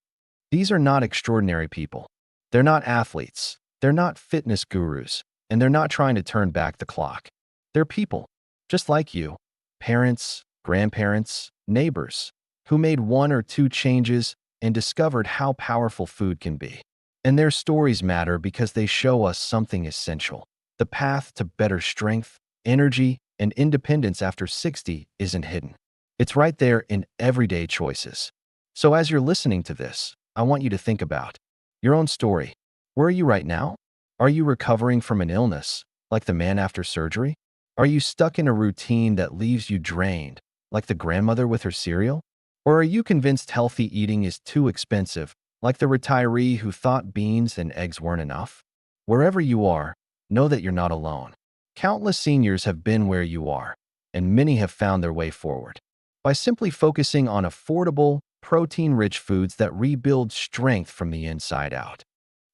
These are not extraordinary people. They're not athletes. They're not fitness gurus. And they're not trying to turn back the clock. They're people, just like you, parents, grandparents, neighbors, who made 1 or 2 changes and discovered how powerful food can be. And their stories matter because they show us something essential. The path to better strength, energy, and independence after 60 isn't hidden. It's right there in everyday choices. So as you're listening to this, I want you to think about your own story. Where are you right now? Are you recovering from an illness, like the man after surgery? Are you stuck in a routine that leaves you drained, like the grandmother with her cereal? Or are you convinced healthy eating is too expensive, like the retiree who thought beans and eggs weren't enough? Wherever you are, know that you're not alone. Countless seniors have been where you are, and many have found their way forward by simply focusing on affordable, protein-rich foods that rebuild strength from the inside out.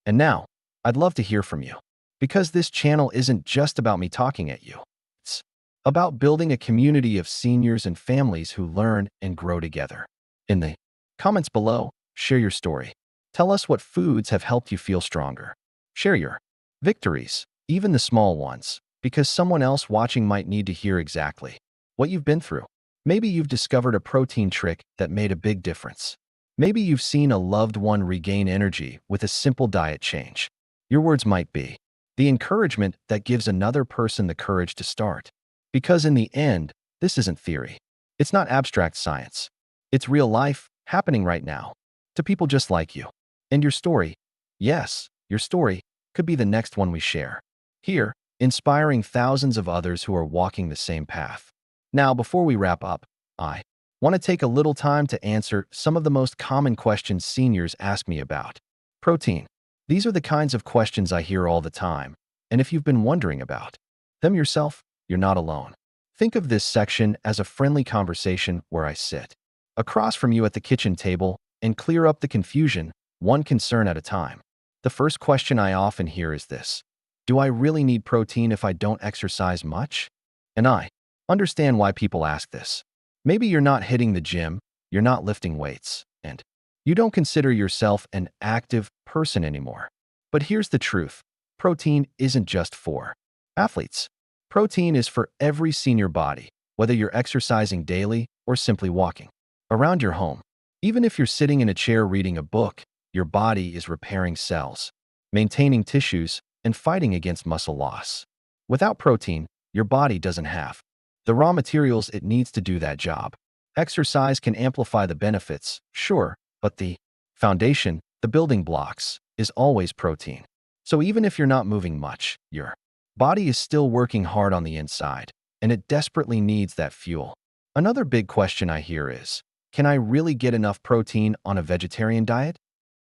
And now, I'd love to hear from you. because this channel isn't just about me talking at you. It's about building a community of seniors and families who learn and grow together. In the comments below, share your story. Tell us what foods have helped you feel stronger. Share your victories, even the small ones, because someone else watching might need to hear exactly what you've been through. Maybe you've discovered a protein trick that made a big difference. Maybe you've seen a loved one regain energy with a simple diet change. Your words might be the encouragement that gives another person the courage to start. Because in the end, this isn't theory. It's not abstract science. It's real life happening right now to people just like you. And your story, yes, your story, could be the next one we share. Here, inspiring thousands of others who are walking the same path. Now, before we wrap up, I want to take a little time to answer some of the most common questions seniors ask me about protein. These are the kinds of questions I hear all the time, and if you've been wondering about them yourself, you're not alone. Think of this section as a friendly conversation where I sit across from you at the kitchen table and clear up the confusion, one concern at a time. The first question I often hear is this: do I really need protein if I don't exercise much? And I understand why people ask this. Maybe you're not hitting the gym, you're not lifting weights, and you don't consider yourself an active person anymore. But here's the truth: protein isn't just for athletes. Protein is for every senior body, whether you're exercising daily or simply walking around your home. Even if you're sitting in a chair reading a book, your body is repairing cells, maintaining tissues, and fighting against muscle loss. Without protein, your body doesn't have the raw materials it needs to do that job. Exercise can amplify the benefits, sure, but the foundation, the building blocks, is always protein. So even if you're not moving much, your body is still working hard on the inside, and it desperately needs that fuel. Another big question I hear is, can I really get enough protein on a vegetarian diet?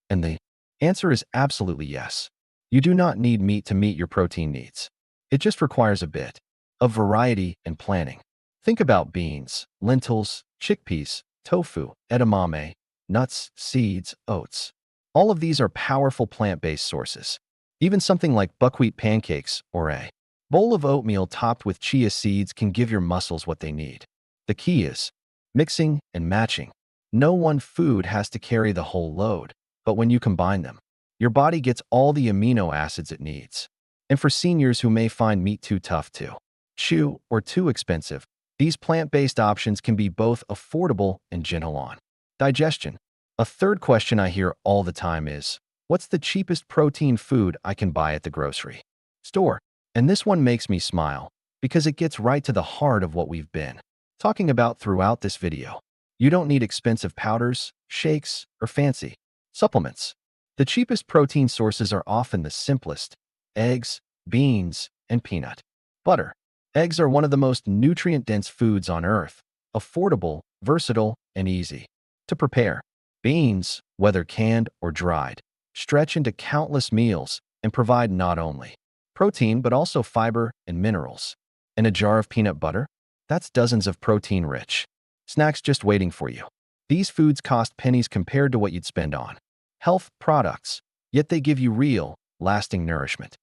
And the answer is absolutely yes. You do not need meat to meet your protein needs. It just requires a bit of variety and planning. Think about beans, lentils, chickpeas, tofu, edamame, nuts, seeds, oats. All of these are powerful plant-based sources. Even something like buckwheat pancakes or a bowl of oatmeal topped with chia seeds can give your muscles what they need. The key is mixing and matching. No one food has to carry the whole load, but when you combine them, your body gets all the amino acids it needs. And for seniors who may find meat too tough to chew or too expensive, these plant-based options can be both affordable and gentle on digestion. A third question I hear all the time is, what's the cheapest protein food I can buy at the grocery store? And this one makes me smile, because it gets right to the heart of what we've been talking about throughout this video. You don't need expensive powders, shakes, or fancy supplements. The cheapest protein sources are often the simplest: eggs, beans, and peanut butter. Eggs are one of the most nutrient-dense foods on Earth, affordable, versatile, and easy to prepare. Beans, whether canned or dried, stretch into countless meals and provide not only protein but also fiber and minerals. And a jar of peanut butter? That's dozens of protein-rich snacks just waiting for you. These foods cost pennies compared to what you'd spend on health products, yet they give you real, lasting nourishment.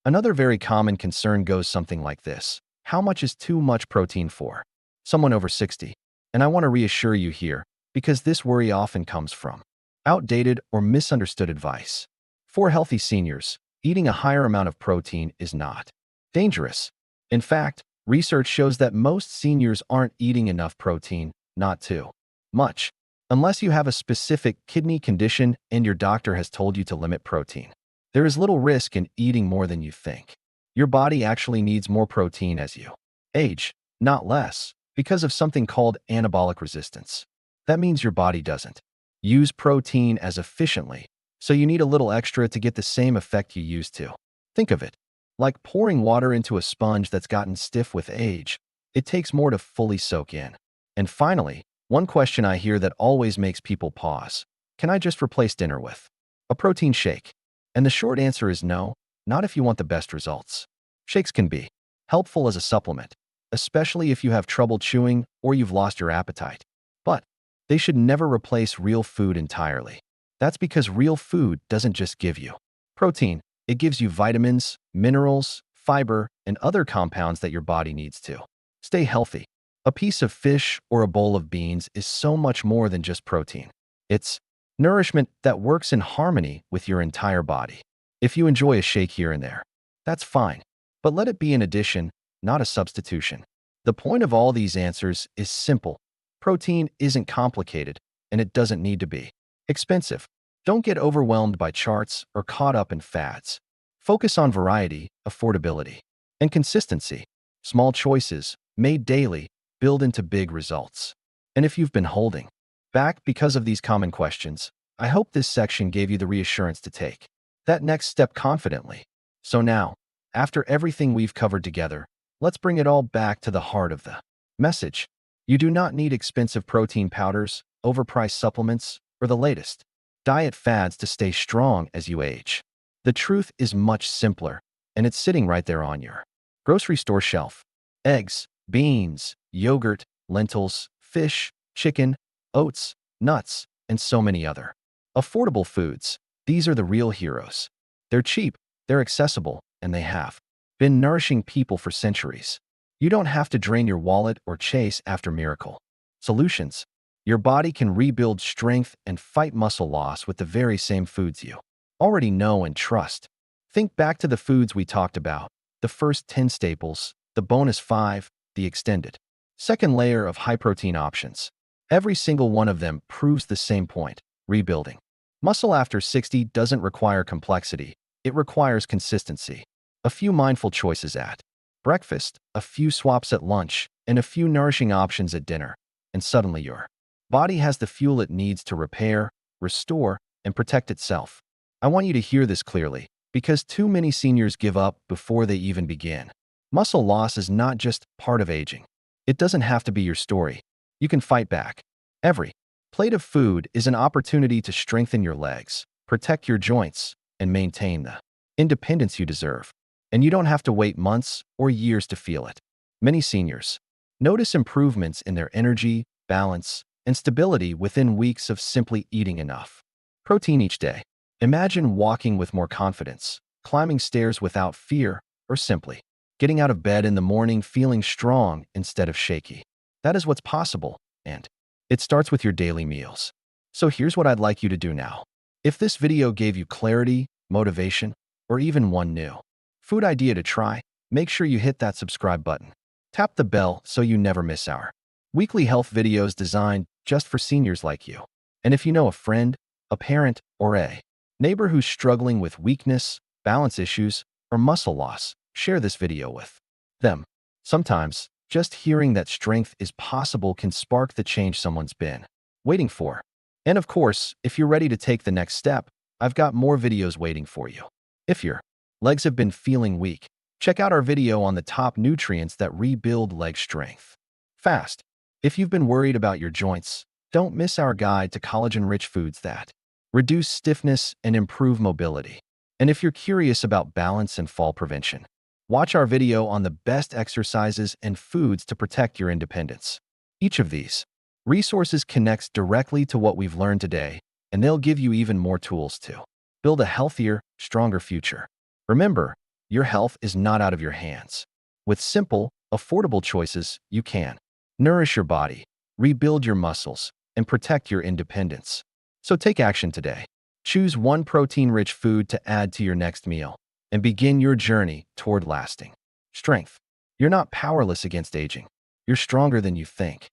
Another very common concern goes something like this: how much is too much protein for someone over 60? And I want to reassure you here, because this worry often comes from outdated or misunderstood advice. For healthy seniors, eating a higher amount of protein is not dangerous. In fact, research shows that most seniors aren't eating enough protein, not too much, unless you have a specific kidney condition and your doctor has told you to limit protein. There is little risk in eating more than you think. Your body actually needs more protein as you age, not less, because of something called anabolic resistance. That means your body doesn't use protein as efficiently, so you need a little extra to get the same effect you used to. Think of it like pouring water into a sponge that's gotten stiff with age. It takes more to fully soak in. And finally, one question I hear that always makes people pause: can I just replace dinner with a protein shake? And the short answer is no, not if you want the best results. Shakes can be helpful as a supplement, especially if you have trouble chewing or you've lost your appetite. But they should never replace real food entirely. That's because real food doesn't just give you protein, It gives you vitamins, minerals, fiber, and other compounds that your body needs to stay healthy. A piece of fish or a bowl of beans is so much more than just protein. It's nourishment that works in harmony with your entire body. If you enjoy a shake here and there, that's fine, but let it be an addition, not a substitution. The point of all these answers is simple. Protein isn't complicated, and it doesn't need to be expensive. Don't get overwhelmed by charts or caught up in fads. Focus on variety, affordability, and consistency. Small choices, made daily, build into big results. And if you've been holding back because of these common questions, I hope this section gave you the reassurance to take that next step confidently. So now, after everything we've covered together, let's bring it all back to the heart of the message. You do not need expensive protein powders, overpriced supplements, or the latest diet fads to stay strong as you age. The truth is much simpler, and it's sitting right there on your grocery store shelf. Eggs, beans, yogurt, lentils, fish, chicken, oats, nuts, and so many other affordable foods. These are the real heroes. They're cheap, they're accessible, and they have been nourishing people for centuries. You don't have to drain your wallet or chase after miracle solutions. Your body can rebuild strength and fight muscle loss with the very same foods you already know and trust. Think back to the foods we talked about, the first 10 staples, the bonus 5, the extended second layer of high-protein options. Every single one of them proves the same point: rebuilding muscle after 60 doesn't require complexity, it requires consistency. A few mindful choices at breakfast, a few swaps at lunch, and a few nourishing options at dinner, and suddenly your body has the fuel it needs to repair, restore, and protect itself. I want you to hear this clearly, because too many seniors give up before they even begin. Muscle loss is not just part of aging. It doesn't have to be your story. You can fight back. Every plate of food is an opportunity to strengthen your legs, protect your joints, and maintain the independence you deserve. And you don't have to wait months or years to feel it. Many seniors notice improvements in their energy, balance, and stability within weeks of simply eating enough protein each day. Imagine walking with more confidence, climbing stairs without fear, or simply getting out of bed in the morning feeling strong instead of shaky. That is what's possible, and it starts with your daily meals. So here's what I'd like you to do now. If this video gave you clarity, motivation, or even one new food idea to try, make sure you hit that subscribe button. Tap the bell so you never miss our weekly health videos designed just for seniors like you. And if you know a friend, a parent, or a neighbor who's struggling with weakness, balance issues, or muscle loss, share this video with them. Sometimes, just hearing that strength is possible can spark the change someone's been waiting for. And of course, if you're ready to take the next step, I've got more videos waiting for you. If your legs have been feeling weak, check out our video on the top nutrients that rebuild leg strength fast. If you've been worried about your joints, don't miss our guide to collagen-rich foods that reduce stiffness and improve mobility. And if you're curious about balance and fall prevention, watch our video on the best exercises and foods to protect your independence. Each of these resources connects directly to what we've learned today, and they'll give you even more tools to build a healthier, stronger future. Remember, your health is not out of your hands. With simple, affordable choices, you can nourish your body, rebuild your muscles, and protect your independence. So take action today. Choose one protein-rich food to add to your next meal and begin your journey toward lasting strength. You're not powerless against aging. You're stronger than you think.